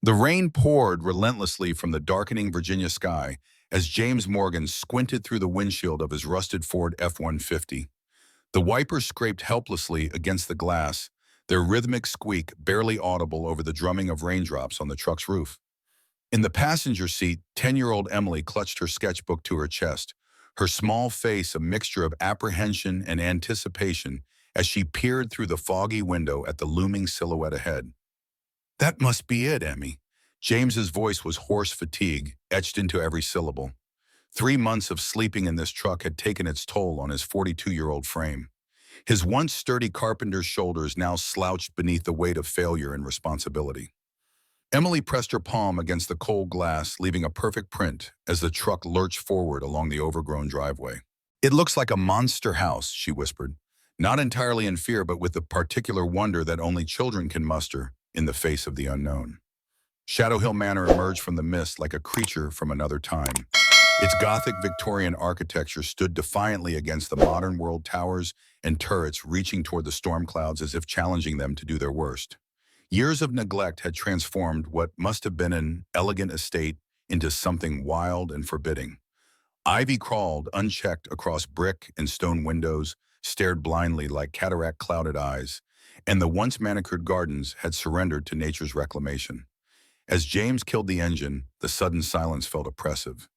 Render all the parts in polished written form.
The rain poured relentlessly from the darkening Virginia sky as James Morgan squinted through the windshield of his rusted Ford F-150. The wipers scraped helplessly against the glass, their rhythmic squeak barely audible over the drumming of raindrops on the truck's roof. In the passenger seat, 10-year-old Emily clutched her sketchbook to her chest, her small face a mixture of apprehension and anticipation as she peered through the foggy window at the looming silhouette ahead. "That must be it, Emmy." James's voice was hoarse fatigue, etched into every syllable. 3 months of sleeping in this truck had taken its toll on his 42-year-old frame. His once sturdy carpenter's shoulders now slouched beneath the weight of failure and responsibility. Emily pressed her palm against the cold glass, leaving a perfect print as the truck lurched forward along the overgrown driveway. "It looks like a monster house," she whispered, not entirely in fear but with the particular wonder that only children can muster in the face of the unknown. Shadow Hill Manor emerged from the mist like a creature from another time. Its Gothic Victorian architecture stood defiantly against the modern world towers and turrets reaching toward the storm clouds as if challenging them to do their worst. Years of neglect had transformed what must have been an elegant estate into something wild and forbidding. Ivy crawled unchecked across brick and stone windows, stared blindly like cataract-clouded eyes, and the once manicured gardens had surrendered to nature's reclamation. As James killed the engine, the sudden silence felt oppressive.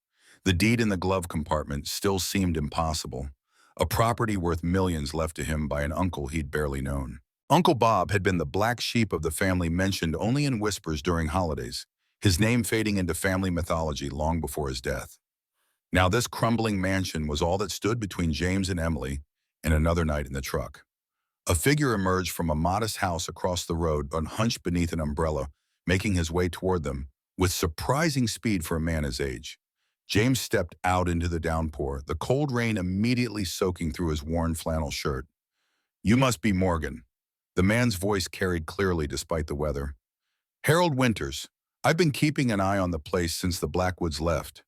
The deed in the glove compartment still seemed impossible, a property worth millions left to him by an uncle he'd barely known. Uncle Bob had been the black sheep of the family mentioned only in whispers during holidays, his name fading into family mythology long before his death. Now this crumbling mansion was all that stood between James and Emily and another night in the truck. A figure emerged from a modest house across the road but hunched beneath an umbrella, making his way toward them with surprising speed for a man his age. James stepped out into the downpour, the cold rain immediately soaking through his worn flannel shirt. "You must be Morgan." The man's voice carried clearly despite the weather. "Harold Winters. I've been keeping an eye on the place since the Blackwoods left."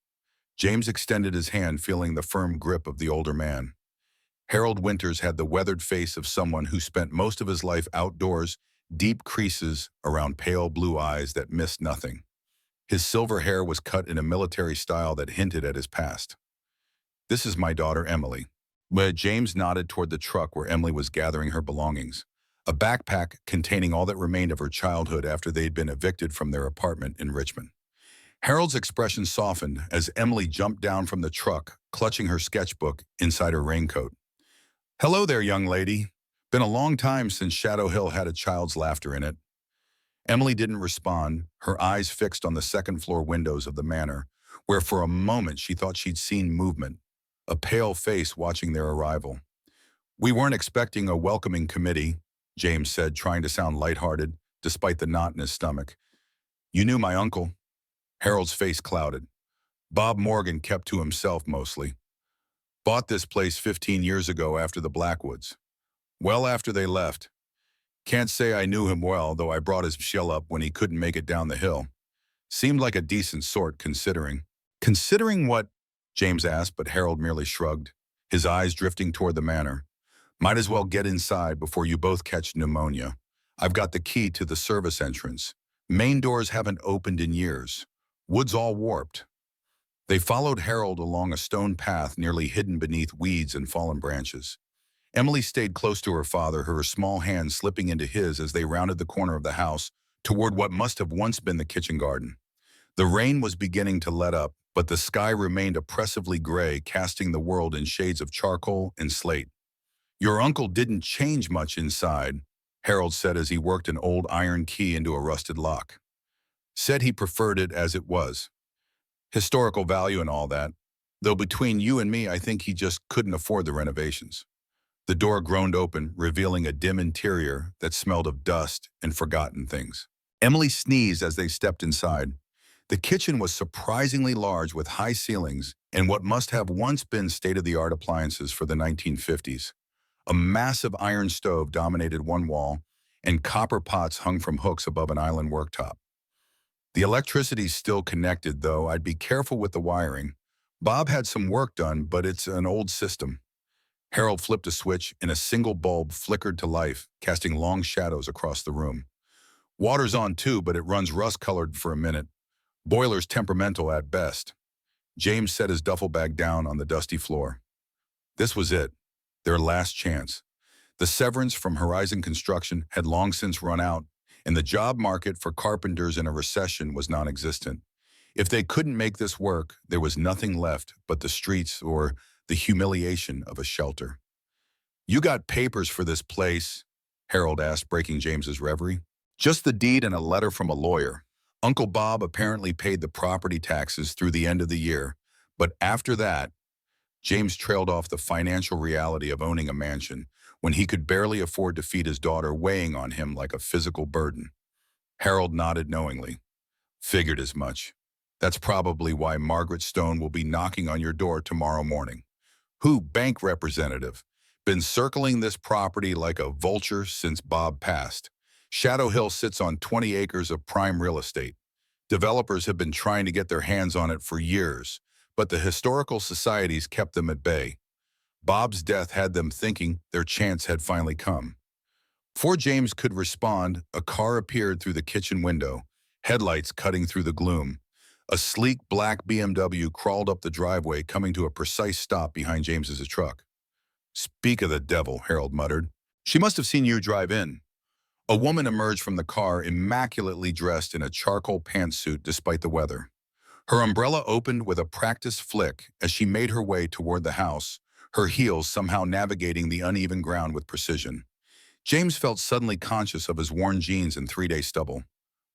James extended his hand, feeling the firm grip of the older man. Harold Winters had the weathered face of someone who spent most of his life outdoors, deep creases around pale blue eyes that missed nothing. His silver hair was cut in a military style that hinted at his past. "This is my daughter, Emily." But James nodded toward the truck where Emily was gathering her belongings, a backpack containing all that remained of her childhood after they'd been evicted from their apartment in Richmond. Harold's expression softened as Emily jumped down from the truck, clutching her sketchbook inside her raincoat. "Hello there, young lady. Been a long time since Shadow Hill had a child's laughter in it." Emily didn't respond, her eyes fixed on the second-floor windows of the manor, where for a moment she thought she'd seen movement, a pale face watching their arrival. "We weren't expecting a welcoming committee," James said, trying to sound lighthearted, despite the knot in his stomach. "You knew my uncle." Harold's face clouded. "Bob Morgan kept to himself mostly. Bought this place 15 years ago after the Blackwoods. Well after they left. Can't say I knew him well, though I brought his shell up when he couldn't make it down the hill. Seemed like a decent sort considering." "Considering what?" James asked, but Harold merely shrugged, his eyes drifting toward the manor. "Might as well get inside before you both catch pneumonia. I've got the key to the service entrance. Main doors haven't opened in years. Wood's all warped." They followed Harold along a stone path nearly hidden beneath weeds and fallen branches. Emily stayed close to her father, her small hand slipping into his as they rounded the corner of the house toward what must have once been the kitchen garden. The rain was beginning to let up, but the sky remained oppressively gray, casting the world in shades of charcoal and slate. "Your uncle didn't change much inside," Harold said as he worked an old iron key into a rusted lock. "Said he preferred it as it was. Historical value and all that. Though between you and me, I think he just couldn't afford the renovations." The door groaned open, revealing a dim interior that smelled of dust and forgotten things. Emily sneezed as they stepped inside. The kitchen was surprisingly large with high ceilings and what must have once been state-of-the-art appliances for the 1950s. A massive iron stove dominated one wall, and copper pots hung from hooks above an island worktop. "The electricity's still connected, though I'd be careful with the wiring. Bob had some work done, but it's an old system." Harold flipped a switch, and a single bulb flickered to life, casting long shadows across the room. Water's on too, but it runs rust-colored for a minute. Boiler's temperamental at best. James set his duffel bag down on the dusty floor. This was it, their last chance. The severance from Horizon Construction had long since run out, and the job market for carpenters in a recession was non-existent. If they couldn't make this work, there was nothing left but the streets or the humiliation of a shelter. "You got papers for this place?" Harold asked, breaking James's reverie. "Just the deed and a letter from a lawyer. Uncle Bob apparently paid the property taxes through the end of the year, but after that," James trailed off the financial reality of owning a mansion when he could barely afford to feed his daughter, weighing on him like a physical burden. Harold nodded knowingly. "Figured as much. That's probably why Margaret Stone will be knocking on your door tomorrow morning." "Who? Bank representative. Been circling this property like a vulture since Bob passed. Shadow Hill sits on 20 acres of prime real estate. Developers have been trying to get their hands on it for years, but the historical societies kept them at bay. Bob's death had them thinking their chance had finally come." Before James could respond, a car appeared through the kitchen window, headlights cutting through the gloom. A sleek black BMW crawled up the driveway, coming to a precise stop behind James's truck. "Speak of the devil," Harold muttered. "She must have seen you drive in." A woman emerged from the car, immaculately dressed in a charcoal pantsuit despite the weather. Her umbrella opened with a practiced flick as she made her way toward the house, her heels somehow navigating the uneven ground with precision. James felt suddenly conscious of his worn jeans and three-day stubble.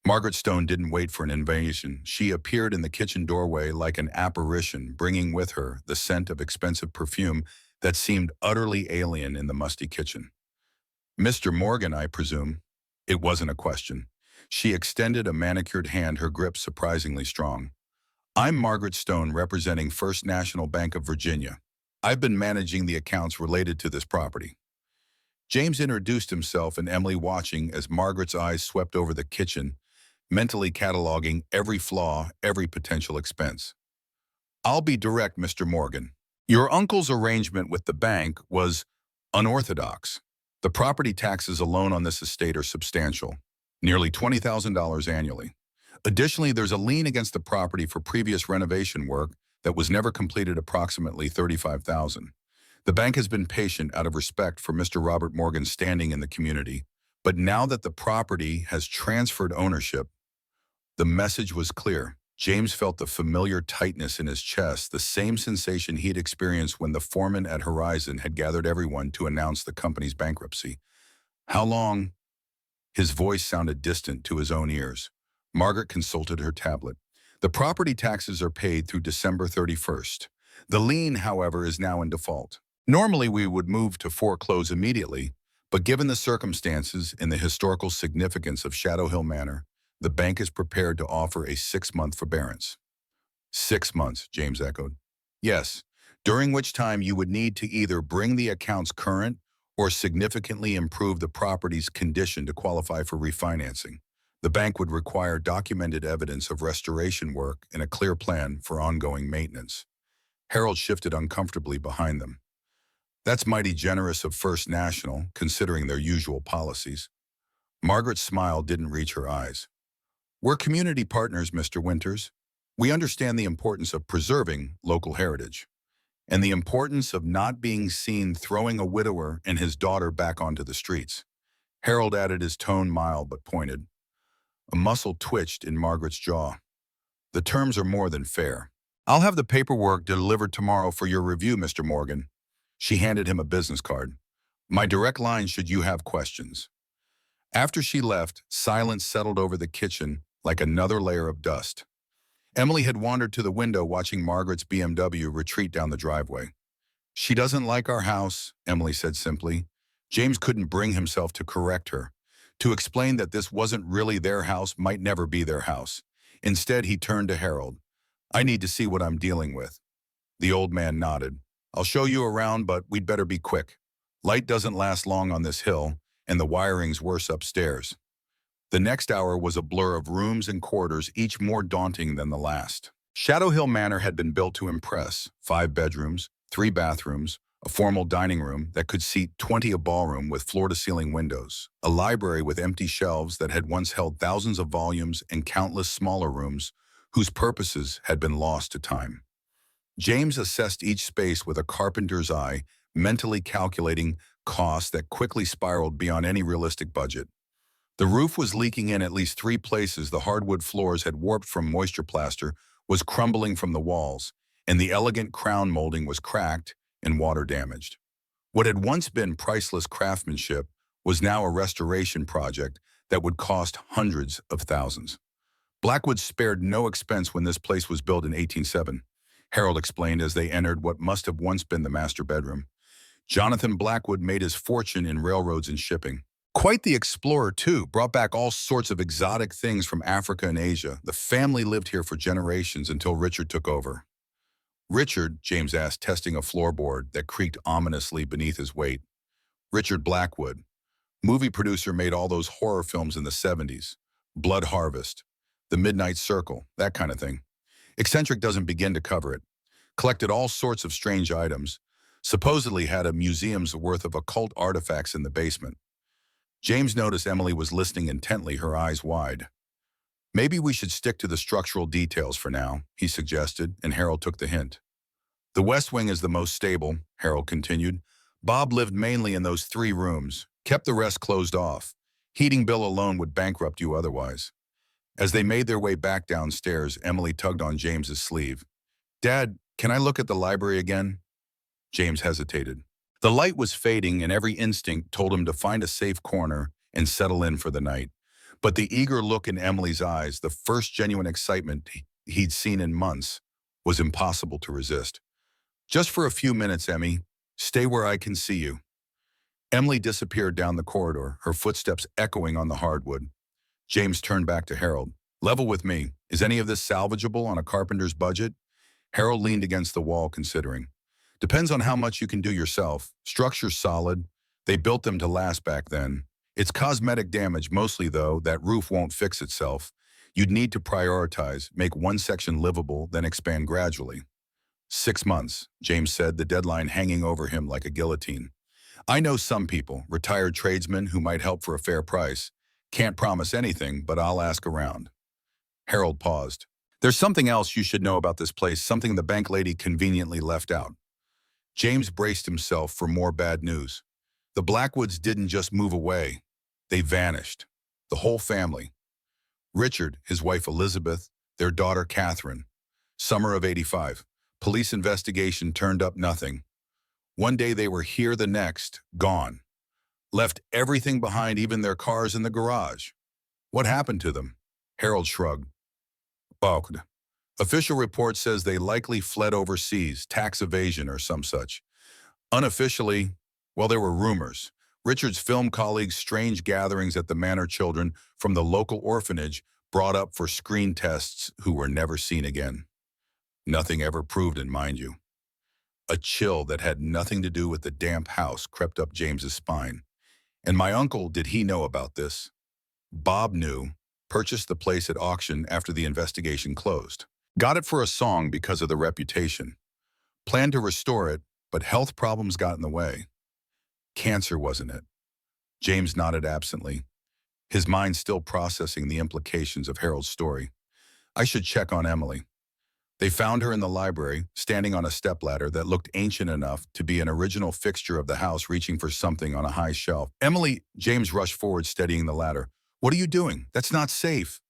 Margaret Stone didn't wait for an invasion. She appeared in the kitchen doorway like an apparition, bringing with her the scent of expensive perfume that seemed utterly alien in the musty kitchen. "Mr. Morgan, I presume?" It wasn't a question. She extended a manicured hand, her grip surprisingly strong. "I'm Margaret Stone, representing First National Bank of Virginia. I've been managing the accounts related to this property." James introduced himself, and Emily, watching as Margaret's eyes swept over the kitchen, mentally cataloging every flaw, every potential expense. "I'll be direct, Mr. Morgan. Your uncle's arrangement with the bank was unorthodox. The property taxes alone on this estate are substantial, nearly $20,000 annually. Additionally, there's a lien against the property for previous renovation work that was never completed, approximately $35,000. The bank has been patient out of respect for Mr. Robert Morgan's standing in the community, but now that the property has transferred ownership," the message was clear. James felt the familiar tightness in his chest, the same sensation he'd experienced when the foreman at Horizon had gathered everyone to announce the company's bankruptcy. "How long?" His voice sounded distant to his own ears. Margaret consulted her tablet. "The property taxes are paid through December 31st. The lien, however, is now in default. Normally we would move to foreclose immediately, but given the circumstances and the historical significance of Shadow Hill Manor, the bank is prepared to offer a 6-month forbearance." "6 months," James echoed. "Yes, during which time you would need to either bring the accounts current or significantly improve the property's condition to qualify for refinancing. The bank would require documented evidence of restoration work and a clear plan for ongoing maintenance." Harold shifted uncomfortably behind them. "That's mighty generous of First National, considering their usual policies." Margaret's smile didn't reach her eyes. "We're community partners, Mr. Winters. We understand the importance of preserving local heritage, and the importance of not being seen throwing a widower and his daughter back onto the streets." Harold added, his tone mild but pointed. A muscle twitched in Margaret's jaw. "The terms are more than fair. I'll have the paperwork delivered tomorrow for your review, Mr. Morgan." She handed him a business card. "My direct line should you have questions." After she left, silence settled over the kitchen like another layer of dust. Emily had wandered to the window, watching Margaret's BMW retreat down the driveway. "She doesn't like our house," Emily said simply. James couldn't bring himself to correct her, to explain that this wasn't really their house, might never be their house. Instead, he turned to Harold. "I need to see what I'm dealing with." The old man nodded. "I'll show you around, but we'd better be quick. Light doesn't last long on this hill, and the wiring's worse upstairs." The next hour was a blur of rooms and corridors, each more daunting than the last. Shadow Hill Manor had been built to impress. 5 bedrooms, 3 bathrooms, a formal dining room that could seat 20, a ballroom with floor-to-ceiling windows, a library with empty shelves that had once held thousands of volumes, and countless smaller rooms whose purposes had been lost to time. James assessed each space with a carpenter's eye, mentally calculating costs that quickly spiraled beyond any realistic budget. The roof was leaking in at least 3 places, the hardwood floors had warped from moisture, plaster was crumbling from the walls, and the elegant crown molding was cracked and water damaged. What had once been priceless craftsmanship was now a restoration project that would cost hundreds of thousands. Blackwood spared no expense when this place was built in 1807, Harold explained as they entered what must have once been the master bedroom. Jonathan Blackwood made his fortune in railroads and shipping. Quite the explorer, too, brought back all sorts of exotic things from Africa and Asia. The family lived here for generations until Richard took over. Richard, James asked, testing a floorboard that creaked ominously beneath his weight. Richard Blackwood, movie producer, made all those horror films in the 70s. Blood Harvest, The Midnight Circle, that kind of thing. Eccentric doesn't begin to cover it. Collected all sorts of strange items. Supposedly had a museum's worth of occult artifacts in the basement. James noticed Emily was listening intently, her eyes wide. Maybe we should stick to the structural details for now, he suggested, and Harold took the hint. The West Wing is the most stable, Harold continued. Bob lived mainly in those 3 rooms, kept the rest closed off. Heating bill alone would bankrupt you otherwise. As they made their way back downstairs, Emily tugged on James's sleeve. Dad, can I look at the library again? James hesitated. The light was fading, and every instinct told him to find a safe corner and settle in for the night. But the eager look in Emily's eyes, the first genuine excitement he'd seen in months, was impossible to resist. Just for a few minutes, Emmy. Stay where I can see you. Emily disappeared down the corridor, her footsteps echoing on the hardwood. James turned back to Harold. Level with me. Is any of this salvageable on a carpenter's budget? Harold leaned against the wall, considering. Depends on how much you can do yourself. Structure's solid. They built them to last back then. It's cosmetic damage mostly, though. That roof won't fix itself. You'd need to prioritize, make one section livable, then expand gradually. 6 months, James said, the deadline hanging over him like a guillotine. I know some people, retired tradesmen who might help for a fair price. Can't promise anything, but I'll ask around. Harold paused. There's something else you should know about this place, something the bank lady conveniently left out. James braced himself for more bad news. The Blackwoods didn't just move away. They vanished. The whole family. Richard, his wife Elizabeth, their daughter Catherine. Summer of '85. Police investigation turned up nothing. One day they were here, the next, gone. Left everything behind, even their cars in the garage. What happened to them? Harold shrugged. Balked. Official report says they likely fled overseas, tax evasion or some such. Unofficially, well, there were rumors. Richard's film colleagues' strange gatherings at the Manor, children from the local orphanage brought up for screen tests who were never seen again. Nothing ever proved it, mind you. A chill that had nothing to do with the damp house crept up James's spine. And my uncle, did he know about this? Bob knew, purchased the place at auction after the investigation closed. Got it for a song because of the reputation. Planned to restore it, but health problems got in the way. Cancer, wasn't it? James nodded absently, his mind still processing the implications of Harold's story. I should check on Emily. They found her in the library, standing on a stepladder that looked ancient enough to be an original fixture of the house, reaching for something on a high shelf. Emily, James rushed forward, steadying the ladder. What are you doing? That's not safe.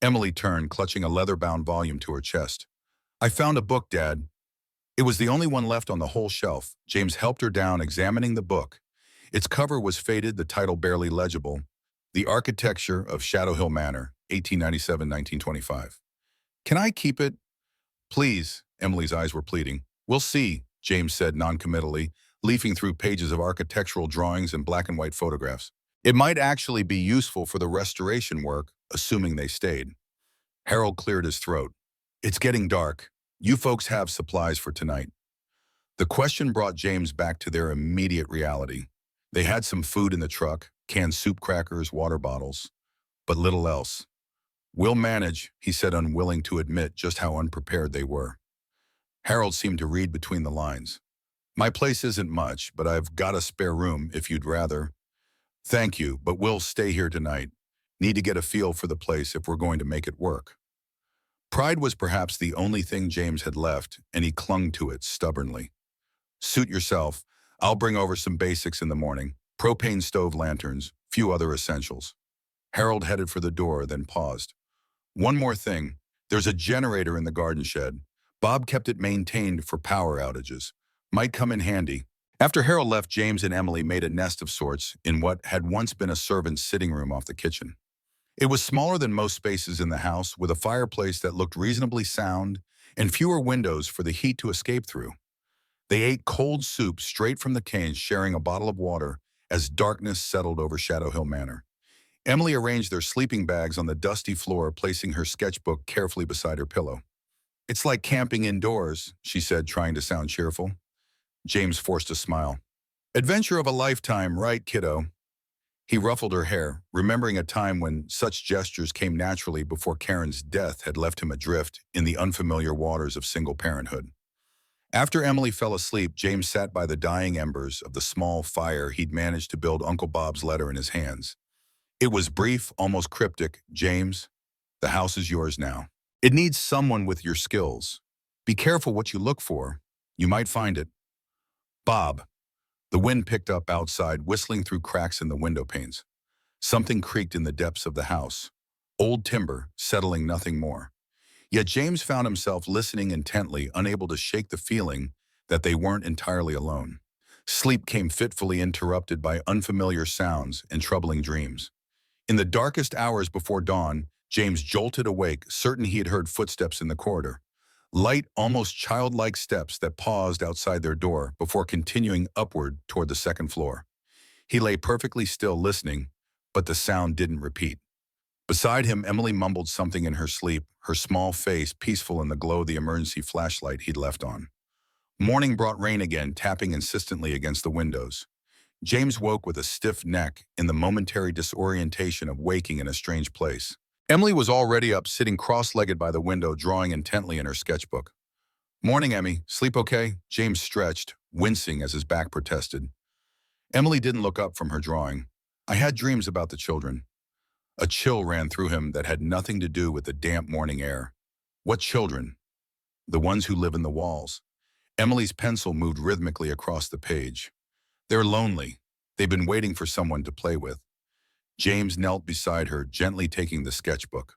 Emily turned, clutching a leather-bound volume to her chest. I found a book, Dad. It was the only one left on the whole shelf. James helped her down, examining the book. Its cover was faded, the title barely legible. The Architecture of Shadow Hill Manor, 1897-1925. Can I keep it? Please, Emily's eyes were pleading. We'll see, James said noncommittally, leafing through pages of architectural drawings and black and white photographs. It might actually be useful for the restoration work, assuming they stayed. Harold cleared his throat. It's getting dark. You folks have supplies for tonight. The question brought James back to their immediate reality. They had some food in the truck, canned soup, crackers, water bottles, but little else. We'll manage, he said, unwilling to admit just how unprepared they were. Harold seemed to read between the lines. My place isn't much, but I've got a spare room if you'd rather. Thank you, but we'll stay here tonight. Need to get a feel for the place if we're going to make it work. Pride was perhaps the only thing James had left, and he clung to it stubbornly. Suit yourself. I'll bring over some basics in the morning. Propane stove lanterns, few other essentials. Harold headed for the door, then paused. One more thing. There's a generator in the garden shed. Bob kept it maintained for power outages. Might come in handy. After Harold left, James and Emily made a nest of sorts in what had once been a servant's sitting room off the kitchen. It was smaller than most spaces in the house, with a fireplace that looked reasonably sound and fewer windows for the heat to escape through. They ate cold soup straight from the canes, sharing a bottle of water as darkness settled over Shadow Hill Manor. Emily arranged their sleeping bags on the dusty floor, placing her sketchbook carefully beside her pillow. It's like camping indoors, she said, trying to sound cheerful. James forced a smile. Adventure of a lifetime, right, kiddo? He ruffled her hair, remembering a time when such gestures came naturally before Karen's death had left him adrift in the unfamiliar waters of single parenthood. After Emily fell asleep, James sat by the dying embers of the small fire he'd managed to build Uncle Bob's letter in his hands. It was brief, almost cryptic. James, the house is yours now. It needs someone with your skills. Be careful what you look for. You might find it. Bob. The wind picked up outside, whistling through cracks in the window panes. Something creaked in the depths of the house. Old timber, settling nothing more. Yet James found himself listening intently, unable to shake the feeling that they weren't entirely alone. Sleep came fitfully interrupted by unfamiliar sounds and troubling dreams. In the darkest hours before dawn, James jolted awake, certain he had heard footsteps in the corridor. Light, almost childlike steps that paused outside their door before continuing upward toward the second floor. He lay perfectly still, listening, but the sound didn't repeat. Beside him, Emily mumbled something in her sleep, her small face peaceful in the glow of the emergency flashlight he'd left on. Morning brought rain again, tapping insistently against the windows. James woke with a stiff neck in the momentary disorientation of waking in a strange place. Emily was already up, sitting cross-legged by the window, drawing intently in her sketchbook. Morning, Emmy. Sleep okay? James stretched, wincing as his back protested. Emily didn't look up from her drawing. I had dreams about the children. A chill ran through him that had nothing to do with the damp morning air. What children? The ones who live in the walls. Emily's pencil moved rhythmically across the page. They're lonely. They've been waiting for someone to play with. James knelt beside her, gently taking the sketchbook.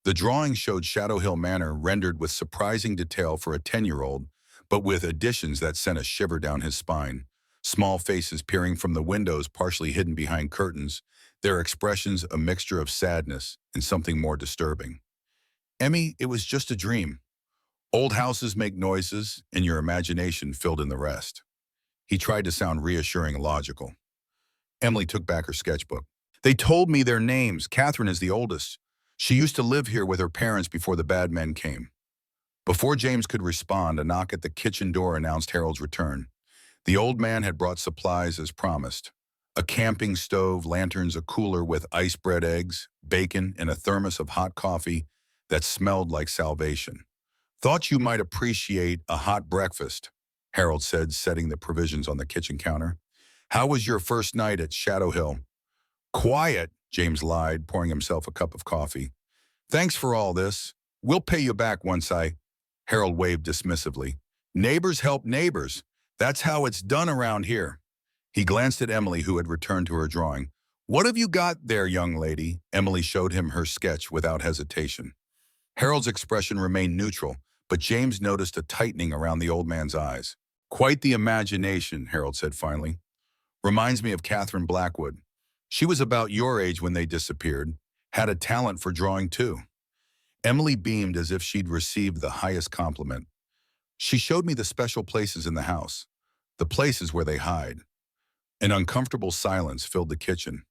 The drawing showed Shadow Hill Manor rendered with surprising detail for a 10-year-old, but with additions that sent a shiver down his spine. Small faces peering from the windows, partially hidden behind curtains, their expressions a mixture of sadness and something more disturbing. Emmy, it was just a dream. Old houses make noises, and your imagination filled in the rest. He tried to sound reassuring and logical. Emily took back her sketchbook. They told me their names. Catherine is the oldest. She used to live here with her parents before the bad men came. Before James could respond, a knock at the kitchen door announced Harold's return. The old man had brought supplies as promised. A camping stove, lanterns, a cooler with ice-bread eggs, bacon, and a thermos of hot coffee that smelled like salvation. Thought you might appreciate a hot breakfast, Harold said, setting the provisions on the kitchen counter. How was your first night at Shadow Hill? Quiet, James lied, pouring himself a cup of coffee. Thanks for all this. We'll pay you back once Harold waved dismissively. Neighbors help neighbors. That's how it's done around here. He glanced at Emily, who had returned to her drawing. What have you got there, young lady? Emily showed him her sketch without hesitation. Harold's expression remained neutral, but James noticed a tightening around the old man's eyes. Quite the imagination, Harold said finally. Reminds me of Catherine Blackwood. She was about your age when they disappeared, had a talent for drawing too. Emily beamed as if she'd received the highest compliment. She showed me the special places in the house, the places where they hide. An uncomfortable silence filled the kitchen.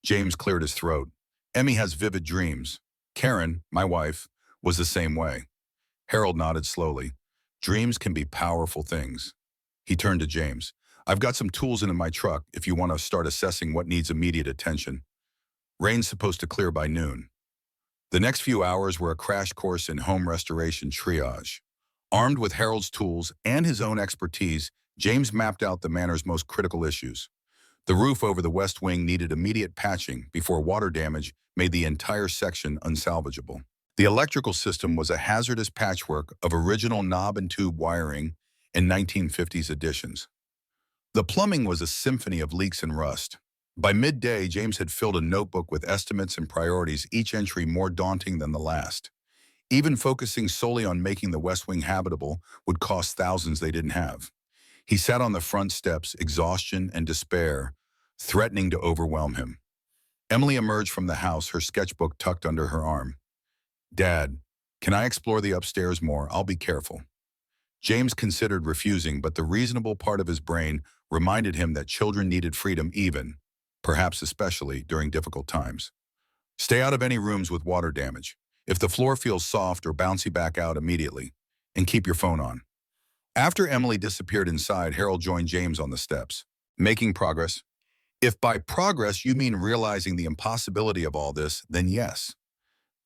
James cleared his throat. Emmy has vivid dreams. Karen, my wife, was the same way. Harold nodded slowly. Dreams can be powerful things. He turned to James. I've got some tools in my truck if you want to start assessing what needs immediate attention. Rain's supposed to clear by noon. The next few hours were a crash course in home restoration triage. Armed with Harold's tools and his own expertise, James mapped out the manor's most critical issues. The roof over the west wing needed immediate patching before water damage made the entire section unsalvageable. The electrical system was a hazardous patchwork of original knob and tube wiring and 1950s additions. The plumbing was a symphony of leaks and rust. By midday, James had filled a notebook with estimates and priorities, each entry more daunting than the last. Even focusing solely on making the West Wing habitable would cost thousands they didn't have. He sat on the front steps, exhaustion and despair threatening to overwhelm him. Emily emerged from the house, her sketchbook tucked under her arm. "Dad, can I explore the upstairs more? I'll be careful." James considered refusing, but the reasonable part of his brain reminded him that children needed freedom even, perhaps especially, during difficult times. "Stay out of any rooms with water damage. If the floor feels soft or bouncy, back out immediately. And keep your phone on." After Emily disappeared inside, Harold joined James on the steps. "Making progress?" "If by progress you mean realizing the impossibility of all this, then yes."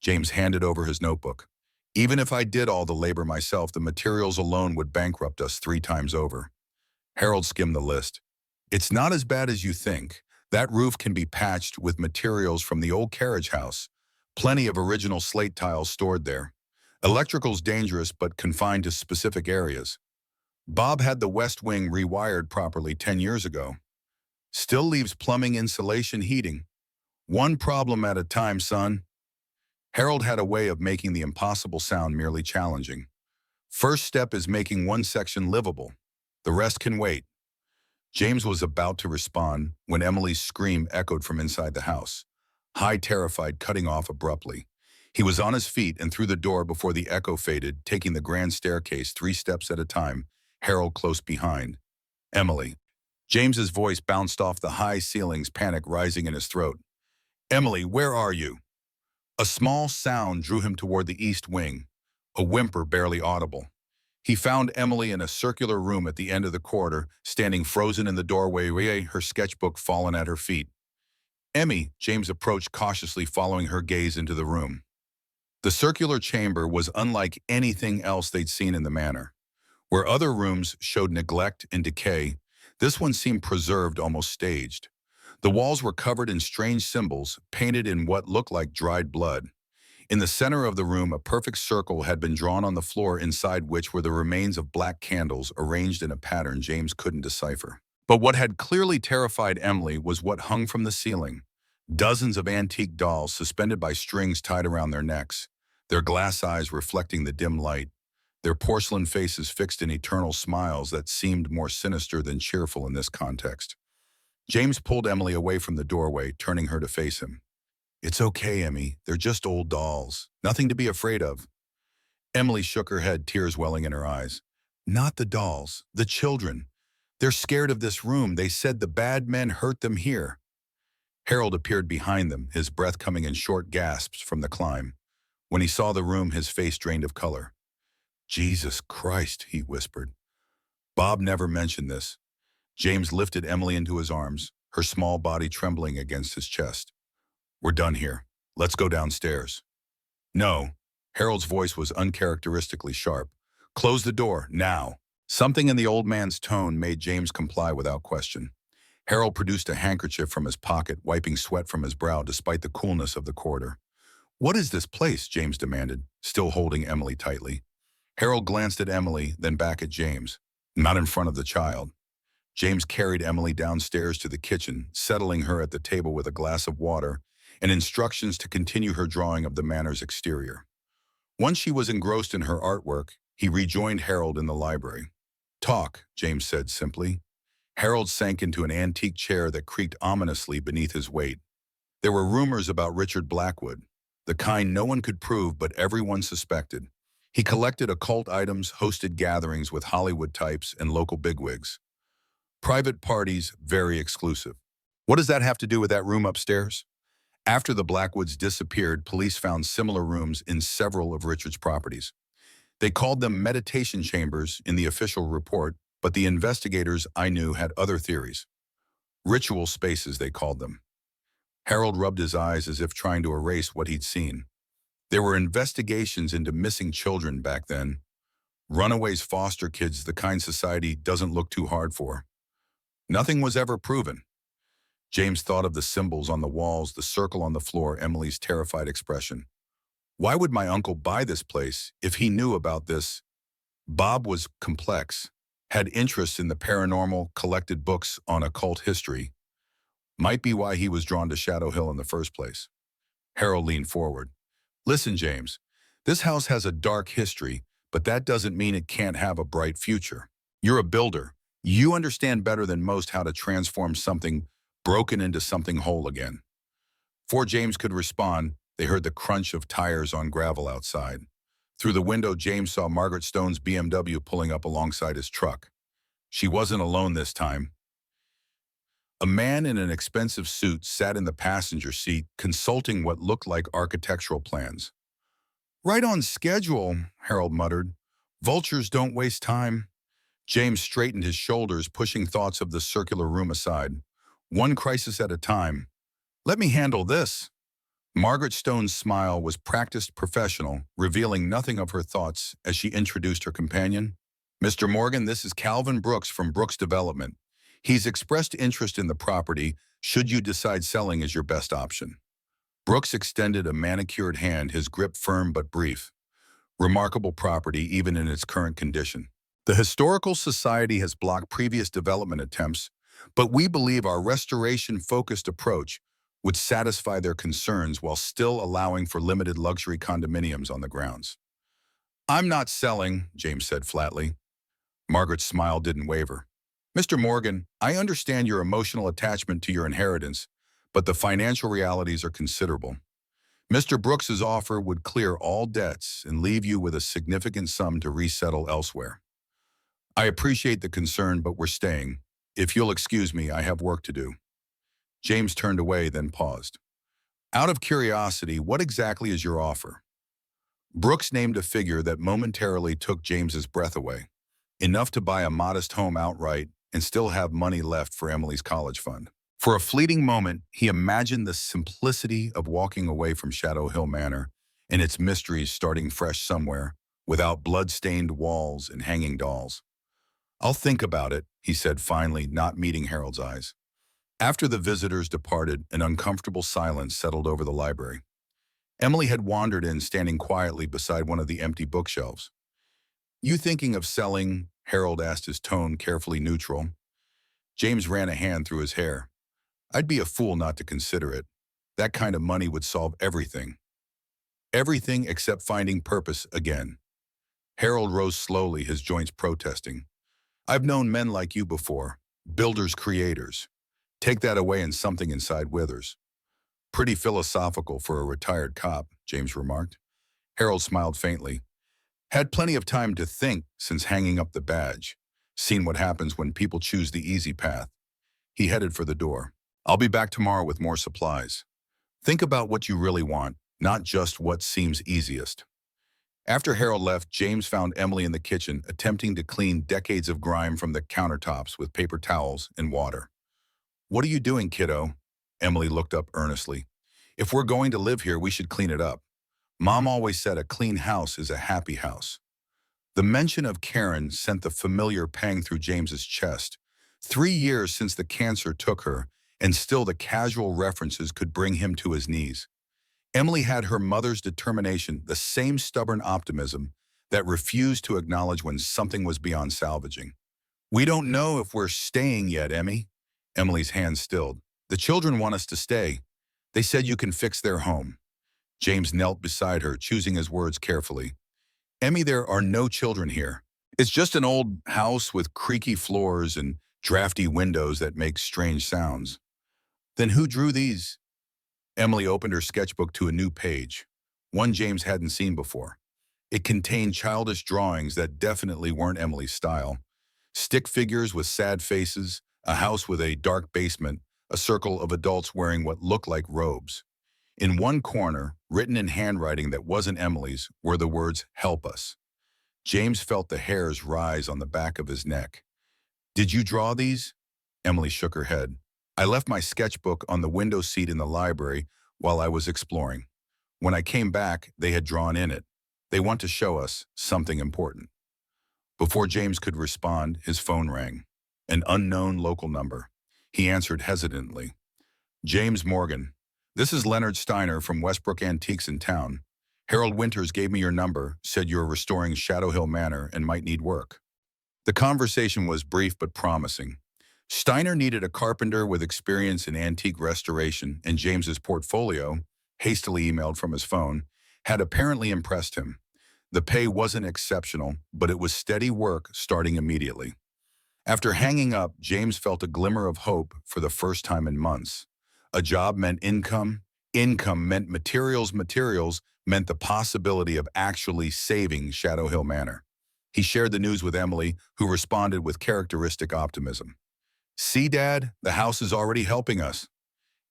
James handed over his notebook. "Even if I did all the labor myself, the materials alone would bankrupt us 3 times over." Harold skimmed the list. "It's not as bad as you think. That roof can be patched with materials from the old carriage house. Plenty of original slate tiles stored there. Electrical's dangerous but confined to specific areas. Bob had the West Wing rewired properly 10 years ago. Still leaves plumbing, insulation, heating. One problem at a time, son." Harold had a way of making the impossible sound merely challenging. "First step is making one section livable. The rest can wait." James was about to respond when Emily's scream echoed from inside the house. High, terrified, cutting off abruptly. He was on his feet and through the door before the echo faded, taking the grand staircase 3 steps at a time, Harold close behind. "Emily." James's voice bounced off the high ceilings, panic rising in his throat. "Emily, where are you?" A small sound drew him toward the east wing, a whimper barely audible. He found Emily in a circular room at the end of the corridor, standing frozen in the doorway, her sketchbook fallen at her feet. "Emmy," James approached cautiously, following her gaze into the room. The circular chamber was unlike anything else they'd seen in the manor. Where other rooms showed neglect and decay, this one seemed preserved, almost staged. The walls were covered in strange symbols, painted in what looked like dried blood. In the center of the room, a perfect circle had been drawn on the floor, inside which were the remains of black candles arranged in a pattern James couldn't decipher. But what had clearly terrified Emily was what hung from the ceiling. Dozens of antique dolls suspended by strings tied around their necks, their glass eyes reflecting the dim light, their porcelain faces fixed in eternal smiles that seemed more sinister than cheerful in this context. James pulled Emily away from the doorway, turning her to face him. "It's okay, Emmy. They're just old dolls. Nothing to be afraid of." Emily shook her head, tears welling in her eyes. "Not the dolls, the children. They're scared of this room. They said the bad men hurt them here." Harold appeared behind them, his breath coming in short gasps from the climb. When he saw the room, his face drained of color. "Jesus Christ," he whispered. "Bob never mentioned this." James lifted Emily into his arms, her small body trembling against his chest. "We're done here. Let's go downstairs." "No." Harold's voice was uncharacteristically sharp. "Close the door, now." Something in the old man's tone made James comply without question. Harold produced a handkerchief from his pocket, wiping sweat from his brow despite the coolness of the corridor. "What is this place?" James demanded, still holding Emily tightly. Harold glanced at Emily, then back at James. Not in front of the child. James carried Emily downstairs to the kitchen, settling her at the table with a glass of water and instructions to continue her drawing of the manor's exterior. Once she was engrossed in her artwork, he rejoined Harold in the library. "Talk," James said simply. Harold sank into an antique chair that creaked ominously beneath his weight. There were rumors about Richard Blackwood, the kind no one could prove but everyone suspected. He collected occult items, hosted gatherings with Hollywood types and local bigwigs. Private parties, very exclusive. What does that have to do with that room upstairs? After the Blackwoods disappeared, police found similar rooms in several of Richard's properties. They called them meditation chambers in the official report, but the investigators I knew had other theories. Ritual spaces, they called them. Harold rubbed his eyes as if trying to erase what he'd seen. There were investigations into missing children back then. Runaways, foster kids, the kind society doesn't look too hard for. Nothing was ever proven. James thought of the symbols on the walls, the circle on the floor, Emily's terrified expression. Why would my uncle buy this place if he knew about this? Bob was complex, had interests in the paranormal, collected books on occult history. Might be why he was drawn to Shadow Hill in the first place. Harold leaned forward. Listen, James, this house has a dark history, but that doesn't mean it can't have a bright future. You're a builder. You understand better than most how to transform something broken into something whole again. Before James could respond, they heard the crunch of tires on gravel outside. Through the window, James saw Margaret Stone's BMW pulling up alongside his truck. She wasn't alone this time. A man in an expensive suit sat in the passenger seat, consulting what looked like architectural plans. Right on schedule, Harold muttered. Vultures don't waste time. James straightened his shoulders, pushing thoughts of the circular room aside. One crisis at a time. Let me handle this. Margaret Stone's smile was practiced professional, revealing nothing of her thoughts as she introduced her companion. Mr. Morgan, this is Calvin Brooks from Brooks Development. He's expressed interest in the property should you decide selling is your best option. Brooks extended a manicured hand, his grip firm but brief. Remarkable property even in its current condition. The Historical Society has blocked previous development attempts, but we believe our restoration-focused approach would satisfy their concerns while still allowing for limited luxury condominiums on the grounds. I'm not selling, James said flatly. Margaret's smile didn't waver. Mr. Morgan, I understand your emotional attachment to your inheritance, but the financial realities are considerable. Mr. Brooks's offer would clear all debts and leave you with a significant sum to resettle elsewhere. I appreciate the concern, but we're staying. If you'll excuse me, I have work to do. James turned away, then paused. Out of curiosity, what exactly is your offer? Brooks named a figure that momentarily took James's breath away, enough to buy a modest home outright and still have money left for Emily's college fund. For a fleeting moment, he imagined the simplicity of walking away from Shadow Hill Manor and its mysteries starting fresh somewhere, without blood-stained walls and hanging dolls. I'll think about it, he said finally, not meeting Harold's eyes. After the visitors departed, an uncomfortable silence settled over the library. Emily had wandered in, standing quietly beside one of the empty bookshelves. You thinking of selling? Harold asked, his tone carefully neutral. James ran a hand through his hair. I'd be a fool not to consider it. That kind of money would solve everything. Everything except finding purpose again. Harold rose slowly, his joints protesting. I've known men like you before, builders, creators. Take that away and something inside withers. Pretty philosophical for a retired cop, James remarked. Harold smiled faintly. Had plenty of time to think since hanging up the badge. Seen what happens when people choose the easy path. He headed for the door. I'll be back tomorrow with more supplies. Think about what you really want, not just what seems easiest. After Harold left, James found Emily in the kitchen, attempting to clean decades of grime from the countertops with paper towels and water. What are you doing, kiddo? Emily looked up earnestly. If we're going to live here, we should clean it up. Mom always said a clean house is a happy house. The mention of Karen sent the familiar pang through James's chest. 3 years since the cancer took her, and still the casual references could bring him to his knees. Emily had her mother's determination, the same stubborn optimism that refused to acknowledge when something was beyond salvaging. We don't know if we're staying yet, Emmy. Emily's hand stilled. The children want us to stay. They said you can fix their home. James knelt beside her, choosing his words carefully. Emmy, there are no children here. It's just an old house with creaky floors and drafty windows that make strange sounds. Then who drew these? Emily opened her sketchbook to a new page, one James hadn't seen before. It contained childish drawings that definitely weren't Emily's style. Stick figures with sad faces, a house with a dark basement, a circle of adults wearing what looked like robes. In one corner, written in handwriting that wasn't Emily's, were the words, "Help us." James felt the hairs rise on the back of his neck. Did you draw these? Emily shook her head. I left my sketchbook on the window seat in the library while I was exploring. When I came back, they had drawn in it. They want to show us something important. Before James could respond, his phone rang. An unknown local number. He answered hesitantly. James Morgan. This is Leonard Steiner from Westbrook Antiques in town. Harold Winters gave me your number, said you're restoring Shadow Hill Manor and might need work. The conversation was brief but promising. Steiner needed a carpenter with experience in antique restoration, and James's portfolio, hastily emailed from his phone, had apparently impressed him. The pay wasn't exceptional, but it was steady work starting immediately. After hanging up, James felt a glimmer of hope for the first time in months. A job meant income, income meant materials, materials meant the possibility of actually saving Shadow Hill Manor. He shared the news with Emily, who responded with characteristic optimism. See, Dad, the house is already helping us.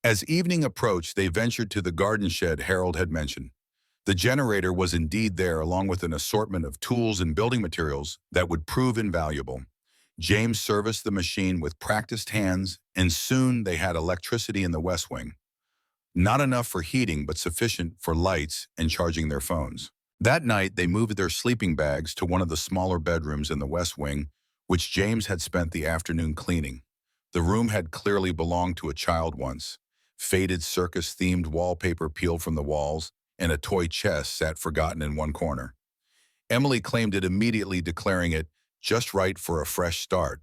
As evening approached, they ventured to the garden shed Harold had mentioned. The generator was indeed there, along with an assortment of tools and building materials that would prove invaluable. James serviced the machine with practiced hands, and soon they had electricity in the West Wing. Not enough for heating, but sufficient for lights and charging their phones. That night, they moved their sleeping bags to one of the smaller bedrooms in the West Wing, which James had spent the afternoon cleaning. The room had clearly belonged to a child once. Faded circus-themed wallpaper peeled from the walls, and a toy chest sat forgotten in one corner. Emily claimed it immediately, declaring it just right for a fresh start.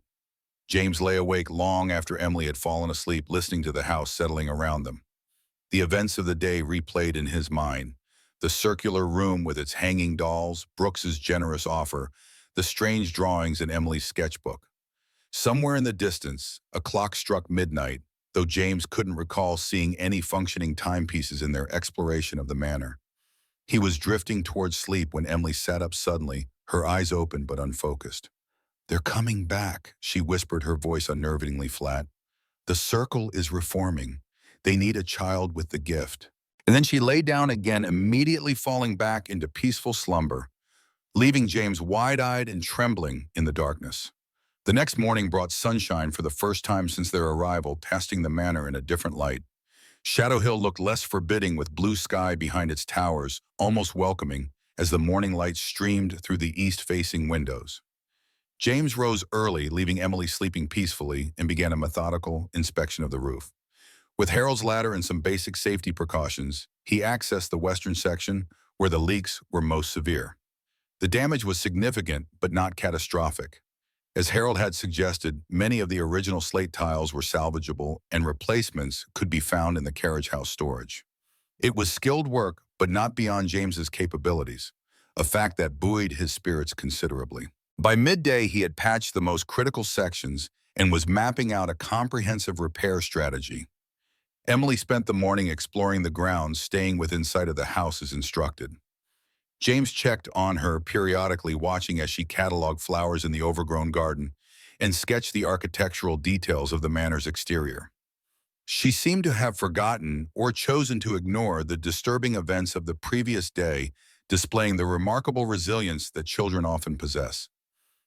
James lay awake long after Emily had fallen asleep, listening to the house settling around them. The events of the day replayed in his mind. The circular room with its hanging dolls, Brooks's generous offer, the strange drawings in Emily's sketchbook. Somewhere in the distance, a clock struck midnight, though James couldn't recall seeing any functioning timepieces in their exploration of the manor. He was drifting towards sleep when Emily sat up suddenly, her eyes open but unfocused. They're coming back, she whispered, her voice unnervingly flat. The circle is reforming. They need a child with the gift. And then she lay down again, immediately falling back into peaceful slumber, leaving James wide-eyed and trembling in the darkness. The next morning brought sunshine for the first time since their arrival, casting the manor in a different light. Shadow Hill looked less forbidding, with blue sky behind its towers, almost welcoming, as the morning light streamed through the east-facing windows. James rose early, leaving Emily sleeping peacefully, and began a methodical inspection of the roof. With Harold's ladder and some basic safety precautions, he accessed the western section, where the leaks were most severe. The damage was significant, but not catastrophic. As Harold had suggested, many of the original slate tiles were salvageable, and replacements could be found in the carriage house storage. It was skilled work, but not beyond James's capabilities, a fact that buoyed his spirits considerably. By midday, he had patched the most critical sections and was mapping out a comprehensive repair strategy. Emily spent the morning exploring the grounds, staying within sight of the house as instructed. James checked on her periodically, watching as she cataloged flowers in the overgrown garden and sketched the architectural details of the manor's exterior. She seemed to have forgotten or chosen to ignore the disturbing events of the previous day, displaying the remarkable resilience that children often possess.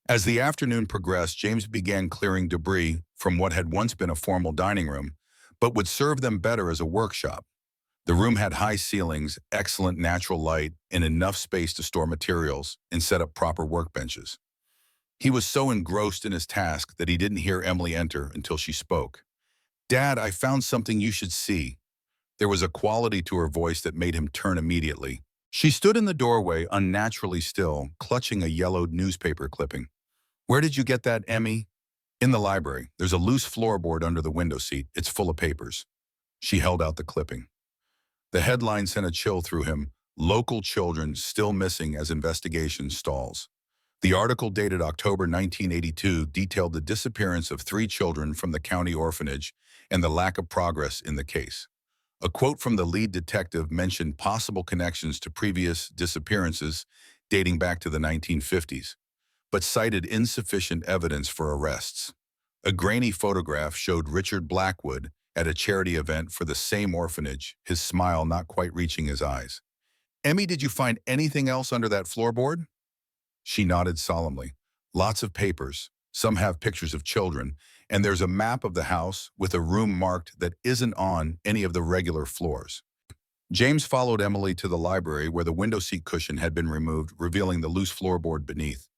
As the afternoon progressed, James began clearing debris from what had once been a formal dining room, but would serve them better as a workshop. The room had high ceilings, excellent natural light, and enough space to store materials and set up proper workbenches. He was so engrossed in his task that he didn't hear Emily enter until she spoke. "Dad, I found something you should see." There was a quality to her voice that made him turn immediately. She stood in the doorway, unnaturally still, clutching a yellowed newspaper clipping. "Where did you get that, Emmy?" "In the library. There's a loose floorboard under the window seat. It's full of papers." She held out the clipping. The headline sent a chill through him: "Local children still missing as investigation stalls." The article, dated October 1982, detailed the disappearance of 3 children from the county orphanage and the lack of progress in the case. A quote from the lead detective mentioned possible connections to previous disappearances dating back to the 1950s, but cited insufficient evidence for arrests. A grainy photograph showed Richard Blackwood at a charity event for the same orphanage, his smile not quite reaching his eyes. "Emmy, did you find anything else under that floorboard?" She nodded solemnly. "Lots of papers. Some have pictures of children, and there's a map of the house with a room marked that isn't on any of the regular floors." James followed Emily to the library, where the window seat cushion had been removed, revealing the loose floorboard beneath.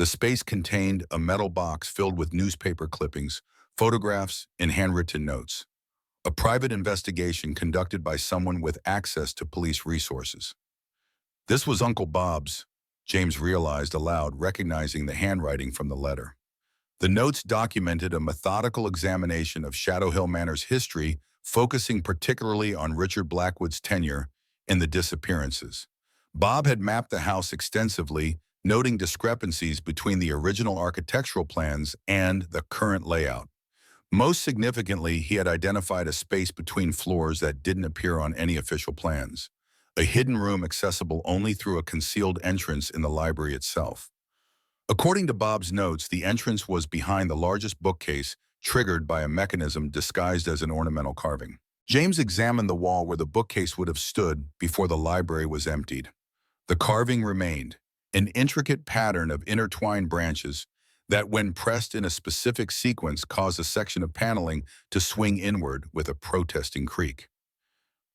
The space contained a metal box filled with newspaper clippings, photographs, and handwritten notes. A private investigation conducted by someone with access to police resources. This was Uncle Bob's, James realized aloud, recognizing the handwriting from the letter. The notes documented a methodical examination of Shadow Hill Manor's history, focusing particularly on Richard Blackwood's tenure and the disappearances. Bob had mapped the house extensively, noting discrepancies between the original architectural plans and the current layout. Most significantly, he had identified a space between floors that didn't appear on any official plans, a hidden room accessible only through a concealed entrance in the library itself. According to Bob's notes, the entrance was behind the largest bookcase, triggered by a mechanism disguised as an ornamental carving. James examined the wall where the bookcase would have stood before the library was emptied. The carving remained, an intricate pattern of intertwined branches that, when pressed in a specific sequence, caused a section of paneling to swing inward with a protesting creak.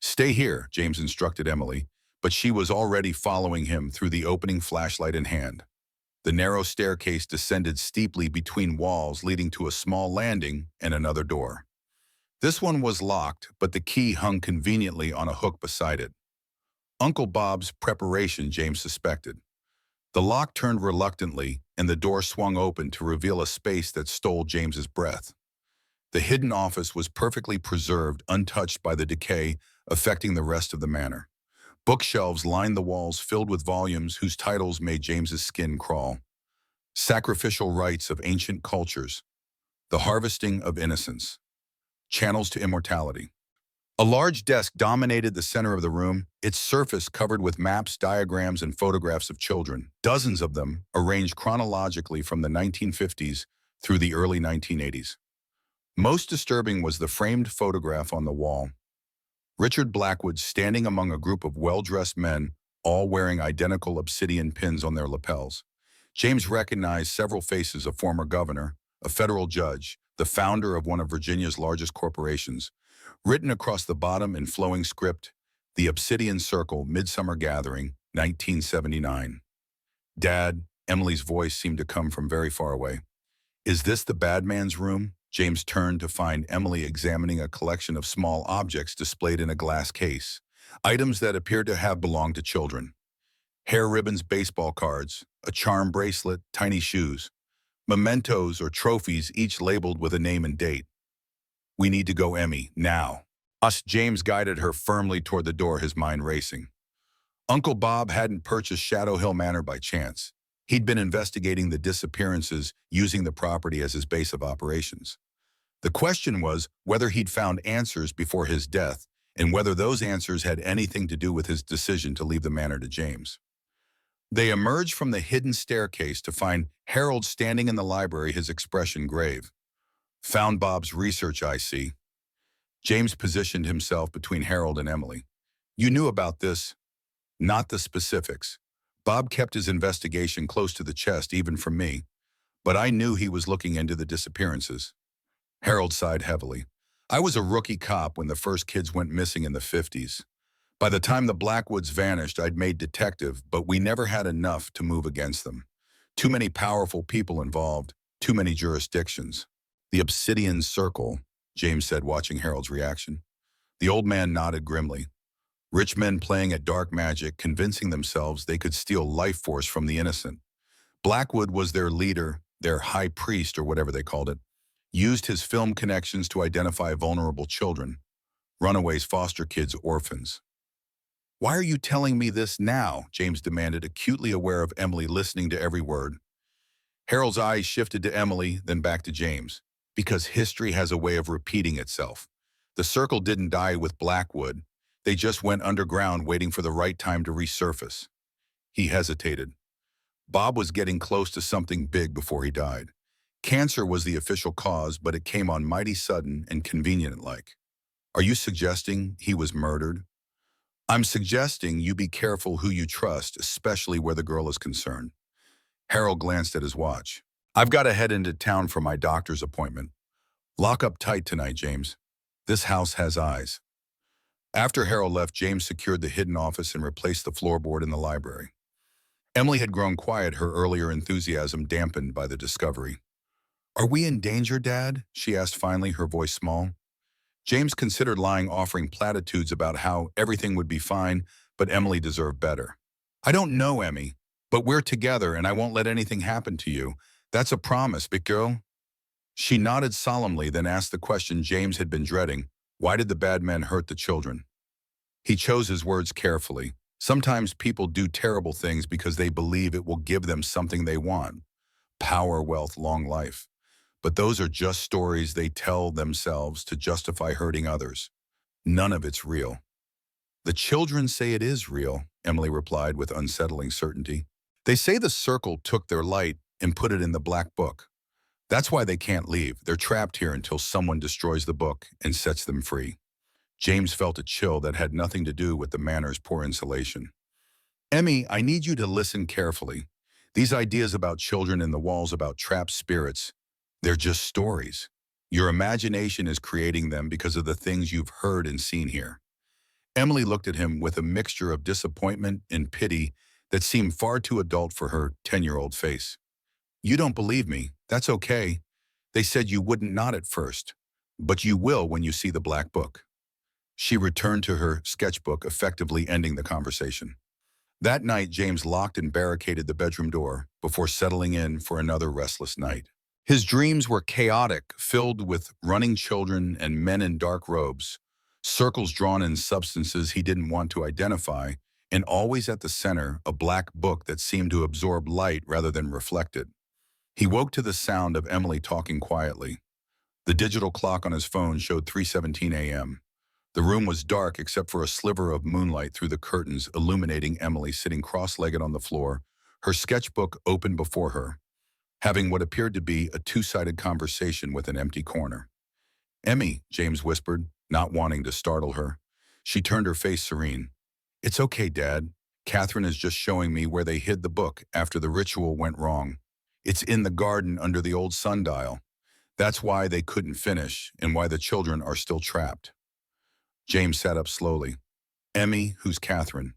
"Stay here," James instructed Emily, but she was already following him through the opening, flashlight in hand. The narrow staircase descended steeply between walls, leading to a small landing and another door. This one was locked, but the key hung conveniently on a hook beside it. Uncle Bob's preparation, James suspected. The lock turned reluctantly, and the door swung open to reveal a space that stole James's breath. The hidden office was perfectly preserved, untouched by the decay affecting the rest of the manor. Bookshelves lined the walls, filled with volumes whose titles made James's skin crawl. Sacrificial Rites of Ancient Cultures, The Harvesting of Innocence, Channels to Immortality. A large desk dominated the center of the room, its surface covered with maps, diagrams, and photographs of children, dozens of them arranged chronologically from the 1950s through the early 1980s. Most disturbing was the framed photograph on the wall. Richard Blackwood standing among a group of well-dressed men, all wearing identical obsidian pins on their lapels. James recognized several faces: a former governor, a federal judge, the founder of one of Virginia's largest corporations. Written across the bottom in flowing script, "The Obsidian Circle, Midsummer Gathering, 1979. "Dad," Emily's voice seemed to come from very far away. "Is this the bad man's room?" James turned to find Emily examining a collection of small objects displayed in a glass case, items that appeared to have belonged to children. Hair ribbons, baseball cards, a charm bracelet, tiny shoes, mementos or trophies, each labeled with a name and date. "We need to go, Emmy, now." James guided her firmly toward the door, his mind racing. Uncle Bob hadn't purchased Shadow Hill Manor by chance. He'd been investigating the disappearances, using the property as his base of operations. The question was whether he'd found answers before his death, and whether those answers had anything to do with his decision to leave the manor to James. They emerged from the hidden staircase to find Harold standing in the library, his expression grave. "Found Bob's research, I see." James positioned himself between Harold and Emily. "You knew about this?" "Not the specifics. Bob kept his investigation close to the chest, even from me. But I knew he was looking into the disappearances." Harold sighed heavily. "I was a rookie cop when the first kids went missing in the 50s. By the time the Blackwoods vanished, I'd made detective, but we never had enough to move against them. Too many powerful people involved, too many jurisdictions." "The Obsidian Circle," James said, watching Harold's reaction. The old man nodded grimly. "Rich men playing at dark magic, convincing themselves they could steal life force from the innocent. Blackwood was their leader, their high priest, or whatever they called it. Used his film connections to identify vulnerable children. Runaways, foster kids, orphans." "Why are you telling me this now?" James demanded, acutely aware of Emily listening to every word. Harold's eyes shifted to Emily, then back to James. "Because history has a way of repeating itself. The circle didn't die with Blackwood. They just went underground, waiting for the right time to resurface." He hesitated. Bob was getting close to something big before he died. Cancer was the official cause, but it came on mighty sudden and convenient-like. "Are you suggesting he was murdered?" "I'm suggesting you be careful who you trust, especially where the girl is concerned." Harold glanced at his watch. "I've got to head into town for my doctor's appointment. Lock up tight tonight, James. This house has eyes." After Harold left, James secured the hidden office and replaced the floorboard in the library. Emily had grown quiet, her earlier enthusiasm dampened by the discovery. "Are we in danger, Dad?" she asked finally, her voice small. James considered lying, offering platitudes about how everything would be fine, but Emily deserved better. "I don't know, Emmy, but we're together and I won't let anything happen to you. That's a promise, big girl." She nodded solemnly, then asked the question James had been dreading. Why did the bad men hurt the children? He chose his words carefully. Sometimes people do terrible things because they believe it will give them something they want. Power, wealth, long life. But those are just stories they tell themselves to justify hurting others. None of it's real. "The children say it is real," Emily replied with unsettling certainty. "They say the circle took their light and put it in the black book. That's why they can't leave. They're trapped here until someone destroys the book and sets them free." James felt a chill that had nothing to do with the manor's poor insulation. "Emmy, I need you to listen carefully. These ideas about children and the walls about trapped spirits, they're just stories. Your imagination is creating them because of the things you've heard and seen here." Emily looked at him with a mixture of disappointment and pity that seemed far too adult for her 10-year-old face. "You don't believe me. That's okay. They said you wouldn't not at first, but you will when you see the black book." She returned to her sketchbook, effectively ending the conversation. That night, James locked and barricaded the bedroom door before settling in for another restless night. His dreams were chaotic, filled with running children and men in dark robes, circles drawn in substances he didn't want to identify, and always at the center, a black book that seemed to absorb light rather than reflect it. He woke to the sound of Emily talking quietly. The digital clock on his phone showed 3:17 a.m. The room was dark except for a sliver of moonlight through the curtains illuminating Emily sitting cross-legged on the floor, her sketchbook open before her, having what appeared to be a two-sided conversation with an empty corner. "Emmy," James whispered, not wanting to startle her. She turned her face serene. "It's okay, Dad. Catherine is just showing me where they hid the book after the ritual went wrong. It's in the garden under the old sundial. That's why they couldn't finish and why the children are still trapped." James sat up slowly. "Emmy, who's Catherine?"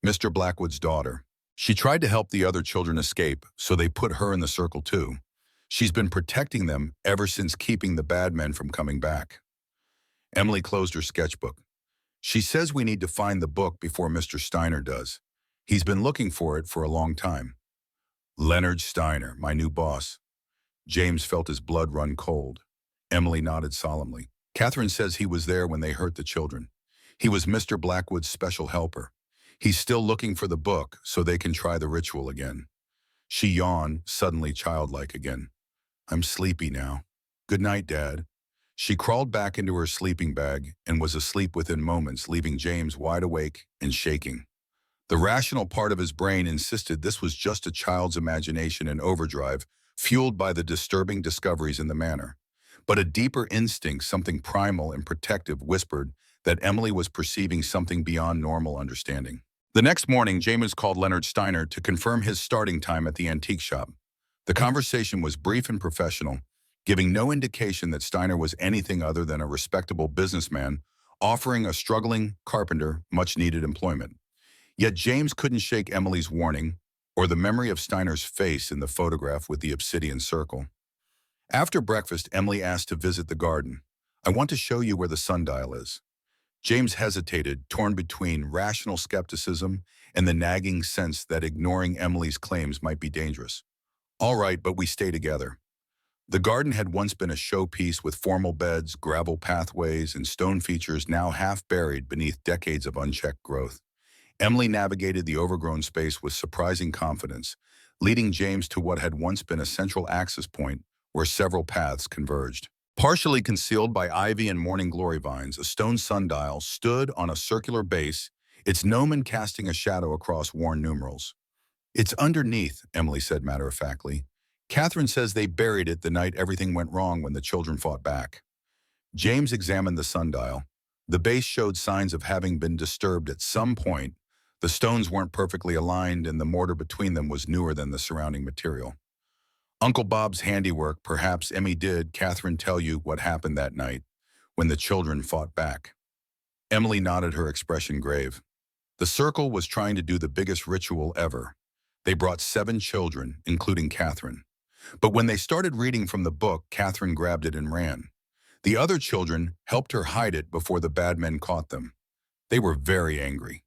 "Mr. Blackwood's daughter. She tried to help the other children escape, so they put her in the circle too. She's been protecting them ever since, keeping the bad men from coming back." Emily closed her sketchbook. "She says we need to find the book before Mr. Steiner does. He's been looking for it for a long time." "Leonard Steiner, my new boss." James felt his blood run cold. Emily nodded solemnly. "Catherine says he was there when they hurt the children. He was Mr. Blackwood's special helper. He's still looking for the book so they can try the ritual again." She yawned, suddenly childlike again. "I'm sleepy now. Good night, Dad." She crawled back into her sleeping bag and was asleep within moments, leaving James wide awake and shaking. The rational part of his brain insisted this was just a child's imagination in overdrive, fueled by the disturbing discoveries in the manor. But a deeper instinct, something primal and protective, whispered that Emily was perceiving something beyond normal understanding. The next morning, James called Leonard Steiner to confirm his starting time at the antique shop. The conversation was brief and professional, giving no indication that Steiner was anything other than a respectable businessman offering a struggling carpenter much-needed employment. Yet James couldn't shake Emily's warning or the memory of Steiner's face in the photograph with the obsidian circle. After breakfast, Emily asked to visit the garden. "I want to show you where the sundial is." James hesitated, torn between rational skepticism and the nagging sense that ignoring Emily's claims might be dangerous. "All right, but we stay together." The garden had once been a showpiece with formal beds, gravel pathways, and stone features now half buried beneath decades of unchecked growth. Emily navigated the overgrown space with surprising confidence, leading James to what had once been a central access point where several paths converged. Partially concealed by ivy and morning glory vines, a stone sundial stood on a circular base, its gnomon casting a shadow across worn numerals. "It's underneath," Emily said matter-of-factly. "Catherine says they buried it the night everything went wrong when the children fought back." James examined the sundial. The base showed signs of having been disturbed at some point. The stones weren't perfectly aligned, and the mortar between them was newer than the surrounding material. "Uncle Bob's handiwork, perhaps." Emmy, "Did Catherine tell you what happened that night when the children fought back?" Emily nodded, her expression grave. "The circle was trying to do the biggest ritual ever. They brought 7 children, including Catherine. But when they started reading from the book, Catherine grabbed it and ran. The other children helped her hide it before the bad men caught them. They were very angry.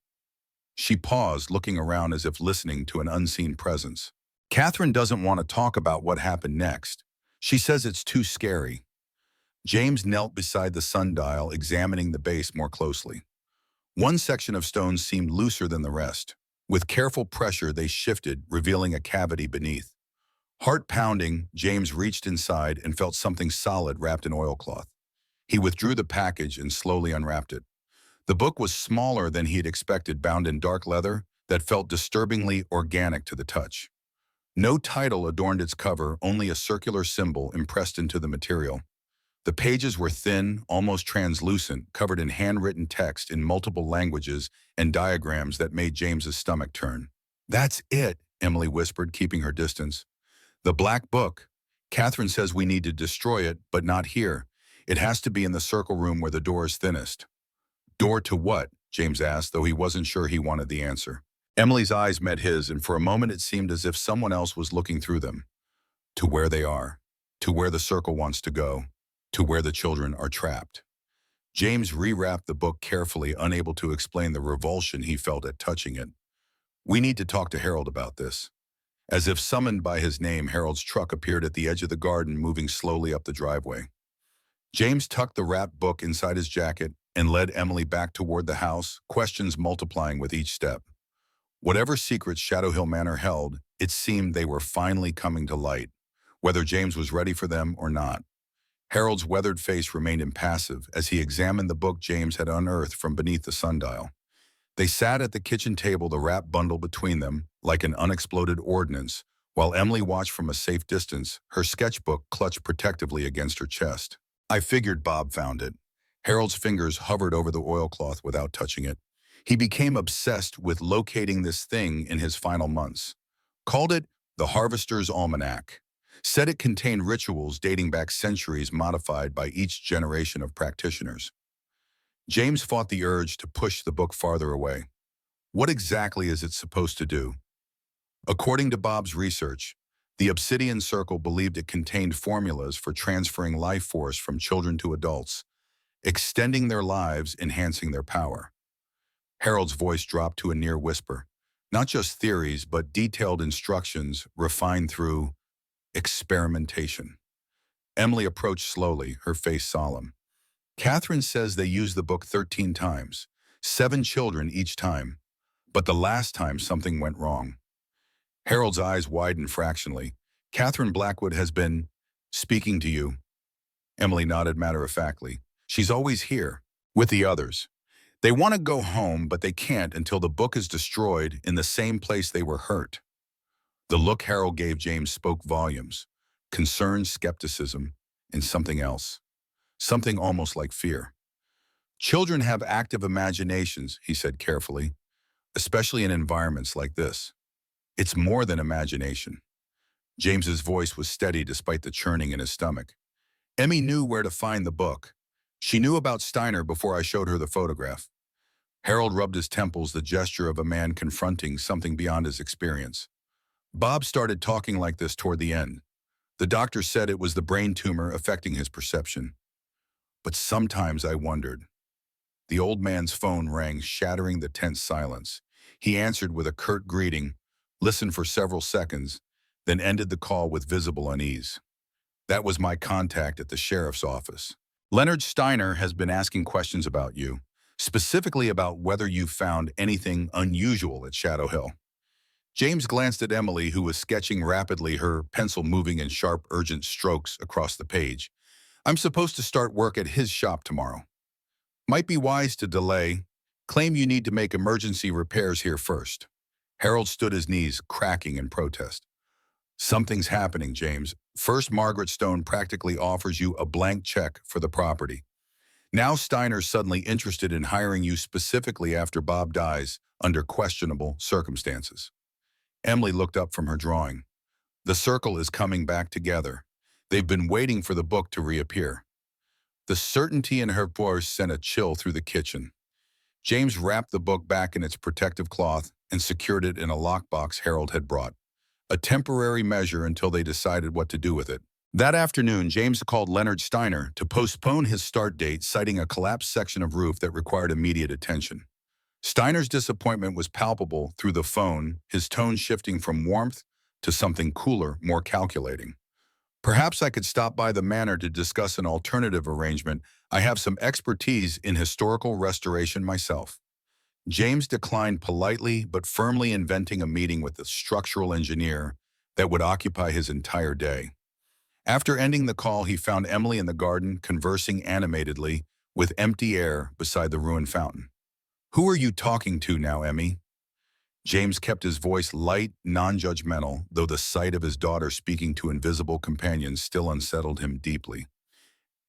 She paused, looking around as if listening to an unseen presence. Catherine doesn't want to talk about what happened next. She says it's too scary. James knelt beside the sundial, examining the base more closely. One section of stones seemed looser than the rest. With careful pressure, they shifted, revealing a cavity beneath. Heart pounding, James reached inside and felt something solid wrapped in oilcloth. He withdrew the package and slowly unwrapped it. The book was smaller than he had expected, bound in dark leather that felt disturbingly organic to the touch. No title adorned its cover, only a circular symbol impressed into the material. The pages were thin, almost translucent, covered in handwritten text in multiple languages and diagrams that made James's stomach turn. "That's it," Emily whispered, keeping her distance. "The black book. Catherine says we need to destroy it, but not here. It has to be in the circle room where the door is thinnest." "Door to what?" James asked, though he wasn't sure he wanted the answer. Emily's eyes met his, and for a moment it seemed as if someone else was looking through them. "To where they are. To where the circle wants to go. To where the children are trapped." James rewrapped the book carefully, unable to explain the revulsion he felt at touching it. "We need to talk to Harold about this." As if summoned by his name, Harold's truck appeared at the edge of the garden, moving slowly up the driveway. James tucked the wrapped book inside his jacket and led Emily back toward the house, questions multiplying with each step. Whatever secrets Shadow Hill Manor held, it seemed they were finally coming to light, whether James was ready for them or not. Harold's weathered face remained impassive as he examined the book James had unearthed from beneath the sundial. They sat at the kitchen table, the wrapped bundle between them, like an unexploded ordnance, while Emily watched from a safe distance, her sketchbook clutched protectively against her chest. "I figured Bob found it." Harold's fingers hovered over the oilcloth without touching it. He became obsessed with locating this thing in his final months. Called it the Harvester's Almanac. Said it contained rituals dating back centuries, modified by each generation of practitioners. James fought the urge to push the book farther away. What exactly is it supposed to do? According to Bob's research, the Obsidian Circle believed it contained formulas for transferring life force from children to adults, extending their lives, enhancing their power. Harold's voice dropped to a near whisper. Not just theories, but detailed instructions refined through experimentation. Emily approached slowly, her face solemn. "Catherine says they used the book 13 times, 7 children each time, but the last time something went wrong." Harold's eyes widened fractionally. "Catherine Blackwood has been speaking to you." Emily nodded matter-of-factly. "She's always here, with the others. They want to go home, but they can't until the book is destroyed in the same place they were hurt." The look Harold gave James spoke volumes. Concern, skepticism, and something else. Something almost like fear. "Children have active imaginations," he said carefully, "especially in environments like this. It's more than imagination." James's voice was steady despite the churning in his stomach. "Emmy knew where to find the book. She knew about Steiner before I showed her the photograph." Harold rubbed his temples, the gesture of a man confronting something beyond his experience. "Bob started talking like this toward the end. The doctor said it was the brain tumor affecting his perception. But sometimes I wondered." The old man's phone rang, shattering the tense silence. He answered with a curt greeting, listened for several seconds, then ended the call with visible unease. "That was my contact at the sheriff's office. Leonard Steiner has been asking questions about you, specifically about whether you found anything unusual at Shadow Hill." James glanced at Emily, who was sketching rapidly, her pencil moving in sharp, urgent strokes across the page. "I'm supposed to start work at his shop tomorrow. Might be wise to delay. Claim you need to make emergency repairs here first." Harold stood his knees, cracking in protest. "Something's happening, James. First, Margaret Stone practically offers you a blank check for the property. Now Steiner's suddenly interested in hiring you specifically after Bob dies under questionable circumstances." Emily looked up from her drawing. "The circle is coming back together. They've been waiting for the book to reappear." The certainty in her voice sent a chill through the kitchen. James wrapped the book back in its protective cloth and secured it in a lockbox Harold had brought, a temporary measure until they decided what to do with it. That afternoon, James called Leonard Steiner to postpone his start date, citing a collapsed section of roof that required immediate attention. Steiner's disappointment was palpable through the phone, his tone shifting from warmth to something cooler, more calculating. Perhaps I could stop by the manor to discuss an alternative arrangement. I have some expertise in historical restoration myself. James declined politely but firmly, inventing a meeting with the structural engineer that would occupy his entire day. After ending the call, he found Emily in the garden, conversing animatedly with empty air beside the ruined fountain. "Who are you talking to now, Emmy?" James kept his voice light, non-judgmental, though the sight of his daughter speaking to invisible companions still unsettled him deeply.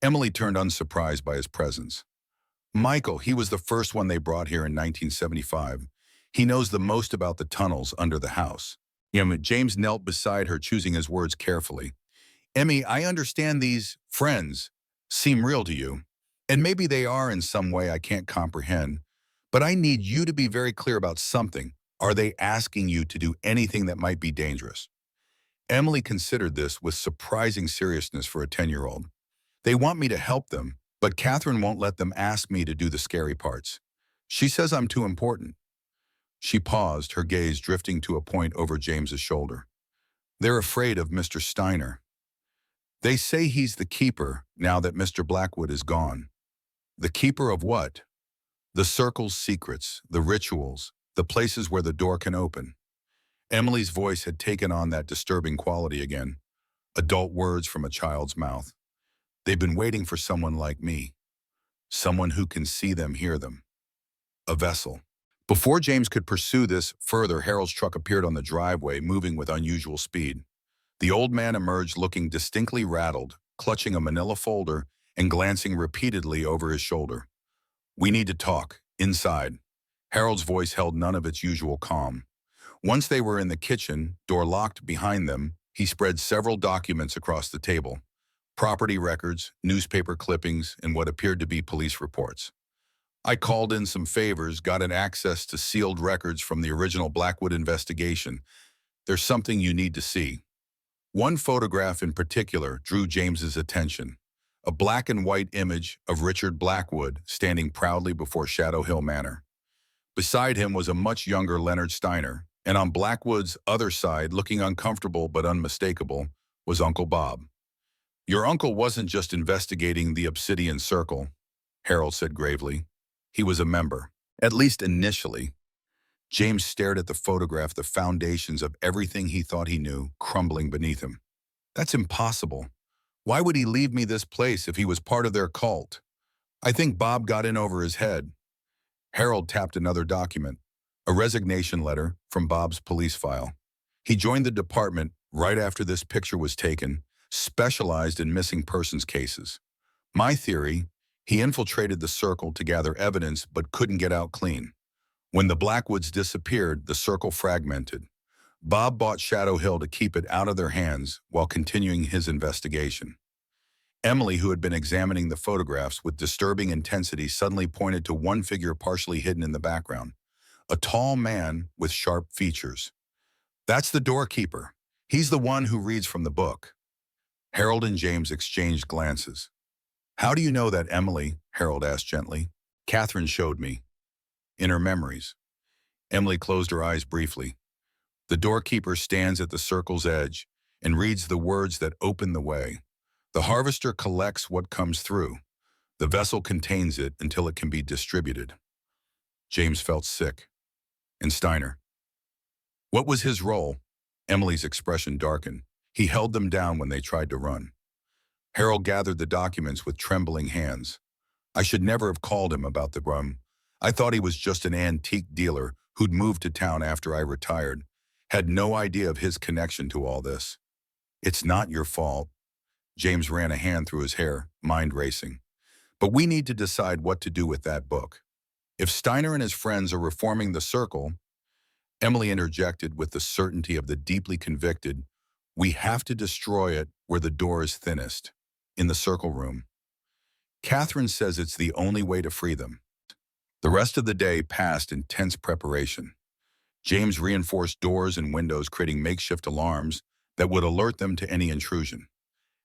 Emily turned unsurprised by his presence. "Michael, he was the first one they brought here in 1975. He knows the most about the tunnels under the house." James knelt beside her, choosing his words carefully. "Emmy, I understand these friends seem real to you, and maybe they are in some way I can't comprehend, but I need you to be very clear about something. Are they asking you to do anything that might be dangerous?" Emily considered this with surprising seriousness for a 10-year-old. "They want me to help them, but Catherine won't let them ask me to do the scary parts. She says I'm too important." She paused, her gaze drifting to a point over James's shoulder. "They're afraid of Mr. Steiner. They say he's the keeper now that Mr. Blackwood is gone." "The keeper of what?" "The circle's secrets, the rituals, the places where the door can open." Emily's voice had taken on that disturbing quality again, adult words from a child's mouth. "They've been waiting for someone like me, someone who can see them, hear them. A vessel." Before James could pursue this further, Harold's truck appeared on the driveway, moving with unusual speed. The old man emerged looking distinctly rattled, clutching a manila folder and glancing repeatedly over his shoulder. "We need to talk. Inside." Harold's voice held none of its usual calm. Once they were in the kitchen, door locked behind them, he spread several documents across the table. Property records, newspaper clippings, and what appeared to be police reports. "I called in some favors, got an access to sealed records from the original Blackwood investigation. There's something you need to see." One photograph in particular drew James's attention. A black and white image of Richard Blackwood standing proudly before Shadow Hill Manor. Beside him was a much younger Leonard Steiner, and on Blackwood's other side, looking uncomfortable but unmistakable, was Uncle Bob. "Your uncle wasn't just investigating the Obsidian Circle," Harold said gravely. "He was a member, at least initially." James stared at the photograph, the foundations of everything he thought he knew crumbling beneath him. "That's impossible. Why would he leave me this place if he was part of their cult? I think Bob got in over his head." Harold tapped another document, a resignation letter from Bob's police file. "He joined the department right after this picture was taken, specialized in missing persons cases. My theory, he infiltrated the circle to gather evidence but couldn't get out clean. When the Blackwoods disappeared, the circle fragmented. Bob bought Shadow Hill to keep it out of their hands while continuing his investigation." Emily, who had been examining the photographs with disturbing intensity, suddenly pointed to one figure partially hidden in the background. A tall man with sharp features. "That's the doorkeeper. He's the one who reads from the book." Harold and James exchanged glances. "How do you know that, Emily?" Harold asked gently. "Catherine showed me. In her memories." Emily closed her eyes briefly. "The doorkeeper stands at the circle's edge and reads the words that open the way. The harvester collects what comes through. The vessel contains it until it can be distributed." James felt sick. "And Steiner? What was his role?" Emily's expression darkened. "He held them down when they tried to run." Harold gathered the documents with trembling hands. "I should never have called him about the rum. I thought he was just an antique dealer who'd moved to town after I retired. Had no idea of his connection to all this." "It's not your fault." James ran a hand through his hair, mind racing. "But we need to decide what to do with that book. If Steiner and his friends are reforming the circle," Emily interjected with the certainty of the deeply convicted, "we have to destroy it where the door is thinnest, in the circle room. Catherine says it's the only way to free them." The rest of the day passed in tense preparation. James reinforced doors and windows, creating makeshift alarms that would alert them to any intrusion.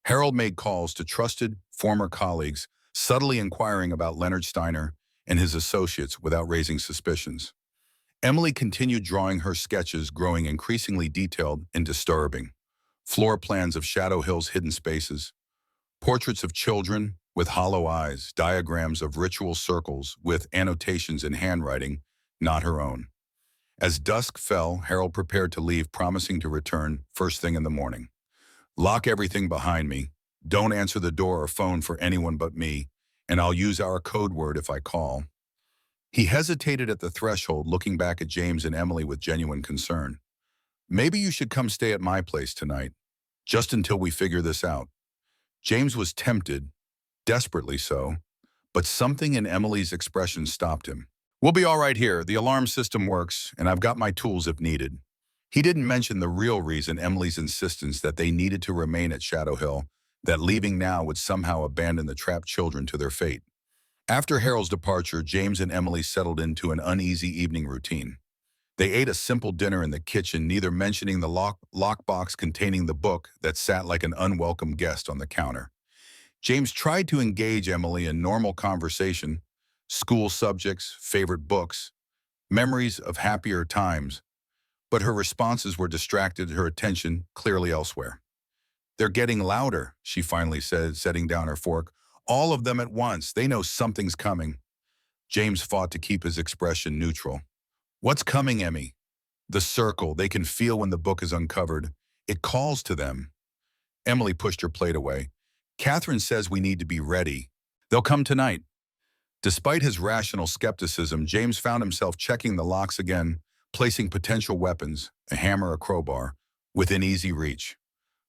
Harold made calls to trusted former colleagues, subtly inquiring about Leonard Steiner and his associates without raising suspicions. Emily continued drawing her sketches, growing increasingly detailed and disturbing. Floor plans of Shadow Hill's hidden spaces, portraits of children with hollow eyes, diagrams of ritual circles with annotations in handwriting, not her own. As dusk fell, Harold prepared to leave, promising to return first thing in the morning. Lock everything behind me. Don't answer the door or phone for anyone but me, and I'll use our code word if I call. He hesitated at the threshold, looking back at James and Emily with genuine concern. Maybe you should come stay at my place tonight, just until we figure this out. James was tempted, desperately so, but something in Emily's expression stopped him. We'll be all right here. The alarm system works, and I've got my tools if needed. He didn't mention the real reason, Emily's insistence that they needed to remain at Shadow Hill, that leaving now would somehow abandon the trapped children to their fate. After Harold's departure, James and Emily settled into an uneasy evening routine. They ate a simple dinner in the kitchen, neither mentioning the lockbox containing the book that sat like an unwelcome guest on the counter. James tried to engage Emily in normal conversation, school subjects, favorite books, memories of happier times, but her responses were distracted, her attention clearly elsewhere. They're getting louder, she finally said, setting down her fork. All of them at once. They know something's coming. James fought to keep his expression neutral. What's coming, Emmy? The circle. They can feel when the book is uncovered. It calls to them. Emily pushed her plate away. Catherine says we need to be ready. They'll come tonight. Despite his rational skepticism, James found himself checking the locks again, placing potential weapons, a hammer, a crowbar, within easy reach.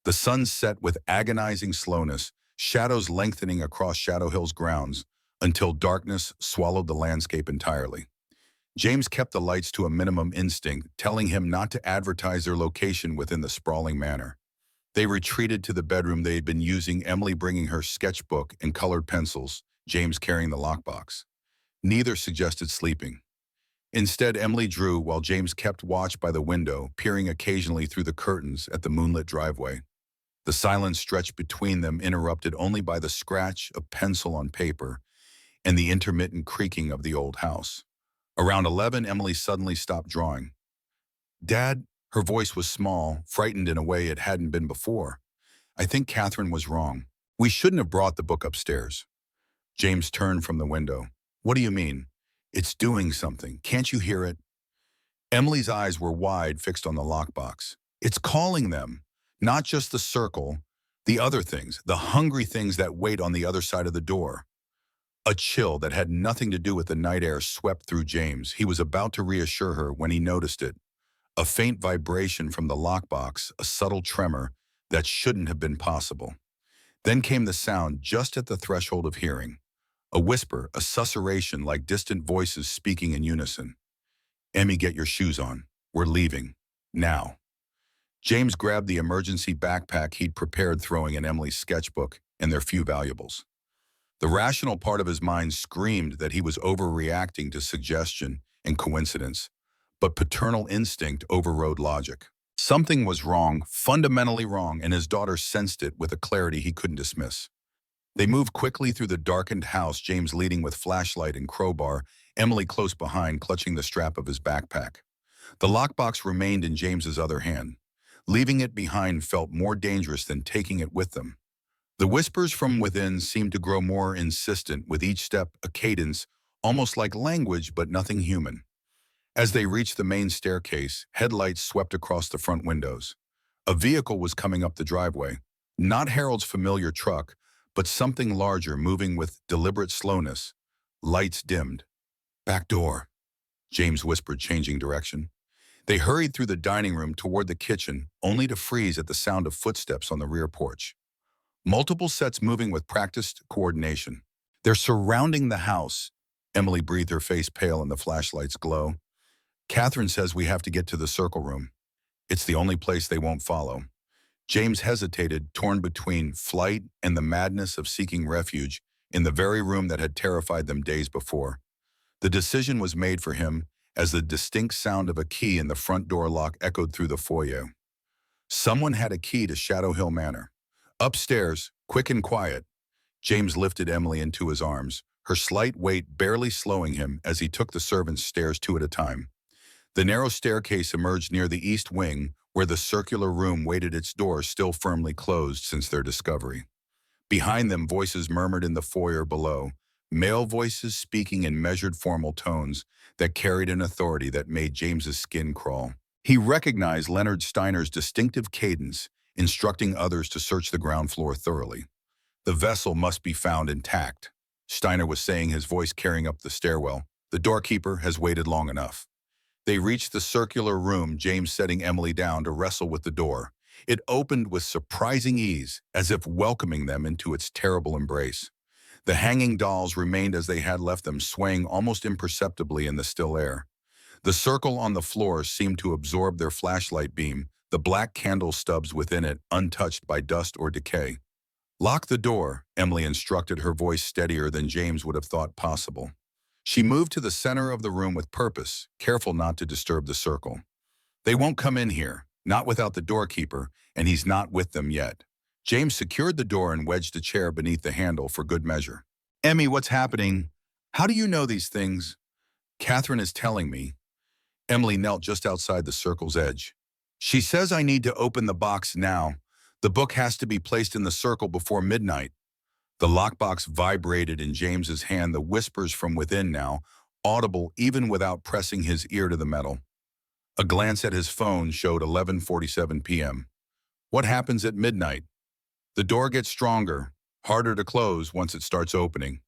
The sun set with agonizing slowness, shadows lengthening across Shadow Hill's grounds until darkness swallowed the landscape entirely. James kept the lights to a minimum, instinct telling him not to advertise their location within the sprawling manor. They retreated to the bedroom they had been using, Emily bringing her sketchbook and colored pencils, James carrying the lockbox. Neither suggested sleeping. Instead, Emily drew while James kept watch by the window, peering occasionally through the curtains at the moonlit driveway. The silence stretched between them, interrupted only by the scratch of pencil on paper and the intermittent creaking of the old house. Around 11, Emily suddenly stopped drawing. Dad, her voice was small, frightened in a way it hadn't been before. I think Catherine was wrong. We shouldn't have brought the book upstairs. James turned from the window. What do you mean? It's doing something. Can't you hear it? Emily's eyes were wide, fixed on the lockbox. It's calling them. Not just the circle, the other things, the hungry things that wait on the other side of the door. A chill that had nothing to do with the night air swept through James. He was about to reassure her when he noticed it. A faint vibration from the lockbox, a subtle tremor that shouldn't have been possible. Then came the sound just at the threshold of hearing. A whisper, a susurration like distant voices speaking in unison. Emmy, get your shoes on. We're leaving. Now. James grabbed the emergency backpack he'd prepared, throwing in Emily's sketchbook and their few valuables. The rational part of his mind screamed that he was overreacting to suggestion and coincidence, but paternal instinct overrode logic. Something was wrong, fundamentally wrong, and his daughter sensed it with a clarity he couldn't dismiss. They moved quickly through the darkened house, James leading with flashlight and crowbar, Emily close behind, clutching the strap of his backpack. The lockbox remained in James's other hand. Leaving it behind felt more dangerous than taking it with them. The whispers from within seemed to grow more insistent, with each step a cadence, almost like language, but nothing human. As they reached the main staircase, headlights swept across the front windows. A vehicle was coming up the driveway. Not Harold's familiar truck, but something larger, moving with deliberate slowness. Lights dimmed. Back door, James whispered, changing direction. They hurried through the dining room toward the kitchen, only to freeze at the sound of footsteps on the rear porch. Multiple sets moving with practiced coordination. They're surrounding the house. Emily breathed, her face pale in the flashlight's glow. Catherine says we have to get to the circle room. It's the only place they won't follow. James hesitated, torn between flight and the madness of seeking refuge in the very room that had terrified them days before. The decision was made for him as the distinct sound of a key in the front door lock echoed through the foyer. Someone had a key to Shadow Hill Manor. Upstairs, quick and quiet, James lifted Emily into his arms, her slight weight barely slowing him as he took the servants' stairs two at a time. The narrow staircase emerged near the east wing, where the circular room waited, its doors still firmly closed since their discovery. Behind them, voices murmured in the foyer below, male voices speaking in measured formal tones that carried an authority that made James's skin crawl. He recognized Leonard Steiner's distinctive cadence, instructing others to search the ground floor thoroughly. The vessel must be found intact, Steiner was saying, his voice carrying up the stairwell. The doorkeeper has waited long enough. They reached the circular room, James setting Emily down to wrestle with the door. It opened with surprising ease, as if welcoming them into its terrible embrace. The hanging dolls remained as they had left them, swaying almost imperceptibly in the still air. The circle on the floor seemed to absorb their flashlight beam, the black candle stubs within it untouched by dust or decay. "Lock the door," Emily instructed, her voice steadier than James would have thought possible. She moved to the center of the room with purpose, careful not to disturb the circle. "They won't come in here, not without the doorkeeper, and he's not with them yet." James secured the door and wedged a chair beneath the handle for good measure. "Emmy, what's happening? How do you know these things?" "Catherine is telling me." Emily knelt just outside the circle's edge. "She says I need to open the box now. The book has to be placed in the circle before midnight." The lockbox vibrated in James's hand, the whispers from within now, audible even without pressing his ear to the metal. A glance at his phone showed 11:47 p.m. What happens at midnight? The door gets stronger, harder to close once it starts opening.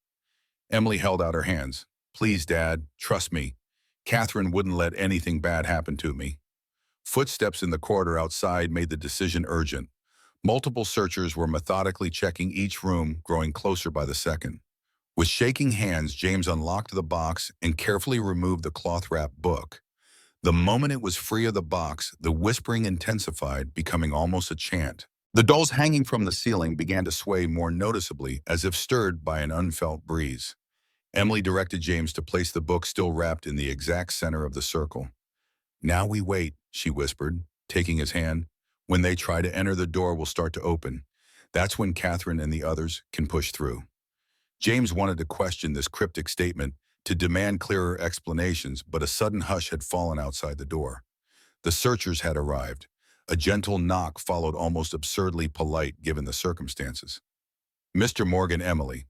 Emily held out her hands. "Please, Dad, trust me. Catherine wouldn't let anything bad happen to me." Footsteps in the corridor outside made the decision urgent. Multiple searchers were methodically checking each room, growing closer by the second. With shaking hands, James unlocked the box and carefully removed the cloth-wrapped book. The moment it was free of the box, the whispering intensified, becoming almost a chant. The dolls hanging from the ceiling began to sway more noticeably, as if stirred by an unfelt breeze. Emily directed James to place the book still wrapped in the exact center of the circle. "Now we wait," she whispered, taking his hand. "When they try to enter, the door will start to open. That's when Catherine and the others can push through." James wanted to question this cryptic statement, to demand clearer explanations, but a sudden hush had fallen outside the door. The searchers had arrived. A gentle knock followed, almost absurdly polite given the circumstances. "Mr. Morgan, Emily.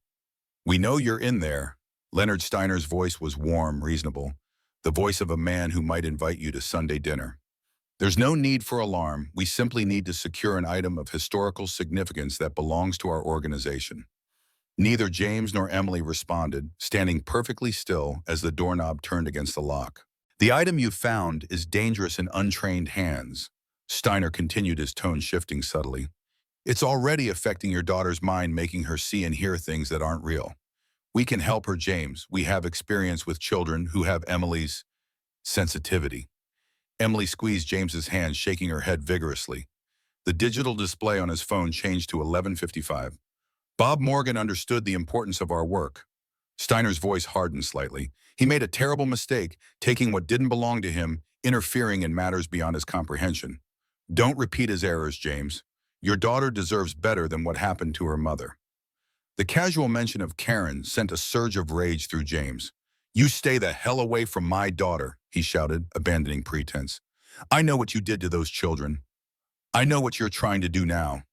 We know you're in there." Leonard Steiner's voice was warm, reasonable, the voice of a man who might invite you to Sunday dinner. "There's no need for alarm. We simply need to secure an item of historical significance that belongs to our organization." Neither James nor Emily responded, standing perfectly still as the doorknob turned against the lock. "The item you found is dangerous in untrained hands," Steiner continued, his tone shifting subtly. "It's already affecting your daughter's mind, making her see and hear things that aren't real. We can help her, James. We have experience with children who have Emily's sensitivity." Emily squeezed James's hand, shaking her head vigorously. The digital display on his phone changed to 11:55. "Bob Morgan understood the importance of our work." Steiner's voice hardened slightly. "He made a terrible mistake, taking what didn't belong to him, interfering in matters beyond his comprehension. Don't repeat his errors, James. Your daughter deserves better than what happened to her mother." The casual mention of Karen sent a surge of rage through James. "You stay the hell away from my daughter," he shouted, abandoning pretense. "I know what you did to those children. I know what you're trying to do now."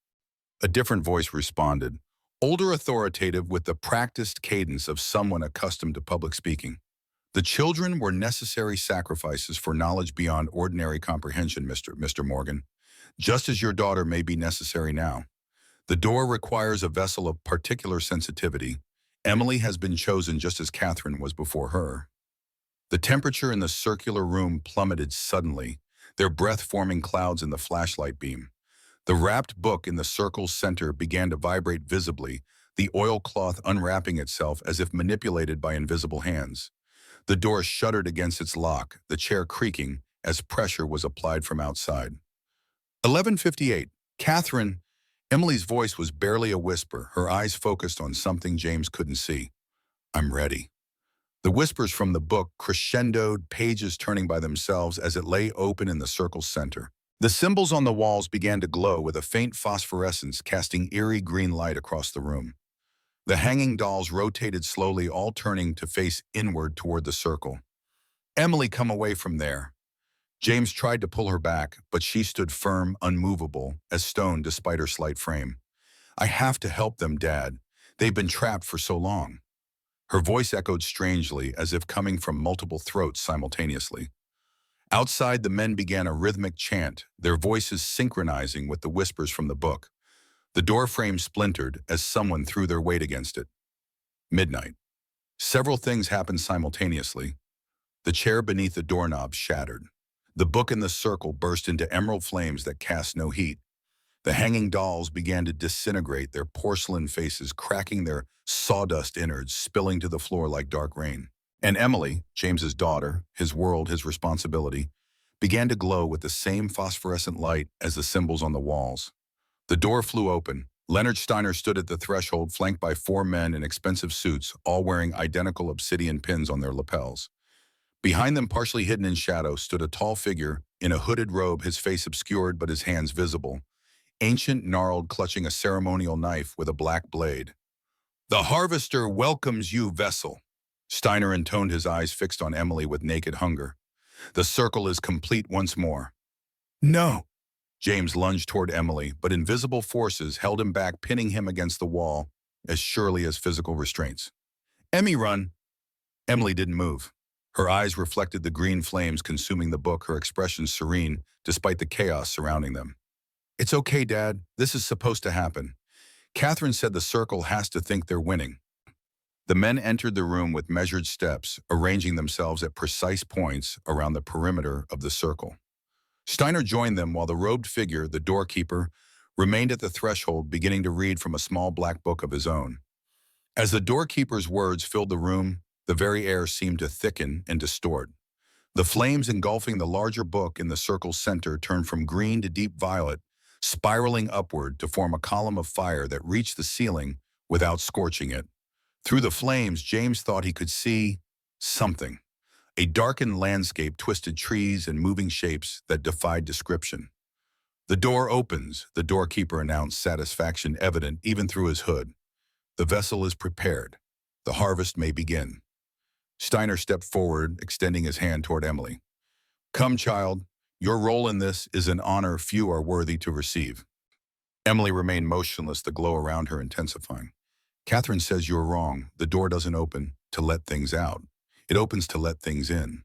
A different voice responded, older, authoritative, with the practiced cadence of someone accustomed to public speaking. "The children were necessary sacrifices for knowledge beyond ordinary comprehension, Mr. Morgan, just as your daughter may be necessary now. The door requires a vessel of particular sensitivity. Emily has been chosen just as Catherine was before her." The temperature in the circular room plummeted suddenly, their breath forming clouds in the flashlight beam. The wrapped book in the circle's center began to vibrate visibly, the oilcloth unwrapping itself as if manipulated by invisible hands. The door shuddered against its lock, the chair creaking as pressure was applied from outside. 11:58. "Catherine." Emily's voice was barely a whisper, her eyes focused on something James couldn't see. "I'm ready." The whispers from the book crescendoed, pages turning by themselves as it lay open in the circle's center. The symbols on the walls began to glow with a faint phosphorescence casting eerie green light across the room. The hanging dolls rotated slowly, all turning to face inward toward the circle. "Emily, come away from there." James tried to pull her back, but she stood firm, unmovable, as stone despite her slight frame. "I have to help them, Dad. They've been trapped for so long." Her voice echoed strangely, as if coming from multiple throats simultaneously. Outside, the men began a rhythmic chant, their voices synchronizing with the whispers from the book. The door frame splintered as someone threw their weight against it. Midnight. Several things happened simultaneously. The chair beneath the doorknob shattered. The book in the circle burst into emerald flames that cast no heat. The hanging dolls began to disintegrate, their porcelain faces cracking, their sawdust innards spilling to the floor like dark rain. And Emily, James's daughter, his world, his responsibility, began to glow with the same phosphorescent light as the symbols on the walls. The door flew open. Leonard Steiner stood at the threshold, flanked by 4 men in expensive suits, all wearing identical obsidian pins on their lapels. Behind them, partially hidden in shadow, stood a tall figure in a hooded robe, his face obscured but his hands visible. Ancient, gnarled, clutching a ceremonial knife with a black blade. "The harvester welcomes you, vessel." Steiner intoned, his eyes fixed on Emily with naked hunger. "The circle is complete once more." "No!" James lunged toward Emily, but invisible forces held him back, pinning him against the wall as surely as physical restraints. "Emmy, run!" Emily didn't move. Her eyes reflected the green flames consuming the book, her expression serene despite the chaos surrounding them. "It's okay, Dad. This is supposed to happen. Catherine said the circle has to think they're winning." The men entered the room with measured steps, arranging themselves at precise points around the perimeter of the circle. Steiner joined them while the robed figure, the doorkeeper, remained at the threshold, beginning to read from a small black book of his own. As the doorkeeper's words filled the room, the very air seemed to thicken and distort. The flames engulfing the larger book in the circle's center turned from green to deep violet, spiraling upward to form a column of fire that reached the ceiling without scorching it. Through the flames, James thought he could see something. A darkened landscape, twisted trees, and moving shapes that defied description. "The door opens," the doorkeeper announced, satisfaction evident even through his hood. "The vessel is prepared. The harvest may begin." Steiner stepped forward, extending his hand toward Emily. "Come, child. Your role in this is an honor few are worthy to receive." Emily remained motionless, the glow around her intensifying. "Catherine says you're wrong. The door doesn't open to let things out. It opens to let things in."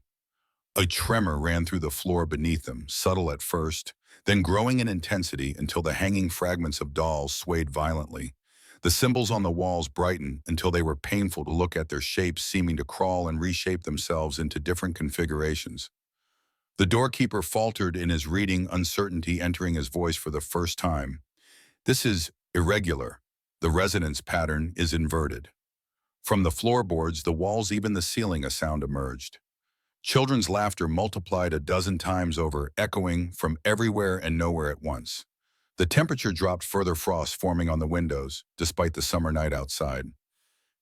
A tremor ran through the floor beneath them, subtle at first, then growing in intensity until the hanging fragments of dolls swayed violently. The symbols on the walls brightened until they were painful to look at, their shapes seeming to crawl and reshape themselves into different configurations. The doorkeeper faltered in his reading, uncertainty entering his voice for the first time. "This is irregular. The resonance pattern is inverted." From the floorboards, the walls, even the ceiling, a sound emerged. Children's laughter multiplied a dozen times over, echoing from everywhere and nowhere at once. The temperature dropped further, frost forming on the windows, despite the summer night outside.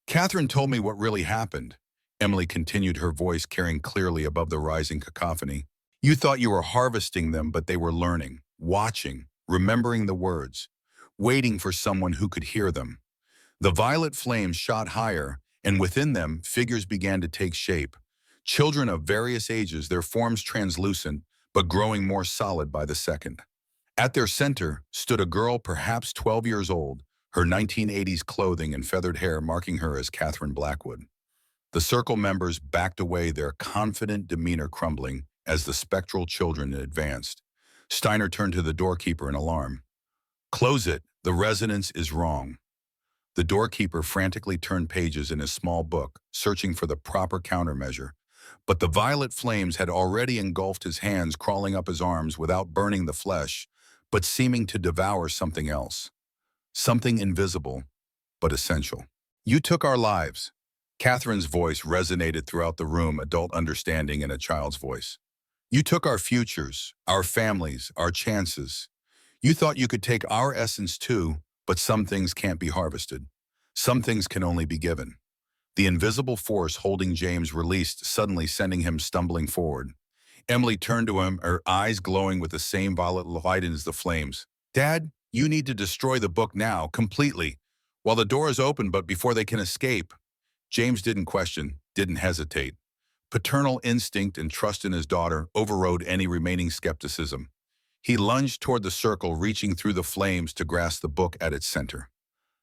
"Catherine told me what really happened," Emily continued, her voice carrying clearly above the rising cacophony. "You thought you were harvesting them, but they were learning, watching, remembering the words, waiting for someone who could hear them." The violet flames shot higher, and within them, figures began to take shape. Children of various ages, their forms translucent, but growing more solid by the second. At their center stood a girl perhaps 12 years old, her 1980s clothing and feathered hair marking her as Catherine Blackwood. The circle members backed away, their confident demeanor crumbling as the spectral children advanced. Steiner turned to the doorkeeper in alarm. "Close it. The resonance is wrong." The doorkeeper frantically turned pages in his small book, searching for the proper countermeasure. But the violet flames had already engulfed his hands, crawling up his arms without burning the flesh, but seeming to devour something else. Something invisible, but essential. "You took our lives." Catherine's voice resonated throughout the room, adult understanding in a child's voice. "You took our futures, our families, our chances. You thought you could take our essence too, but some things can't be harvested. Some things can only be given." The invisible force holding James released, suddenly sending him stumbling forward. Emily turned to him, her eyes glowing with the same violet light as the flames. "Dad, you need to destroy the book now, completely, while the door is open but before they can escape." James didn't question, didn't hesitate. Paternal instinct and trust in his daughter overrode any remaining skepticism. He lunged toward the circle, reaching through the flames to grasp the book at its center.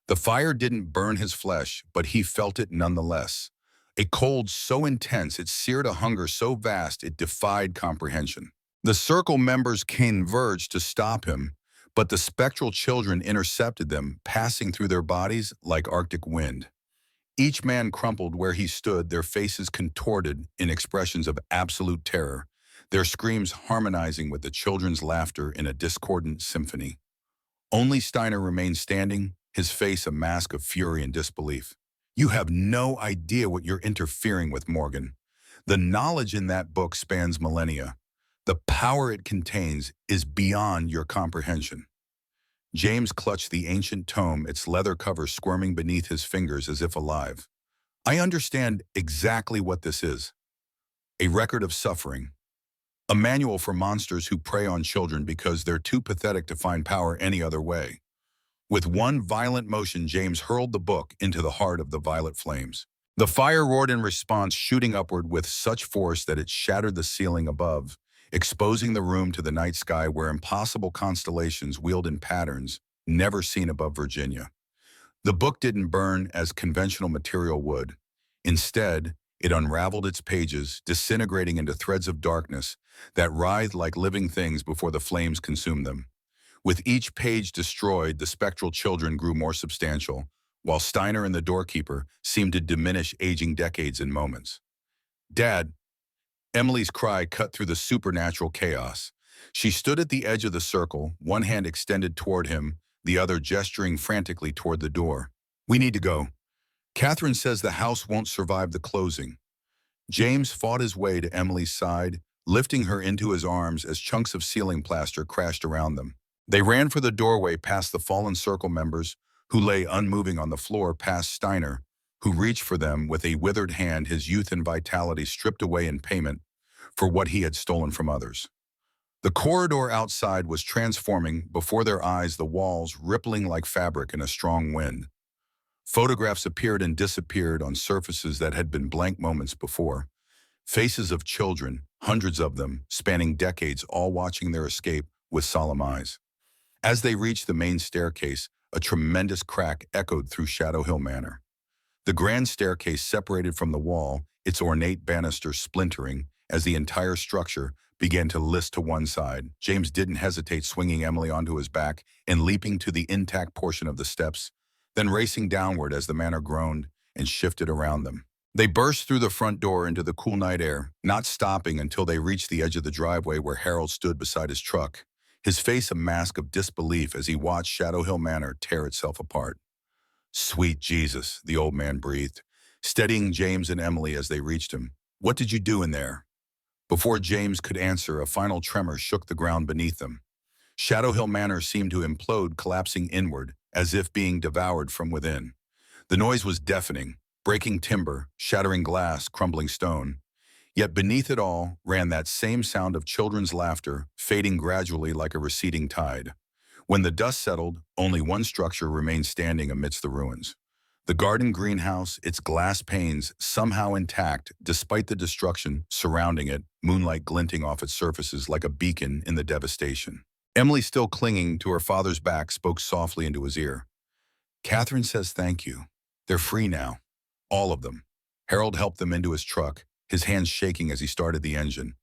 The fire didn't burn his flesh, but he felt it nonetheless. A cold so intense it seared a hunger so vast it defied comprehension. The circle members converged to stop him, but the spectral children intercepted them, passing through their bodies like Arctic wind. Each man crumpled where he stood, their faces contorted in expressions of absolute terror, their screams harmonizing with the children's laughter in a discordant symphony. Only Steiner remained standing, his face a mask of fury and disbelief. "You have no idea what you're interfering with, Morgan. The knowledge in that book spans millennia. The power it contains is beyond your comprehension." James clutched the ancient tome, its leather cover squirming beneath his fingers as if alive. "I understand exactly what this is. A record of suffering. A manual for monsters who prey on children because they're too pathetic to find power any other way." With one violent motion, James hurled the book into the heart of the violet flames. The fire roared in response, shooting upward with such force that it shattered the ceiling above, exposing the room to the night sky where impossible constellations wheeled in patterns never seen above Virginia. The book didn't burn as conventional material would. Instead, it unraveled its pages, disintegrating into threads of darkness that writhed like living things before the flames consumed them. With each page destroyed, the spectral children grew more substantial, while Steiner and the doorkeeper seemed to diminish, aging decades in moments. "Dad!" Emily's cry cut through the supernatural chaos. She stood at the edge of the circle, one hand extended toward him, the other gesturing frantically toward the door. "We need to go. Catherine says the house won't survive the closing." James fought his way to Emily's side, lifting her into his arms as chunks of ceiling plaster crashed around them. They ran for the doorway, past the fallen circle members, who lay unmoving on the floor, past Steiner, who reached for them with a withered hand, his youth and vitality stripped away in payment for what he had stolen from others. The corridor outside was transforming before their eyes, the walls rippling like fabric in a strong wind. Photographs appeared and disappeared on surfaces that had been blank moments before. Faces of children, hundreds of them, spanning decades, all watching their escape with solemn eyes. As they reached the main staircase, a tremendous crack echoed through Shadow Hill Manor. The grand staircase separated from the wall, its ornate banisters splintering as the entire structure began to list to one side. James didn't hesitate, swinging Emily onto his back and leaping to the intact portion of the steps, then racing downward as the manor groaned and shifted around them. They burst through the front door into the cool night air, not stopping until they reached the edge of the driveway where Harold stood beside his truck, his face a mask of disbelief as he watched Shadow Hill Manor tear itself apart. "Sweet Jesus," the old man breathed, steadying James and Emily as they reached him. "What did you do in there?" Before James could answer, a final tremor shook the ground beneath them. Shadow Hill Manor seemed to implode, collapsing inward, as if being devoured from within. The noise was deafening, breaking timber, shattering glass, crumbling stone. Yet beneath it all ran that same sound of children's laughter, fading gradually like a receding tide. When the dust settled, only one structure remained standing amidst the ruins. The garden greenhouse, its glass panes somehow intact despite the destruction surrounding it, moonlight glinting off its surfaces like a beacon in the devastation. Emily, still clinging to her father's back, spoke softly into his ear. "Catherine says thank you. They're free now. All of them." Harold helped them into his truck, his hands shaking as he started the engine.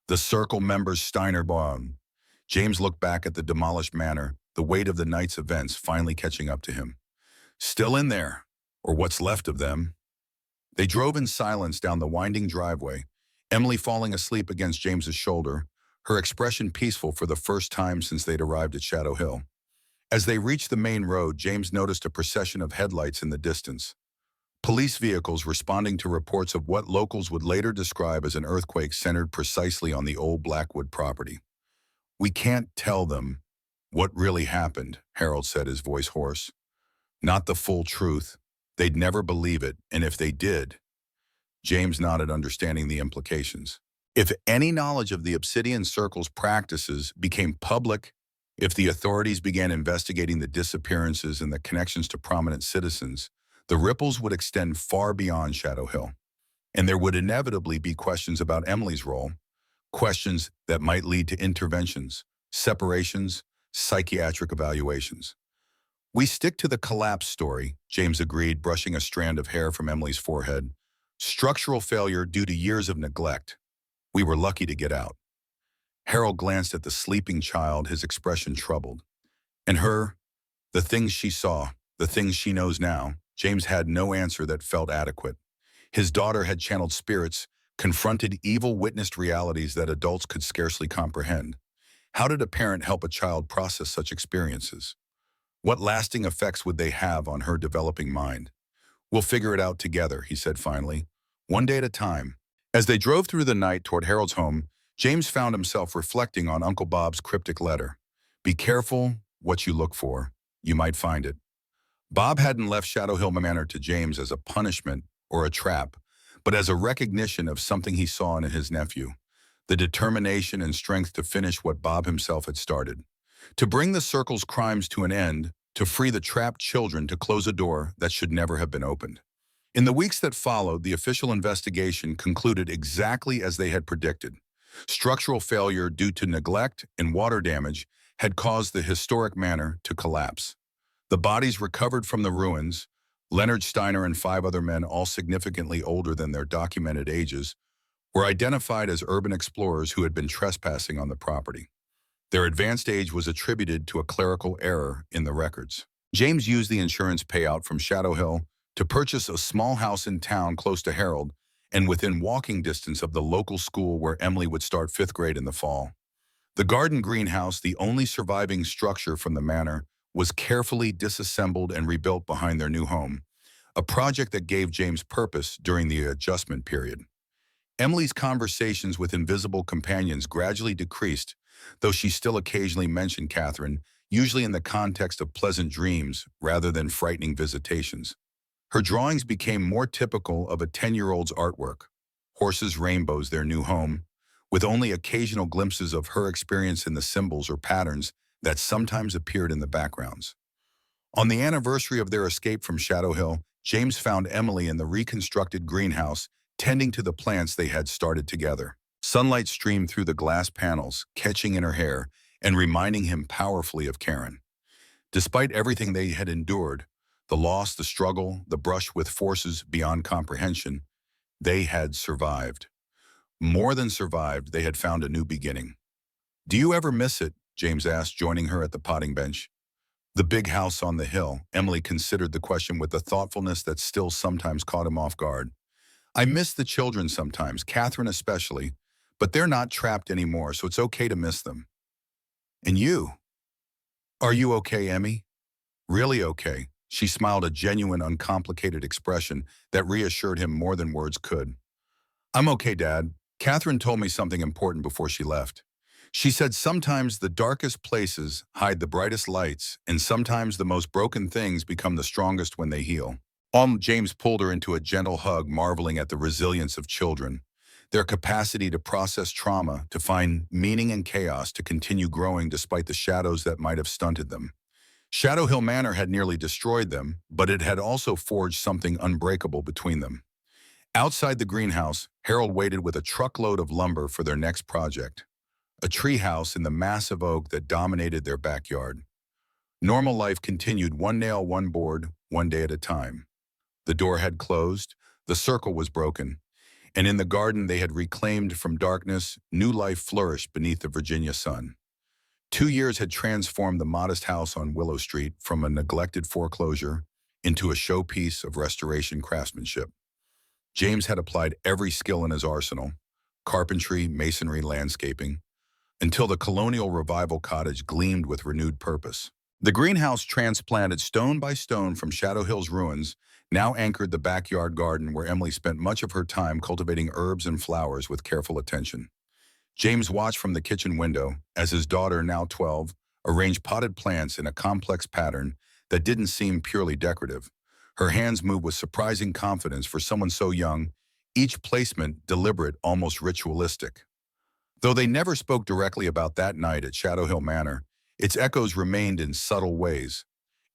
The circle members Steiner bombed. James looked back at the demolished manor, the weight of the night's events finally catching up to him. "Still in there, or what's left of them." They drove in silence down the winding driveway, Emily falling asleep against James's shoulder, her expression peaceful for the first time since they'd arrived at Shadow Hill. As they reached the main road, James noticed a procession of headlights in the distance. Police vehicles responding to reports of what locals would later describe as an earthquake centered precisely on the old Blackwood property. "We can't tell them what really happened," Harold said, his voice hoarse. "Not the full truth. They'd never believe it, and if they did, James nodded, understanding the implications. If any knowledge of the Obsidian Circle's practices became public, if the authorities began investigating the disappearances and the connections to prominent citizens, the ripples would extend far beyond Shadow Hill. And there would inevitably be questions about Emily's role, questions that might lead to interventions, separations, psychiatric evaluations. We stick to the collapse story, James agreed, brushing a strand of hair from Emily's forehead. Structural failure due to years of neglect. We were lucky to get out. Harold glanced at the sleeping child, his expression troubled. And her, the things she saw, the things she knows now, James had no answer that felt adequate. His daughter had channeled spirits, confronted evil, witnessed realities that adults could scarcely comprehend. How did a parent help a child process such experiences? What lasting effects would they have on her developing mind? "We'll figure it out together," he said finally, "one day at a time." As they drove through the night toward Harold's home, James found himself reflecting on Uncle Bob's cryptic letter. "Be careful what you look for. You might find it." Bob hadn't left Shadow Hill Manor to James as a punishment or a trap, but as a recognition of something he saw in his nephew, the determination and strength to finish what Bob himself had started, to bring the Circle's crimes to an end, to free the trapped children, to close a door that should never have been opened. In the weeks that followed, the official investigation concluded exactly as they had predicted. Structural failure due to neglect and water damage had caused the historic manor to collapse. The bodies recovered from the ruins, Leonard Steiner and 5 other men, all significantly older than their documented ages, were identified as urban explorers who had been trespassing on the property. Their advanced age was attributed to a clerical error in the records. James used the insurance payout from Shadow Hill to purchase a small house in town close to Harold and within walking distance of the local school where Emily would start 5th grade in the fall. The garden greenhouse, the only surviving structure from the manor, was carefully disassembled and rebuilt behind their new home, a project that gave James purpose during the adjustment period. Emily's conversations with invisible companions gradually decreased, though she still occasionally mentioned Catherine, usually in the context of pleasant dreams rather than frightening visitations. Her drawings became more typical of a 10-year-old's artwork, horses, rainbows, their new home, with only occasional glimpses of her experience in the symbols or patterns that sometimes appeared in the backgrounds. On the anniversary of their escape from Shadow Hill, James found Emily in the reconstructed greenhouse, tending to the plants they had started together. Sunlight streamed through the glass panels, catching in her hair and reminding him powerfully of Karen. Despite everything they had endured, the loss, the struggle, the brush with forces beyond comprehension, they had survived. More than survived, they had found a new beginning. "Do you ever miss it?" James asked, joining her at the potting bench. The big house on the hill. Emily considered the question with a thoughtfulness that still sometimes caught him off guard. "I miss the children sometimes, Catherine especially, but they're not trapped anymore, so it's okay to miss them." "And you? Are you okay, Emmy?" "Really okay." She smiled, a genuine, uncomplicated expression that reassured him more than words could. "I'm okay, Dad. Catherine told me something important before she left. She said sometimes the darkest places hide the brightest lights, and sometimes the most broken things become the strongest when they heal." James pulled her into a gentle hug, marveling at the resilience of children, their capacity to process trauma, to find meaning in chaos, to continue growing despite the shadows that might have stunted them. Shadow Hill Manor had nearly destroyed them, but it had also forged something unbreakable between them. Outside the greenhouse, Harold waited with a truckload of lumber for their next project, a treehouse in the massive oak that dominated their backyard. Normal life continued, one nail, one board, one day at a time. The door had closed, the circle was broken, and in the garden they had reclaimed from darkness, new life flourished beneath the Virginia sun. 2 years had transformed the modest house on Willow Street from a neglected foreclosure into a showpiece of restoration craftsmanship. James had applied every skill in his arsenal, carpentry, masonry, landscaping, until the colonial revival cottage gleamed with renewed purpose. The greenhouse, transplanted stone by stone from Shadow Hill's ruins, now anchored the backyard garden where Emily spent much of her time cultivating herbs and flowers with careful attention. James watched from the kitchen window as his daughter, now 12, arranged potted plants in a complex pattern that didn't seem purely decorative. Her hands moved with surprising confidence for someone so young, each placement deliberate, almost ritualistic. Though they never spoke directly about that night at Shadow Hill Manor, its echoes remained in subtle ways.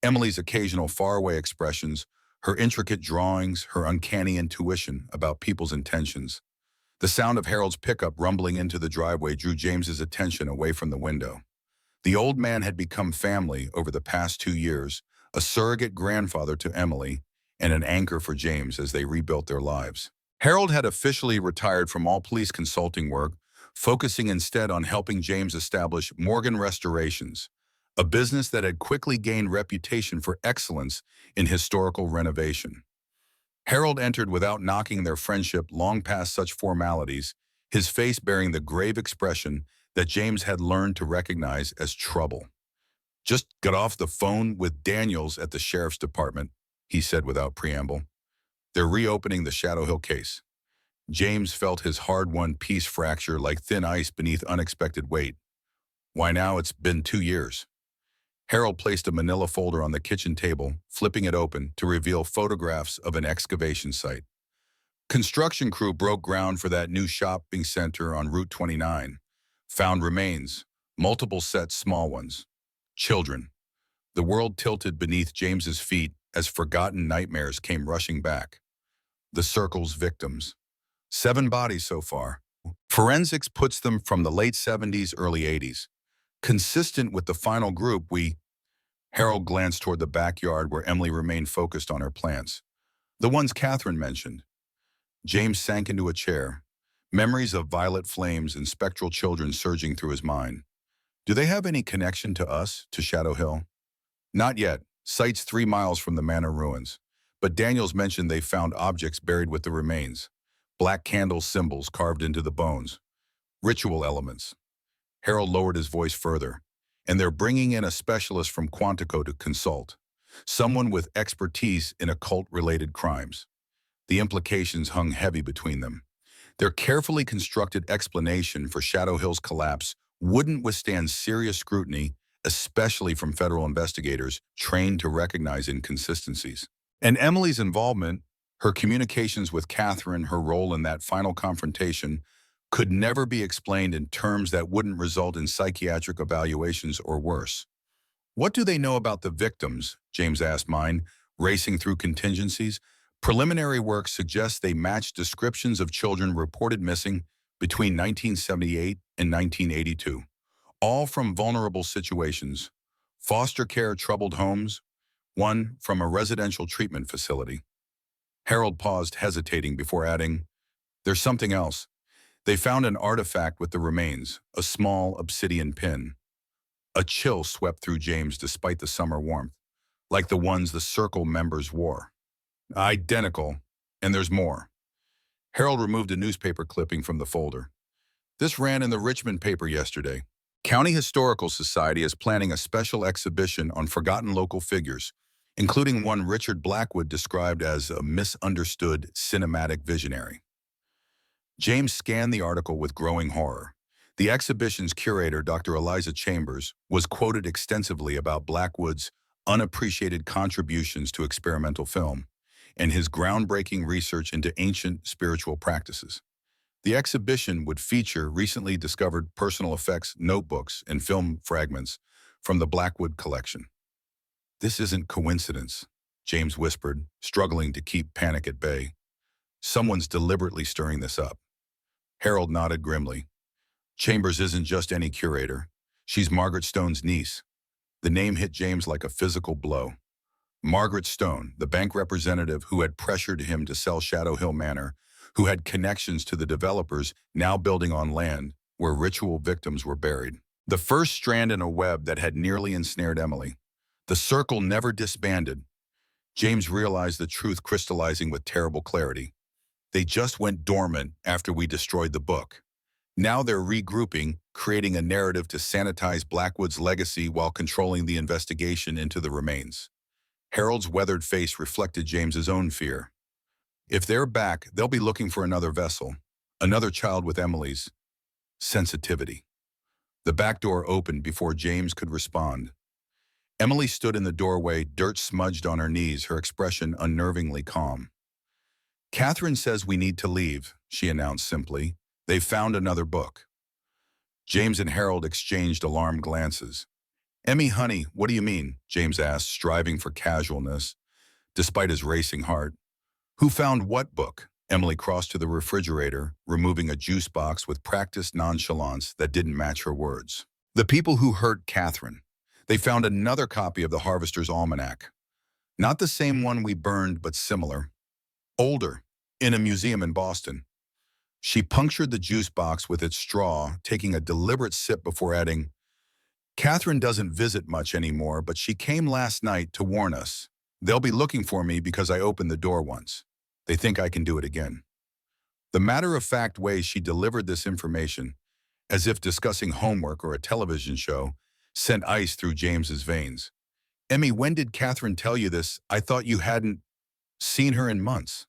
Emily's occasional faraway expressions, her intricate drawings, her uncanny intuition about people's intentions. The sound of Harold's pickup rumbling into the driveway drew James's attention away from the window. The old man had become family over the past 2 years, a surrogate grandfather to Emily, and an anchor for James as they rebuilt their lives. Harold had officially retired from all police consulting work, focusing instead on helping James establish Morgan Restorations, a business that had quickly gained reputation for excellence in historical renovation. Harold entered without knocking their friendship long past such formalities, his face bearing the grave expression that James had learned to recognize as trouble. "Just got off the phone with Daniels at the sheriff's department," he said without preamble. "They're reopening the Shadow Hill case." James felt his hard-won peace fracture like thin ice beneath unexpected weight. "Why now? It's been 2 years." Harold placed a manila folder on the kitchen table, flipping it open to reveal photographs of an excavation site. Construction crew broke ground for that new shopping center on Route 29. Found remains, multiple sets, small ones. Children. The world tilted beneath James's feet as forgotten nightmares came rushing back. The circle's victims. 7 bodies so far. Forensics puts them from the late 70s, early 80s. Consistent with the final group, Harold glanced toward the backyard where Emily remained focused on her plants. "The ones Catherine mentioned." James sank into a chair, memories of violet flames and spectral children surging through his mind. "Do they have any connection to us, to Shadow Hill?" "Not yet. Site's 3 miles from the manor ruins. But Daniels mentioned they found objects buried with the remains. Black candle symbols carved into the bones. Ritual elements." Harold lowered his voice further. "And they're bringing in a specialist from Quantico to consult. Someone with expertise in occult-related crimes." The implications hung heavy between them. Their carefully constructed explanation for Shadow Hill's collapse wouldn't withstand serious scrutiny, especially from federal investigators trained to recognize inconsistencies. And Emily's involvement, her communications with Catherine, her role in that final confrontation, could never be explained in terms that wouldn't result in psychiatric evaluations or worse. "What do they know about the victims?" James asked, mind racing through contingencies. "Preliminary work suggests they match descriptions of children reported missing between 1978 and 1982. All from vulnerable situations. Foster care, troubled homes, one from a residential treatment facility." Harold paused, hesitating before adding, "There's something else. They found an artifact with the remains, a small obsidian pin." A chill swept through James despite the summer warmth, like the ones the Circle members wore. "Identical, and there's more." Harold removed a newspaper clipping from the folder. "This ran in the Richmond paper yesterday. County Historical Society is planning a special exhibition on forgotten local figures, including one Richard Blackwood described as a misunderstood cinematic visionary." James scanned the article with growing horror. The exhibition's curator, Dr. Eliza Chambers, was quoted extensively about Blackwood's unappreciated contributions to experimental film and his groundbreaking research into ancient spiritual practices. The exhibition would feature recently discovered personal effects notebooks and film fragments from the Blackwood collection. "This isn't coincidence," James whispered, struggling to keep panic at bay. "Someone's deliberately stirring this up." Harold nodded grimly. "Chambers isn't just any curator. She's Margaret Stone's niece." The name hit James like a physical blow. Margaret Stone, the bank representative who had pressured him to sell Shadow Hill Manor, who had connections to the developers now building on land where ritual victims were buried. The first strand in a web that had nearly ensnared Emily. The circle never disbanded. James realized the truth crystallizing with terrible clarity. They just went dormant after we destroyed the book. Now they're regrouping, creating a narrative to sanitize Blackwood's legacy while controlling the investigation into the remains. Harold's weathered face reflected James's own fear. If they're back, they'll be looking for another vessel, another child with Emily's sensitivity. The back door opened before James could respond. Emily stood in the doorway, dirt smudged on her knees, her expression unnervingly calm. "Catherine says we need to leave," she announced simply. "They've found another book." James and Harold exchanged alarmed glances. "Emmy, honey, what do you mean?" James asked, striving for casualness, despite his racing heart. "Who found what book?" Emily crossed to the refrigerator, removing a juice box with practiced nonchalance that didn't match her words. "The people who hurt Catherine. They found another copy of the Harvester's Almanac. Not the same one we burned, but similar. Older, in a museum in Boston." She punctured the juice box with its straw, taking a deliberate sip before adding, "Catherine doesn't visit much anymore, but she came last night to warn us. They'll be looking for me because I opened the door once. They think I can do it again." The matter-of-fact way she delivered this information, as if discussing homework or a television show, sent ice through James's veins. "Emmy, when did Catherine tell you this? I thought you hadn't seen her in months."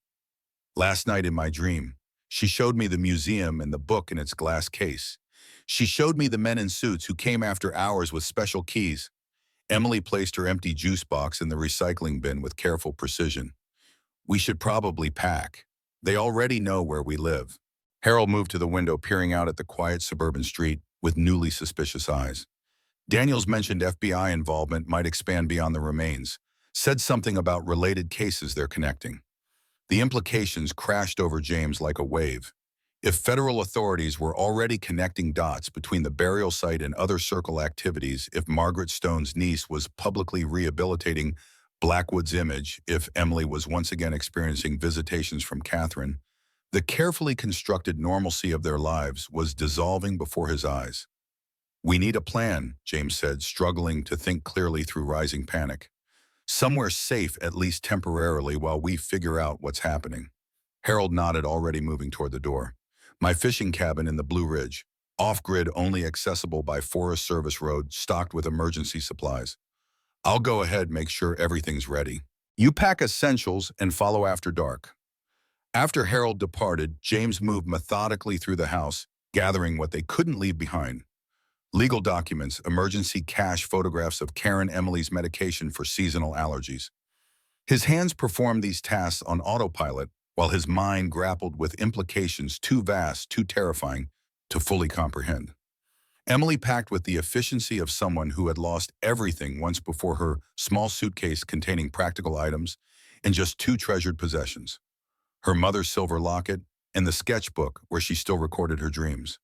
"Last night in my dream. She showed me the museum and the book in its glass case. She showed me the men in suits who came after hours with special keys." Emily placed her empty juice box in the recycling bin with careful precision. "We should probably pack. They already know where we live." Harold moved to the window, peering out at the quiet suburban street with newly suspicious eyes. Daniels mentioned FBI involvement might expand beyond the remains, said something about related cases they're connecting. The implications crashed over James like a wave. If federal authorities were already connecting dots between the burial site and other circle activities, if Margaret Stone's niece was publicly rehabilitating Blackwood's image, if Emily was once again experiencing visitations from Catherine, the carefully constructed normalcy of their lives was dissolving before his eyes. "We need a plan," James said, struggling to think clearly through rising panic. "Somewhere safe, at least temporarily, while we figure out what's happening." Harold nodded, already moving toward the door. "My fishing cabin in the Blue Ridge, off-grid, only accessible by Forest Service Road, stocked with emergency supplies. I'll go ahead, make sure everything's ready. You pack essentials and follow after dark." After Harold departed, James moved methodically through the house, gathering what they couldn't leave behind. Legal documents, emergency cash, photographs of Karen Emily's medication for seasonal allergies. His hands performed these tasks on autopilot, while his mind grappled with implications too vast, too terrifying to fully comprehend. Emily packed with the efficiency of someone who had lost everything once before, her small suitcase containing practical items and just two treasured possessions: her mother's silver locket and the sketchbook where she still recorded her dreams.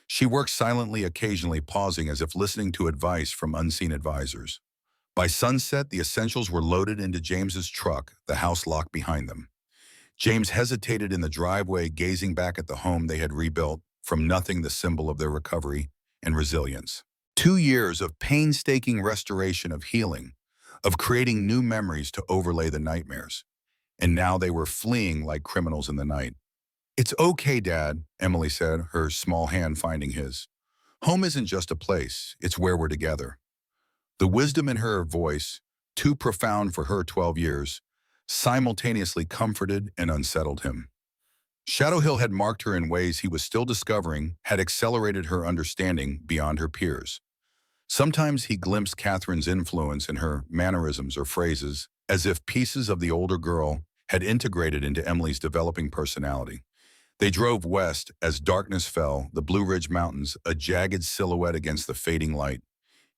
She worked silently, occasionally pausing as if listening to advice from unseen advisors. By sunset, the essentials were loaded into James's truck, the house locked behind them. James hesitated in the driveway, gazing back at the home they had rebuilt, from nothing, the symbol of their recovery and resilience. 2 years of painstaking restoration, of healing, of creating new memories to overlay the nightmares. And now they were fleeing like criminals in the night. "It's okay, Dad," Emily said, her small hand finding his. "Home isn't just a place, it's where we're together." The wisdom in her voice, too profound for her 12 years, simultaneously comforted and unsettled him. Shadow Hill had marked her in ways he was still discovering, had accelerated her understanding beyond her peers. Sometimes he glimpsed Catherine's influence in her mannerisms or phrases, as if pieces of the older girl had integrated into Emily's developing personality. They drove west as darkness fell, the Blue Ridge Mountains a jagged silhouette against the fading light.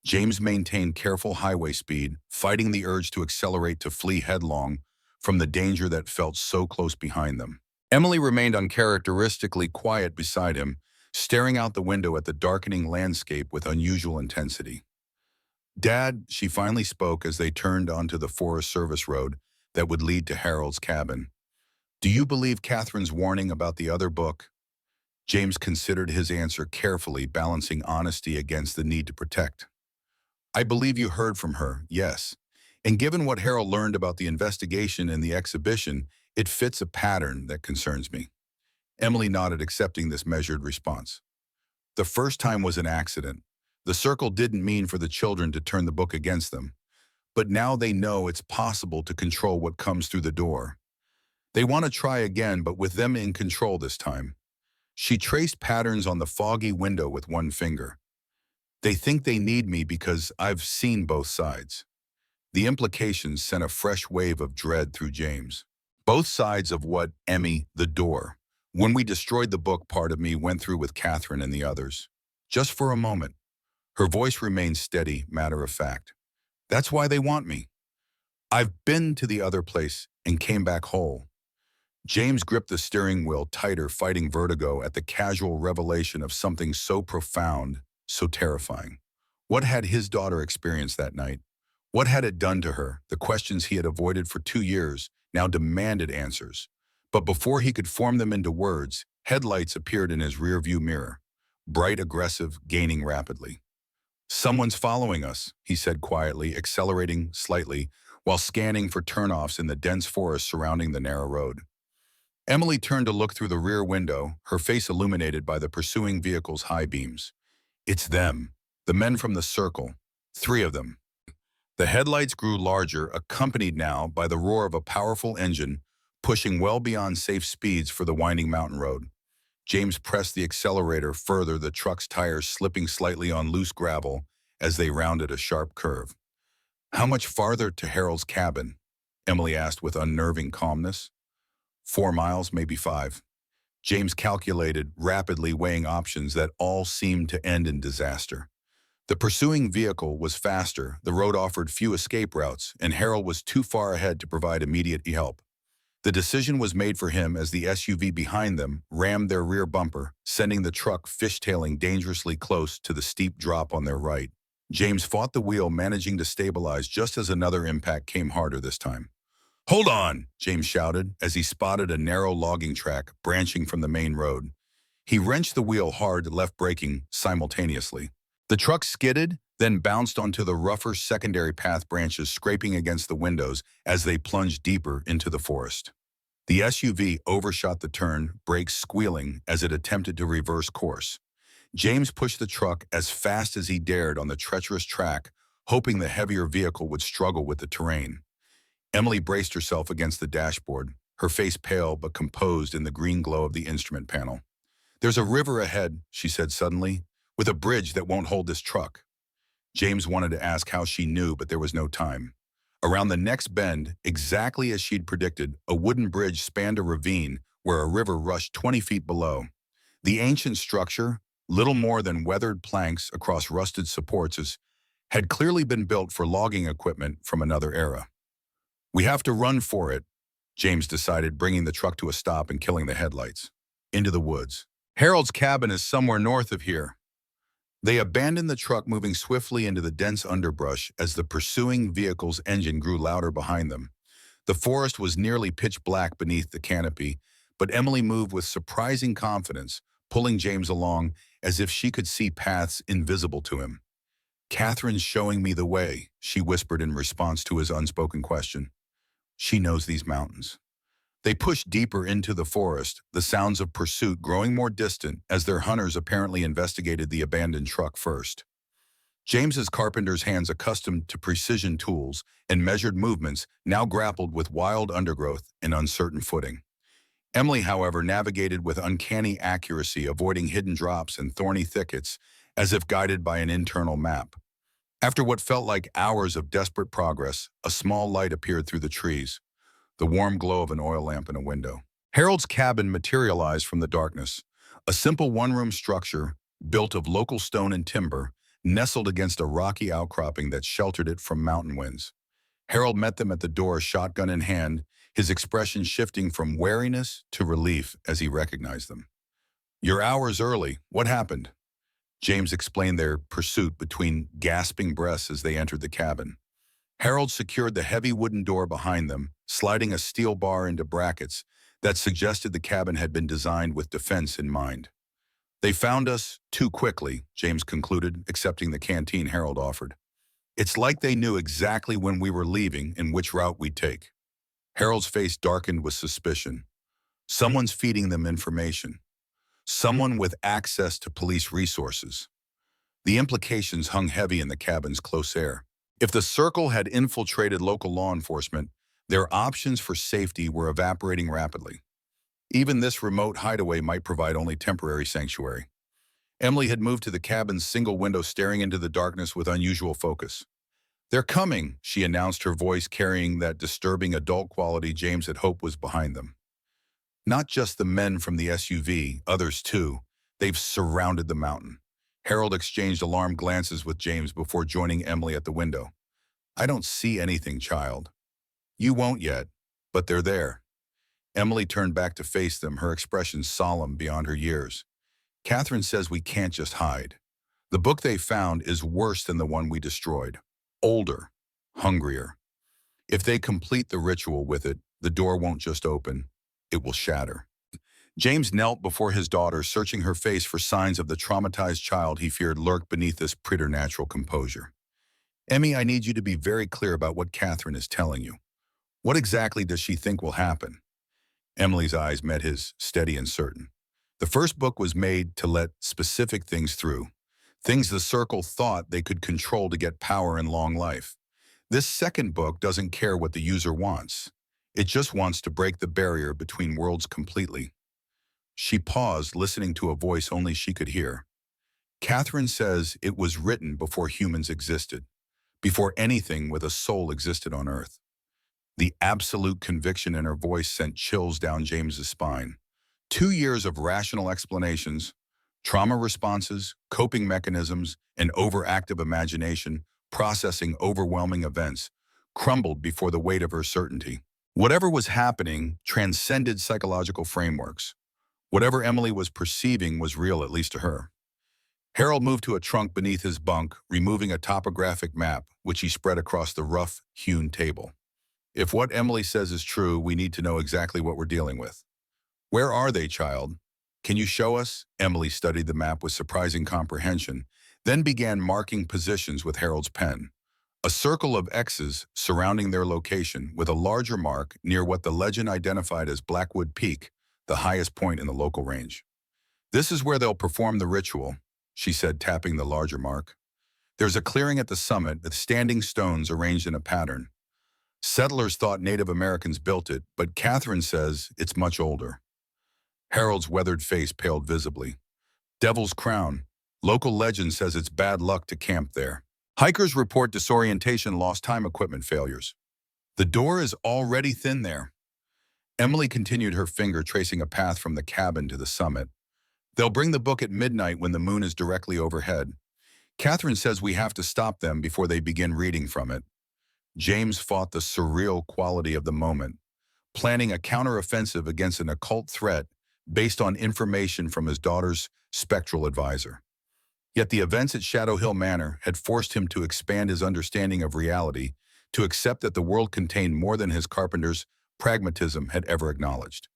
James maintained careful highway speed, fighting the urge to accelerate, to flee headlong from the danger that felt so close behind them. Emily remained uncharacteristically quiet beside him, staring out the window at the darkening landscape with unusual intensity. "Dad," she finally spoke as they turned onto the Forest Service road that would lead to Harold's cabin, "do you believe Catherine's warning about the other book?" James considered his answer carefully, balancing honesty against the need to protect. "I believe you heard from her, yes. And given what Harold learned about the investigation and the exhibition, it fits a pattern that concerns me." Emily nodded, accepting this measured response. "The first time was an accident. The circle didn't mean for the children to turn the book against them. But now they know it's possible to control what comes through the door. They want to try again, but with them in control this time." She traced patterns on the foggy window with one finger. "They think they need me because I've seen both sides." The implications sent a fresh wave of dread through James. Both sides of what Emmy, the door. When we destroyed the book, part of me went through with Catherine and the others. Just for a moment. Her voice remained steady, matter of fact. That's why they want me. I've been to the other place and came back whole. James gripped the steering wheel tighter, fighting vertigo at the casual revelation of something so profound, so terrifying. What had his daughter experienced that night? What had it done to her? The questions he had avoided for 2 years now demanded answers. But before he could form them into words, headlights appeared in his rearview mirror. Bright, aggressive, gaining rapidly. Someone's following us, he said quietly, accelerating slightly, while scanning for turnoffs in the dense forest surrounding the narrow road. Emily turned to look through the rear window, her face illuminated by the pursuing vehicle's high beams. It's them, the men from the circle, 3 of them. The headlights grew larger, accompanied now by the roar of a powerful engine, pushing well beyond safe speeds for the winding mountain road. James pressed the accelerator further, the truck's tires slipping slightly on loose gravel as they rounded a sharp curve. How much farther to Harold's cabin? Emily asked with unnerving calmness. 4 miles, maybe 5. James calculated, rapidly weighing options that all seemed to end in disaster. The pursuing vehicle was faster, the road offered few escape routes, and Harold was too far ahead to provide immediate help. The decision was made for him as the SUV behind them rammed their rear bumper, sending the truck fishtailing dangerously close to the steep drop on their right. James fought the wheel, managing to stabilize just as another impact came harder this time. "Hold on!" James shouted as he spotted a narrow logging track branching from the main road. He wrenched the wheel hard, left braking simultaneously. The truck skidded, then bounced onto the rougher secondary path branches, scraping against the windows as they plunged deeper into the forest. The SUV overshot the turn, brakes squealing as it attempted to reverse course. James pushed the truck as fast as he dared on the treacherous track, hoping the heavier vehicle would struggle with the terrain. Emily braced herself against the dashboard, her face pale but composed in the green glow of the instrument panel. "There's a river ahead," she said suddenly, "with a bridge that won't hold this truck." James wanted to ask how she knew, but there was no time. Around the next bend, exactly as she'd predicted, a wooden bridge spanned a ravine where a river rushed 20 feet below. The ancient structure, little more than weathered planks across rusted supports, had clearly been built for logging equipment from another era. "We have to run for it," James decided, bringing the truck to a stop and killing the headlights. "Into the woods. Harold's cabin is somewhere north of here." They abandoned the truck, moving swiftly into the dense underbrush as the pursuing vehicle's engine grew louder behind them. The forest was nearly pitch black beneath the canopy, but Emily moved with surprising confidence, pulling James along as if she could see paths invisible to him. "Catherine's showing me the way," she whispered in response to his unspoken question. "She knows these mountains." They pushed deeper into the forest, the sounds of pursuit growing more distant as their hunters apparently investigated the abandoned truck first. James's carpenter's hands, accustomed to precision tools and measured movements, now grappled with wild undergrowth and uncertain footing. Emily, however, navigated with uncanny accuracy, avoiding hidden drops and thorny thickets as if guided by an internal map. After what felt like hours of desperate progress, a small light appeared through the trees, the warm glow of an oil lamp in a window. Harold's cabin materialized from the darkness, a simple one-room structure built of local stone and timber, nestled against a rocky outcropping that sheltered it from mountain winds. Harold met them at the door, shotgun in hand, his expression shifting from wariness to relief as he recognized them. "You're hours early. What happened?" James explained their pursuit between gasping breaths as they entered the cabin. Harold secured the heavy wooden door behind them, sliding a steel bar into brackets that suggested the cabin had been designed with defense in mind. "They found us too quickly," James concluded, accepting the canteen Harold offered. "It's like they knew exactly when we were leaving and which route we'd take." Harold's face darkened with suspicion. Someone's feeding them information. Someone with access to police resources. The implications hung heavy in the cabin's close air. If the Circle had infiltrated local law enforcement, their options for safety were evaporating rapidly. Even this remote hideaway might provide only temporary sanctuary. Emily had moved to the cabin's single window, staring into the darkness with unusual focus. "They're coming," she announced, her voice carrying that disturbing adult quality James had hoped was behind them. Not just the men from the SUV, others too. They've surrounded the mountain. Harold exchanged alarmed glances with James before joining Emily at the window. "I don't see anything, child." "You won't yet, but they're there." Emily turned back to face them, her expression solemn beyond her years. "Catherine says we can't just hide. The book they found is worse than the one we destroyed. Older, hungrier. If they complete the ritual with it, the door won't just open, it will shatter." James knelt before his daughter, searching her face for signs of the traumatized child he feared lurked beneath this preternatural composure. "Emmy, I need you to be very clear about what Catherine is telling you. What exactly does she think will happen?" Emily's eyes met his, steady and certain. "The first book was made to let specific things through. Things the Circle thought they could control to get power and long life. This second book doesn't care what the user wants. It just wants to break the barrier between worlds completely." She paused, listening to a voice only she could hear. "Catherine says it was written before humans existed, before anything with a soul existed on Earth." The absolute conviction in her voice sent chills down James's spine. 2 years of rational explanations, trauma responses, coping mechanisms, and overactive imagination, processing overwhelming events, crumbled before the weight of her certainty. Whatever was happening transcended psychological frameworks. Whatever Emily was perceiving was real, at least to her. Harold moved to a trunk beneath his bunk, removing a topographic map, which he spread across the rough-hewn table. "If what Emily says is true, we need to know exactly what we're dealing with." "Where are they, child? Can you show us?" Emily studied the map with surprising comprehension, then began marking positions with Harold's pen. A circle of X's surrounding their location, with a larger mark near what the legend identified as Blackwood Peak, the highest point in the local range. "This is where they'll perform the ritual," she said, tapping the larger mark. "There's a clearing at the summit with standing stones arranged in a pattern. Settlers thought Native Americans built it, but Catherine says it's much older." Harold's weathered face paled visibly. "Devil's Crown. Local legend says it's bad luck to camp there. Hikers report disorientation, lost time, equipment failures. The door is already thin there." Emily continued, her finger tracing a path from the cabin to the summit. "They'll bring the book at midnight when the moon is directly overhead. Catherine says we have to stop them before they begin reading from it." James fought the surreal quality of the moment, planning a counteroffensive against an occult threat based on information from his daughter's spectral advisor. Yet the events at Shadow Hill Manor had forced him to expand his understanding of reality, to accept that the world contained more than his carpenter's pragmatism had ever acknowledged.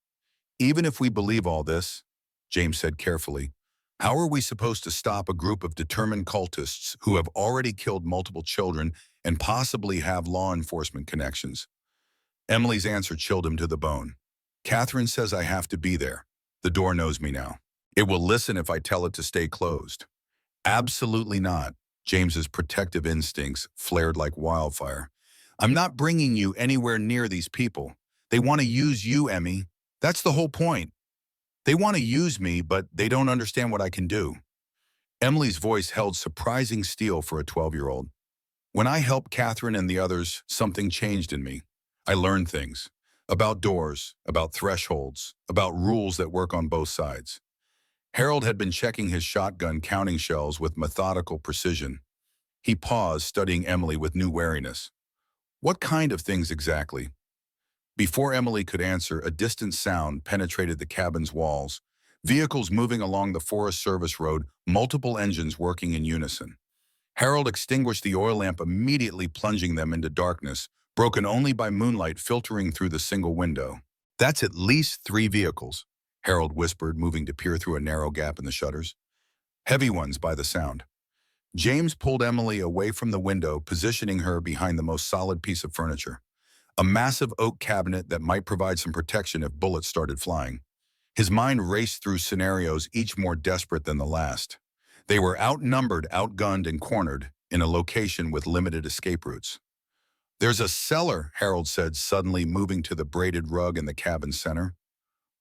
"Even if we believe all this," James said carefully, "how are we supposed to stop a group of determined cultists who have already killed multiple children and possibly have law enforcement connections?" Emily's answer chilled him to the bone. "Catherine says I have to be there. The door knows me now. It will listen if I tell it to stay closed." "Absolutely not." James's protective instincts flared like wildfire. "I'm not bringing you anywhere near these people. They want to use you, Emmy. That's the whole point. They want to use me, but they don't understand what I can do." Emily's voice held surprising steel for a 12-year-old. "When I helped Catherine and the others, something changed in me. I learned things. About doors, about thresholds, about rules that work on both sides." Harold had been checking his shotgun, counting shells with methodical precision. He paused, studying Emily with new wariness. "What kind of things exactly?" Before Emily could answer, a distant sound penetrated the cabin's walls. Vehicles moving along the Forest Service road, multiple engines working in unison. Harold extinguished the oil lamp, immediately plunging them into darkness, broken only by moonlight filtering through the single window. "That's at least 3 vehicles," Harold whispered, moving to peer through a narrow gap in the shutters. "Heavy ones by the sound." James pulled Emily away from the window, positioning her behind the most solid piece of furniture. A massive oak cabinet that might provide some protection if bullets started flying. His mind raced through scenarios, each more desperate than the last. They were outnumbered, outgunned, and cornered in a location with limited escape routes. "There's a cellar," Harold said, suddenly moving to the braided rug in the cabin's center.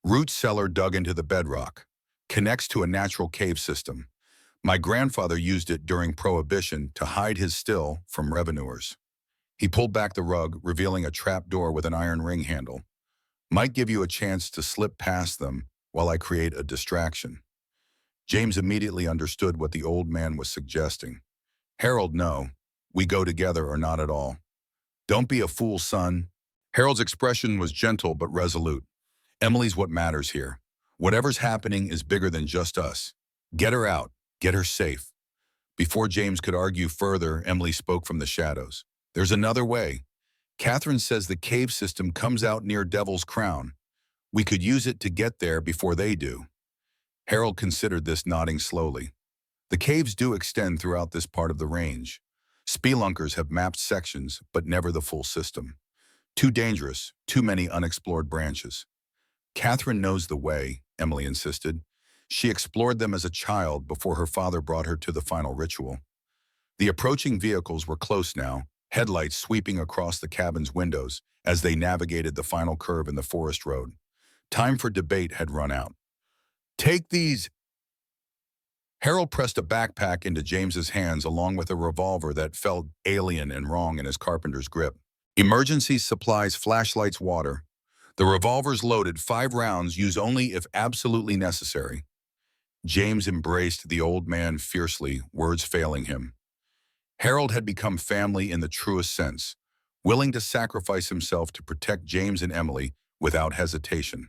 "Root cellar dug into the bedrock. Connects to a natural cave system. My grandfather used it during Prohibition to hide his still from revenuers." He pulled back the rug, revealing a trap door with an iron ring handle. Might give you a chance to slip past them while I create a distraction. James immediately understood what the old man was suggesting. Harold, no. We go together or not at all. Don't be a fool, son. Harold's expression was gentle but resolute. Emily's what matters here. Whatever's happening is bigger than just us. Get her out. Get her safe. Before James could argue further, Emily spoke from the shadows. There's another way. Catherine says the cave system comes out near Devil's Crown. We could use it to get there before they do. Harold considered this, nodding slowly. The caves do extend throughout this part of the range. Spelunkers have mapped sections, but never the full system. Too dangerous, too many unexplored branches. Catherine knows the way, Emily insisted. She explored them as a child before her father brought her to the final ritual. The approaching vehicles were close now, headlights sweeping across the cabin's windows as they navigated the final curve in the forest road. Time for debate had run out. Take these! Harold pressed a backpack into James's hands along with a revolver that felt alien and wrong in his carpenter's grip. Emergency supplies, flashlights, water. The revolver's loaded, 5 rounds, use only if absolutely necessary. James embraced the old man fiercely, words failing him. Harold had become family in the truest sense, willing to sacrifice himself to protect James and Emily without hesitation.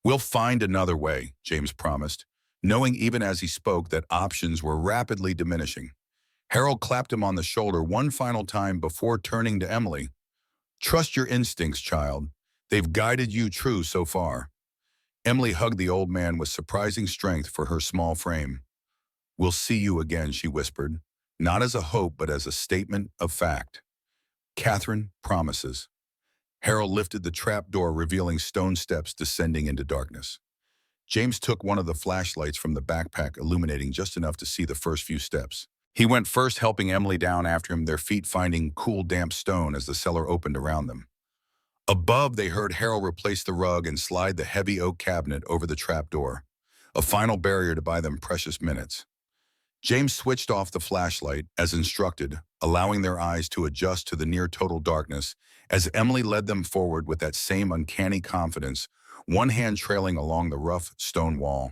We'll find another way, James promised, knowing even as he spoke that options were rapidly diminishing. Harold clapped him on the shoulder one final time before turning to Emily. Trust your instincts, child. They've guided you true so far. Emily hugged the old man with surprising strength for her small frame. We'll see you again, she whispered, not as a hope but as a statement of fact. Catherine promises. Harold lifted the trap door, revealing stone steps descending into darkness. James took one of the flashlights from the backpack, illuminating just enough to see the first few steps. He went first, helping Emily down after him, their feet finding cool, damp stone as the cellar opened around them. Above, they heard Harold replace the rug and slide the heavy oak cabinet over the trapdoor, a final barrier to buy them precious minutes. James switched off the flashlight, as instructed, allowing their eyes to adjust to the near-total darkness as Emily led them forward with that same uncanny confidence, one hand trailing along the rough stone wall.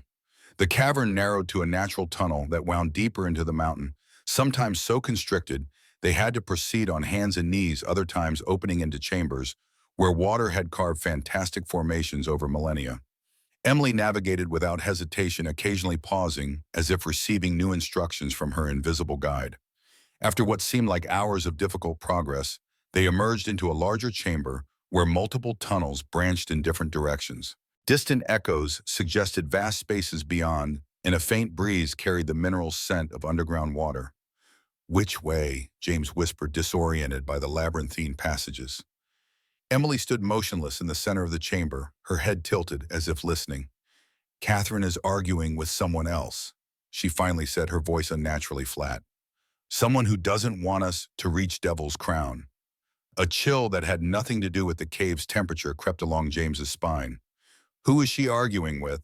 The cavern narrowed to a natural tunnel that wound deeper into the mountain, sometimes so constricted they had to proceed on hands and knees, other times opening into chambers where water had carved fantastic formations over millennia. Emily navigated without hesitation, occasionally pausing as if receiving new instructions from her invisible guide. After what seemed like hours of difficult progress, they emerged into a larger chamber where multiple tunnels branched in different directions. Distant echoes suggested vast spaces beyond, and a faint breeze carried the mineral scent of underground water. Which way? James whispered, disoriented by the labyrinthine passages. Emily stood motionless in the center of the chamber, her head tilted as if listening. Catherine is arguing with someone else, she finally said, her voice unnaturally flat. Someone who doesn't want us to reach Devil's Crown. A chill that had nothing to do with the cave's temperature crept along James's spine. Who is she arguing with?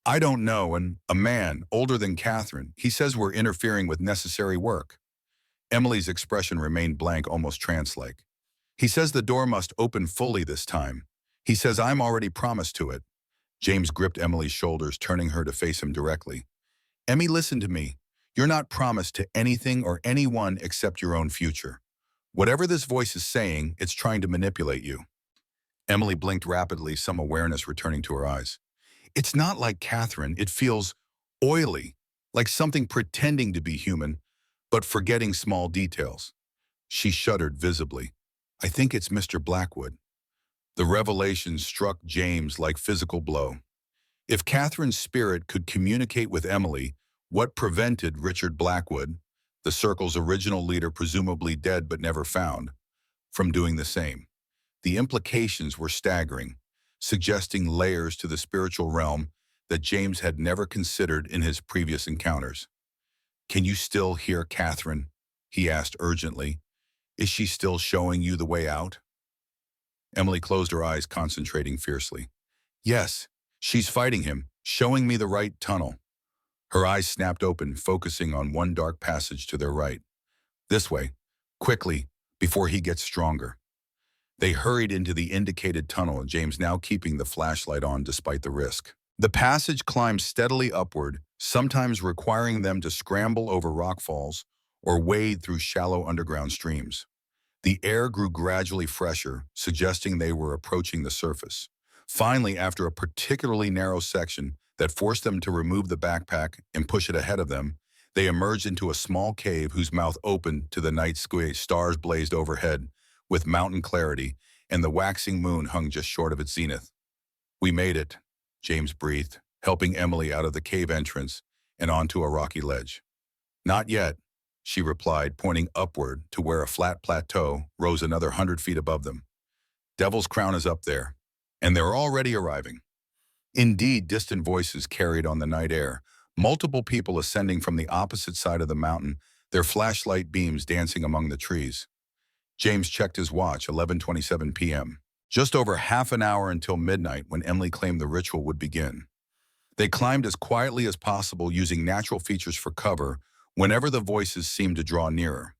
I don't know, and a man, older than Catherine. He says we're interfering with necessary work. Emily's expression remained blank, almost trance-like. He says the door must open fully this time. He says I'm already promised to it. James gripped Emily's shoulders, turning her to face him directly. Emmy, listen to me. You're not promised to anything or anyone except your own future. Whatever this voice is saying, it's trying to manipulate you. Emily blinked rapidly, some awareness returning to her eyes. It's not like Catherine. It feels oily, like something pretending to be human, but forgetting small details. She shuddered visibly. I think it's Mr. Blackwood. The revelation struck James like physical blow. If Catherine's spirit could communicate with Emily, what prevented Richard Blackwood, the circle's original leader presumably dead but never found, from doing the same? The implications were staggering, suggesting layers to the spiritual realm that James had never considered in his previous encounters. Can you still hear Catherine? He asked urgently. Is she still showing you the way out? Emily closed her eyes, concentrating fiercely. Yes, she's fighting him, showing me the right tunnel. Her eyes snapped open, focusing on one dark passage to their right. This way, quickly, before he gets stronger. They hurried into the indicated tunnel, James now keeping the flashlight on despite the risk. The passage climbed steadily upward, sometimes requiring them to scramble over rockfalls or wade through shallow underground streams. The air grew gradually fresher, suggesting they were approaching the surface. Finally, after a particularly narrow section that forced them to remove the backpack and push it ahead of them, they emerged into a small cave whose mouth opened to the night sky. Stars blazed overhead with mountain clarity, and the waxing moon hung just short of its zenith. "We made it," James breathed, helping Emily out of the cave entrance and onto a rocky ledge. "Not yet," she replied, pointing upward to where a flat plateau rose another 100 feet above them. "Devil's Crown is up there, and they're already arriving." Indeed, distant voices carried on the night air, multiple people ascending from the opposite side of the mountain, their flashlight beams dancing among the trees. James checked his watch, 11:27 p.m. Just over half an hour until midnight when Emily claimed the ritual would begin. They climbed as quietly as possible, using natural features for cover whenever the voices seemed to draw nearer.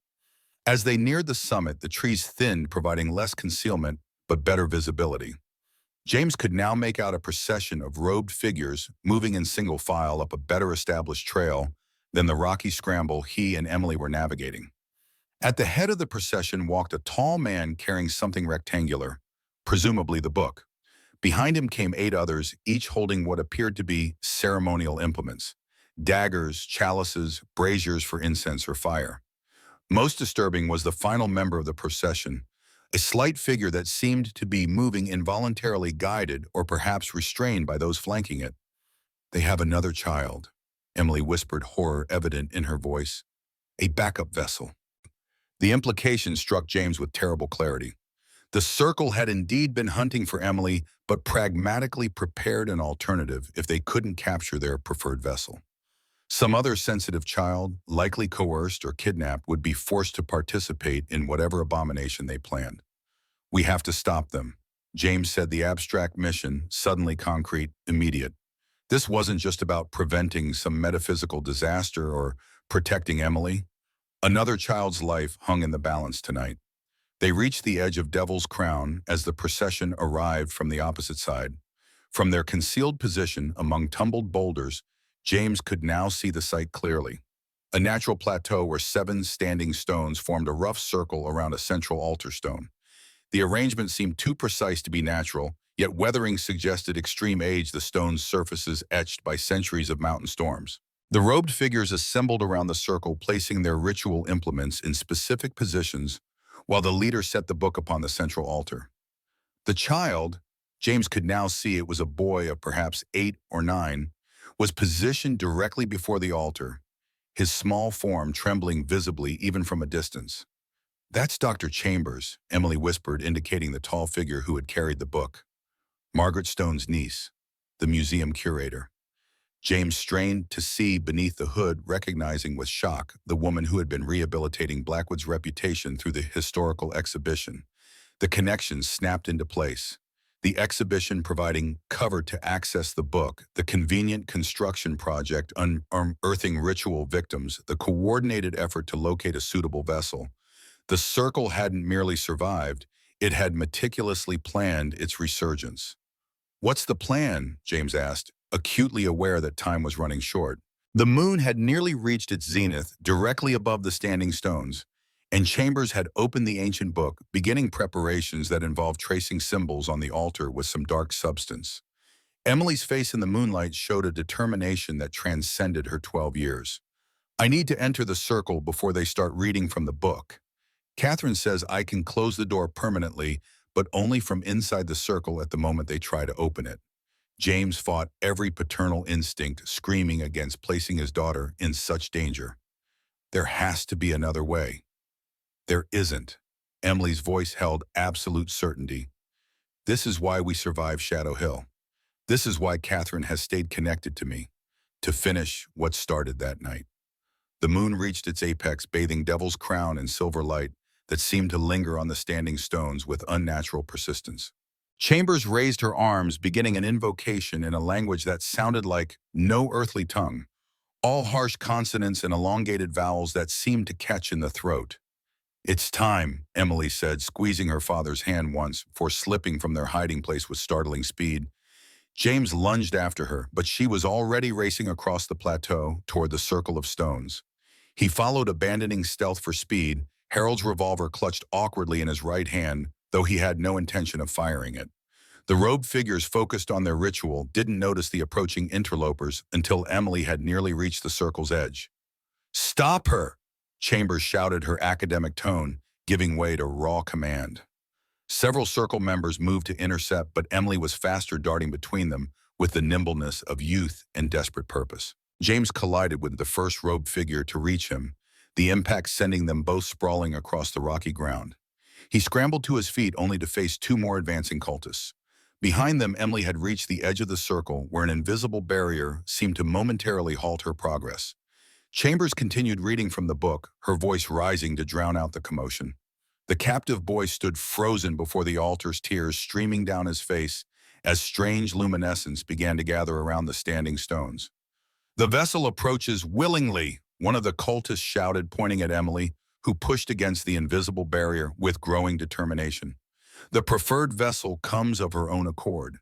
As they neared the summit, the trees thinned, providing less concealment but better visibility. James could now make out a procession of robed figures moving in single file up a better established trail than the rocky scramble he and Emily were navigating. At the head of the procession walked a tall man carrying something rectangular, presumably the book. Behind him came 8 others, each holding what appeared to be ceremonial implements: daggers, chalices, braziers for incense or fire. Most disturbing was the final member of the procession, a slight figure that seemed to be moving involuntarily, guided or perhaps restrained by those flanking it. "They have another child," Emily whispered, horror evident in her voice. "A backup vessel." The implication struck James with terrible clarity. The Circle had indeed been hunting for Emily, but pragmatically prepared an alternative if they couldn't capture their preferred vessel. Some other sensitive child, likely coerced or kidnapped, would be forced to participate in whatever abomination they planned. "We have to stop them," James said, the abstract mission suddenly concrete, immediate. This wasn't just about preventing some metaphysical disaster or protecting Emily. Another child's life hung in the balance tonight. They reached the edge of Devil's Crown as the procession arrived from the opposite side. From their concealed position among tumbled boulders, James could now see the site clearly. A natural plateau where 7 standing stones formed a rough circle around a central altar stone. The arrangement seemed too precise to be natural, yet weathering suggested extreme age, the stone's surfaces etched by centuries of mountain storms. The robed figures assembled around the circle, placing their ritual implements in specific positions, while the leader set the book upon the central altar. The child, James could now see it was a boy of perhaps 8 or 9, was positioned directly before the altar, his small form trembling visibly even from a distance. "That's Dr. Chambers," Emily whispered, indicating the tall figure who had carried the book. "Margaret Stone's niece, the museum curator." James strained to see beneath the hood, recognizing with shock the woman who had been rehabilitating Blackwood's reputation through the historical exhibition. The connections snapped into place. The exhibition providing cover to access the book, the convenient construction project unearthing ritual victims, the coordinated effort to locate a suitable vessel. The Circle hadn't merely survived, it had meticulously planned its resurgence. "What's the plan?" James asked, acutely aware that time was running short. The moon had nearly reached its zenith, directly above the standing stones, and Chambers had opened the ancient book, beginning preparations that involved tracing symbols on the altar with some dark substance. Emily's face in the moonlight showed a determination that transcended her 12 years. "I need to enter the Circle before they start reading from the book. Catherine says I can close the door permanently, but only from inside the Circle at the moment they try to open it." James fought every paternal instinct, screaming against placing his daughter in such danger. "There has to be another way." "There isn't." Emily's voice held absolute certainty. "This is why we survived Shadow Hill. This is why Catherine has stayed connected to me, to finish what started that night." The moon reached its apex, bathing Devil's Crown in silver light that seemed to linger on the standing stones with unnatural persistence. Chambers raised her arms, beginning an invocation in a language that sounded like no earthly tongue, all harsh consonants and elongated vowels that seemed to catch in the throat. It's time, Emily said, squeezing her father's hand once before slipping from their hiding place with startling speed. James lunged after her, but she was already racing across the plateau toward the circle of stones. He followed, abandoning stealth for speed, Harold's revolver clutched awkwardly in his right hand, though he had no intention of firing it. The robed figures focused on their ritual didn't notice the approaching interlopers until Emily had nearly reached the circle's edge. "Stop her!" Chambers shouted, her academic tone giving way to raw command. Several circle members moved to intercept, but Emily was faster, darting between them with the nimbleness of youth and desperate purpose. James collided with the first robed figure to reach him, the impact sending them both sprawling across the rocky ground. He scrambled to his feet only to face two more advancing cultists. Behind them, Emily had reached the edge of the circle where an invisible barrier seemed to momentarily halt her progress. Chambers continued reading from the book, her voice rising to drown out the commotion. The captive boy stood frozen before the altar's, tears streaming down his face as strange luminescence began to gather around the standing stones. "The vessel approaches willingly," one of the cultists shouted, pointing at Emily, who pushed against the invisible barrier with growing determination. "The preferred vessel comes of her own accord."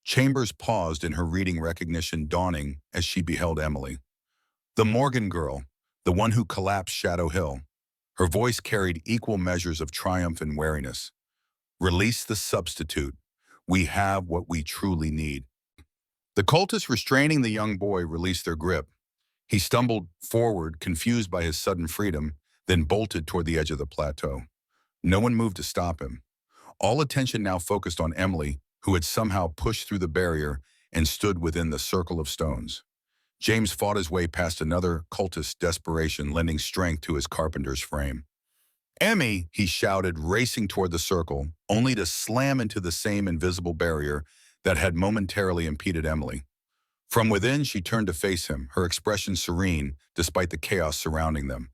Chambers paused in her reading, recognition dawning as she beheld Emily. The Morgan girl, the one who collapsed Shadow Hill. Her voice carried equal measures of triumph and wariness. "Release the substitute. We have what we truly need." The cultists restraining the young boy released their grip. He stumbled forward, confused by his sudden freedom, then bolted toward the edge of the plateau. No one moved to stop him. All attention now focused on Emily, who had somehow pushed through the barrier and stood within the circle of stones. James fought his way past another cultist's desperation, lending strength to his carpenter's frame. "Emmy!" he shouted, racing toward the circle, only to slam into the same invisible barrier that had momentarily impeded Emily. From within, she turned to face him, her expression serene despite the chaos surrounding them.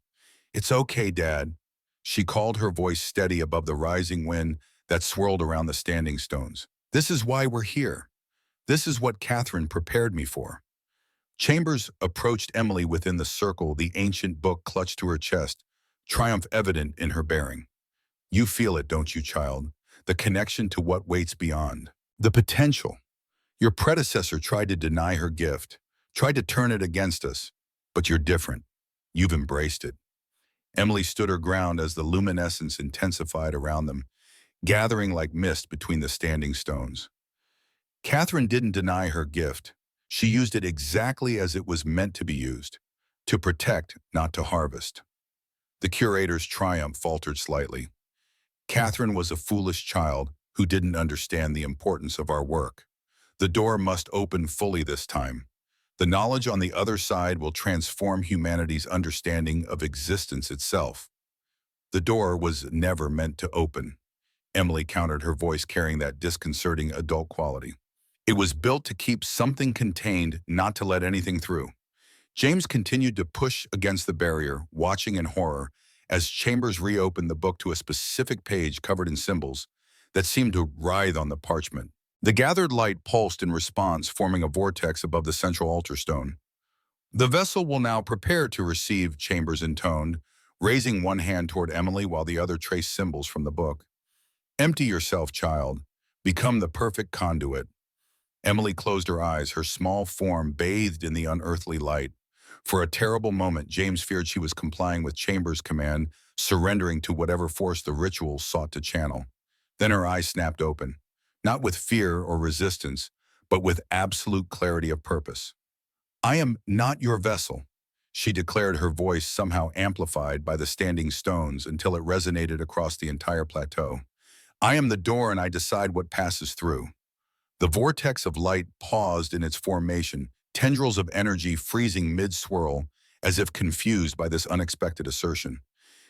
"It's okay, Dad." She called, her voice steady above the rising wind that swirled around the standing stones. "This is why we're here. This is what Catherine prepared me for." Chambers approached Emily within the circle, the ancient book clutched to her chest, triumph evident in her bearing. "You feel it, don't you, child? The connection to what waits beyond. The potential. Your predecessor tried to deny her gift, tried to turn it against us, but you're different. You've embraced it." Emily stood her ground as the luminescence intensified around them, gathering like mist between the standing stones. Catherine didn't deny her gift. She used it exactly as it was meant to be used, to protect, not to harvest. The curator's triumph faltered slightly. "Catherine was a foolish child who didn't understand the importance of our work. The door must open fully this time. The knowledge on the other side will transform humanity's understanding of existence itself." "The door was never meant to open," Emily countered, her voice carrying that disconcerting adult quality. "It was built to keep something contained, not to let anything through." James continued to push against the barrier, watching in horror as Chambers reopened the book to a specific page covered in symbols that seemed to writhe on the parchment. The gathered light pulsed in response, forming a vortex above the central altar stone. "The vessel will now prepare to receive," Chambers intoned, raising one hand toward Emily while the other traced symbols from the book. "Empty yourself, child. Become the perfect conduit." Emily closed her eyes, her small form bathed in the unearthly light. For a terrible moment, James feared she was complying with Chambers' command, surrendering to whatever force the ritual sought to channel. Then her eyes snapped open, not with fear or resistance, but with absolute clarity of purpose. "I am not your vessel," she declared, her voice somehow amplified by the standing stones until it resonated across the entire plateau. "I am the door, and I decide what passes through." The vortex of light paused in its formation, tendrils of energy freezing mid-swirl, as if confused by this unexpected assertion.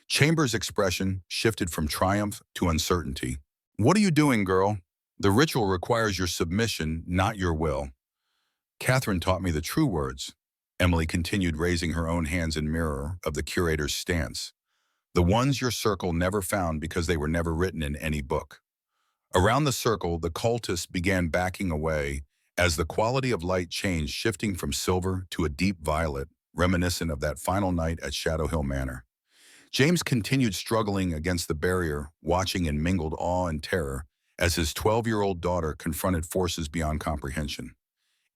Chambers' expression shifted from triumph to uncertainty. "What are you doing, girl? The ritual requires your submission, not your will." "Catherine taught me the true words," Emily continued, raising her own hands in mirror of the curator's stance. "The ones your circle never found because they were never written in any book." Around the circle, the cultists began backing away as the quality of light changed, shifting from silver to a deep violet, reminiscent of that final night at Shadow Hill Manor. James continued struggling against the barrier, watching in mingled awe and terror as his 12-year-old daughter confronted forces beyond comprehension.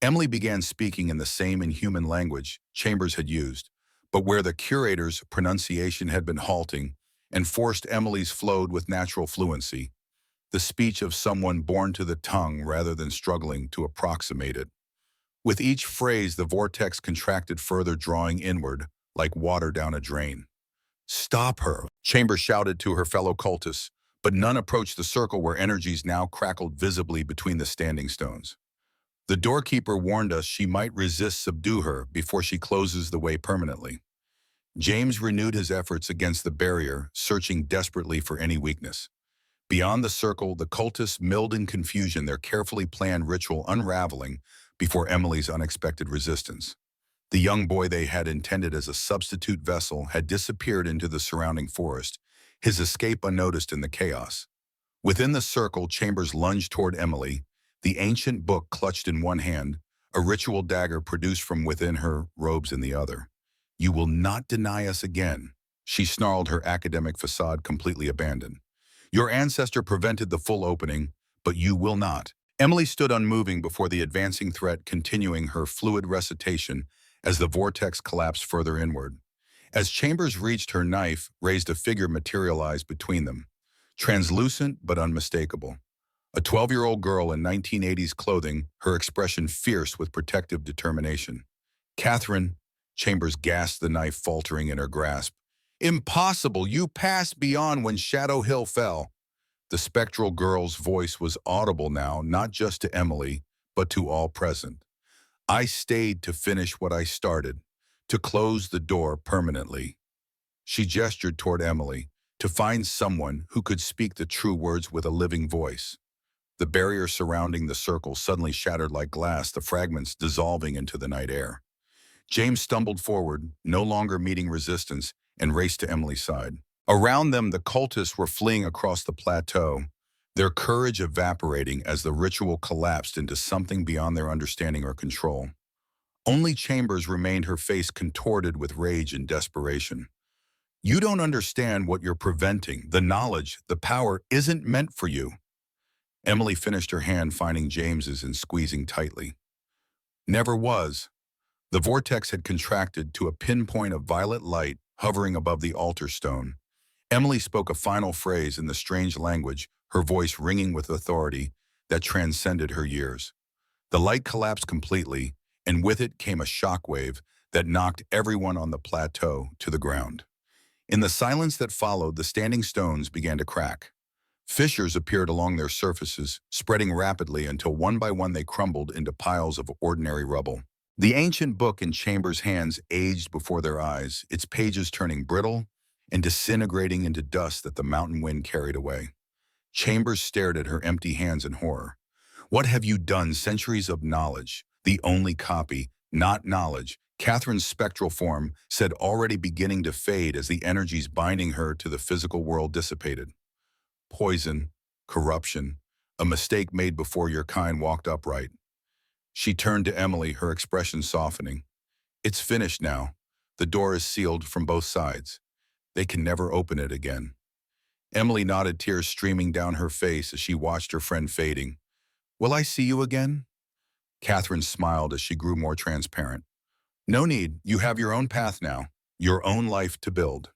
Emily began speaking in the same inhuman language Chambers had used, but where the curator's pronunciation had been halting and forced Emily's flowed with natural fluency, the speech of someone born to the tongue rather than struggling to approximate it. With each phrase, the vortex contracted further, drawing inward, like water down a drain. "Stop her," Chambers shouted to her fellow cultists, but none approached the circle where energies now crackled visibly between the standing stones. The doorkeeper warned us she might resist subdue her before she closes the way permanently. James renewed his efforts against the barrier, searching desperately for any weakness. Beyond the circle, the cultists milled in confusion, their carefully planned ritual unraveling before Emily's unexpected resistance. The young boy they had intended as a substitute vessel had disappeared into the surrounding forest, his escape unnoticed in the chaos. Within the circle, Chambers lunged toward Emily, the ancient book clutched in one hand, a ritual dagger produced from within her robes in the other. "You will not deny us again," she snarled, her academic facade completely abandoned. "Your ancestor prevented the full opening, but you will not." Emily stood unmoving before the advancing threat, continuing her fluid recitation as the vortex collapsed further inward. As Chambers reached, her knife raised, a figure materialized between them, translucent but unmistakable. A 12-year-old girl in 1980s clothing, her expression fierce with protective determination. "Catherine," Chambers gasped, the knife faltering in her grasp. "Impossible! You passed beyond when Shadow Hill fell." The spectral girl's voice was audible now, not just to Emily, but to all present. "I stayed to finish what I started, to close the door permanently." She gestured toward Emily, to find someone who could speak the true words with a living voice. The barrier surrounding the circle suddenly shattered like glass, the fragments dissolving into the night air. James stumbled forward, no longer meeting resistance, and raced to Emily's side. Around them, the cultists were fleeing across the plateau, their courage evaporating as the ritual collapsed into something beyond their understanding or control. Only Chambers remained, her face contorted with rage and desperation. "You don't understand what you're preventing. The knowledge, the power isn't meant for you." Emily finished, her hand finding James's and squeezing tightly. "Never was." The vortex had contracted to a pinpoint of violet light hovering above the altar stone. Emily spoke a final phrase in the strange language, her voice ringing with authority that transcended her years. The light collapsed completely, and with it came a shockwave that knocked everyone on the plateau to the ground. In the silence that followed, the standing stones began to crack. Fissures appeared along their surfaces, spreading rapidly until one by one they crumbled into piles of ordinary rubble. The ancient book in Chambers' hands aged before their eyes, its pages turning brittle and disintegrating into dust that the mountain wind carried away. Chambers stared at her empty hands in horror. "What have you done? Centuries of knowledge, the only copy, not knowledge," Catherine's spectral form said, already beginning to fade as the energies binding her to the physical world dissipated. "Poison, corruption, a mistake made before your kind walked upright." She turned to Emily, her expression softening. "It's finished now. The door is sealed from both sides. They can never open it again." Emily nodded, tears streaming down her face as she watched her friend fading. "Will I see you again?" Catherine smiled as she grew more transparent. "No need. You have your own path now, your own life to build."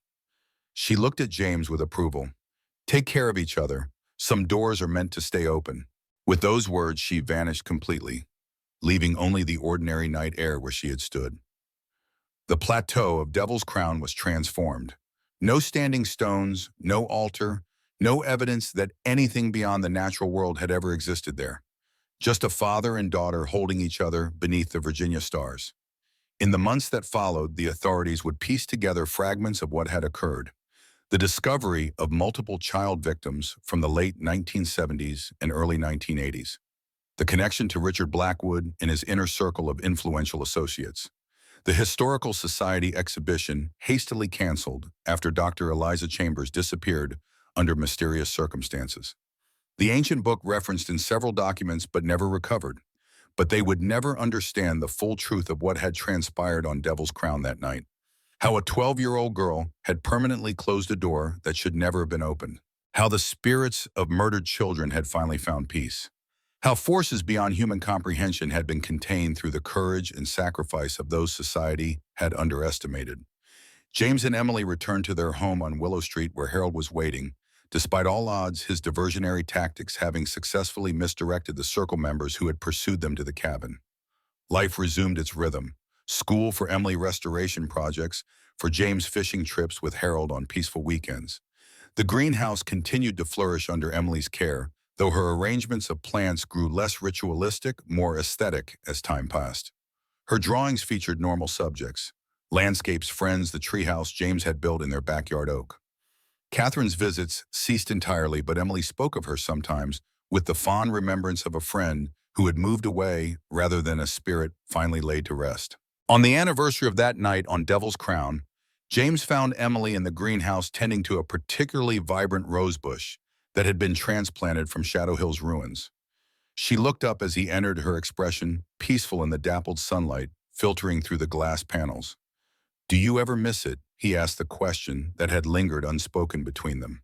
She looked at James with approval. "Take care of each other. Some doors are meant to stay open." With those words, she vanished completely, leaving only the ordinary night air where she had stood. The plateau of Devil's Crown was transformed. No standing stones, no altar, no evidence that anything beyond the natural world had ever existed there. Just a father and daughter holding each other beneath the Virginia stars. In the months that followed, the authorities would piece together fragments of what had occurred. The discovery of multiple child victims from the late 1970s and early 1980s. The connection to Richard Blackwood and his inner circle of influential associates. The Historical Society exhibition hastily canceled after Dr. Eliza Chambers disappeared under mysterious circumstances. The ancient book referenced in several documents but never recovered. But they would never understand the full truth of what had transpired on Devil's Crown that night. How a 12-year-old girl had permanently closed a door that should never have been opened. How the spirits of murdered children had finally found peace. How forces beyond human comprehension had been contained through the courage and sacrifice of those society had underestimated. James and Emily returned to their home on Willow Street where Harold was waiting, despite all odds his diversionary tactics having successfully misdirected the circle members who had pursued them to the cabin. Life resumed its rhythm. School for Emily restoration projects, for James fishing trips with Harold on peaceful weekends. The greenhouse continued to flourish under Emily's care, though her arrangements of plants grew less ritualistic, more aesthetic as time passed. Her drawings featured normal subjects, landscapes, friends, the treehouse James had built in their backyard oak. Catherine's visits ceased entirely, but Emily spoke of her sometimes with the fond remembrance of a friend who had moved away rather than a spirit finally laid to rest. On the anniversary of that night on Devil's Crown, James found Emily in the greenhouse tending to a particularly vibrant rosebush that had been transplanted from Shadow Hill's ruins. She looked up as he entered, her expression peaceful in the dappled sunlight filtering through the glass panels. "Do you ever miss it?" he asked, the question that had lingered unspoken between them.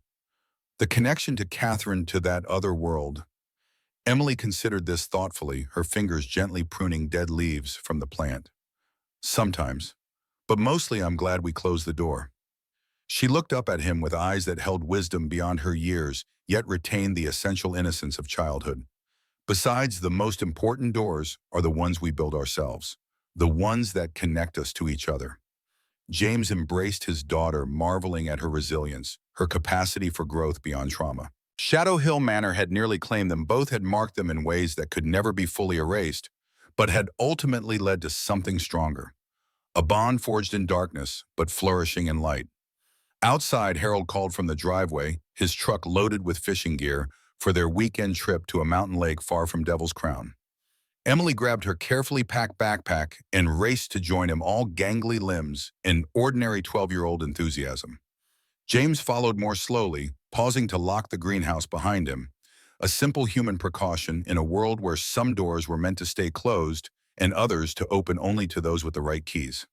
The connection to Catherine, to that other world. Emily considered this thoughtfully, her fingers gently pruning dead leaves from the plant. "Sometimes. But mostly I'm glad we closed the door." She looked up at him with eyes that held wisdom beyond her years, yet retained the essential innocence of childhood. "Besides, the most important doors are the ones we build ourselves, the ones that connect us to each other." James embraced his daughter, marveling at her resilience, her capacity for growth beyond trauma. Shadow Hill Manor had nearly claimed them. Both had marked them in ways that could never be fully erased, but had ultimately led to something stronger. A bond forged in darkness, but flourishing in light. Outside, Harold called from the driveway, his truck loaded with fishing gear for their weekend trip to a mountain lake far from Devil's Crown. Emily grabbed her carefully packed backpack and raced to join him, all gangly limbs in ordinary 12-year-old enthusiasm. James followed more slowly, pausing to lock the greenhouse behind him, a simple human precaution in a world where some doors were meant to stay closed and others to open only to those with the right keys.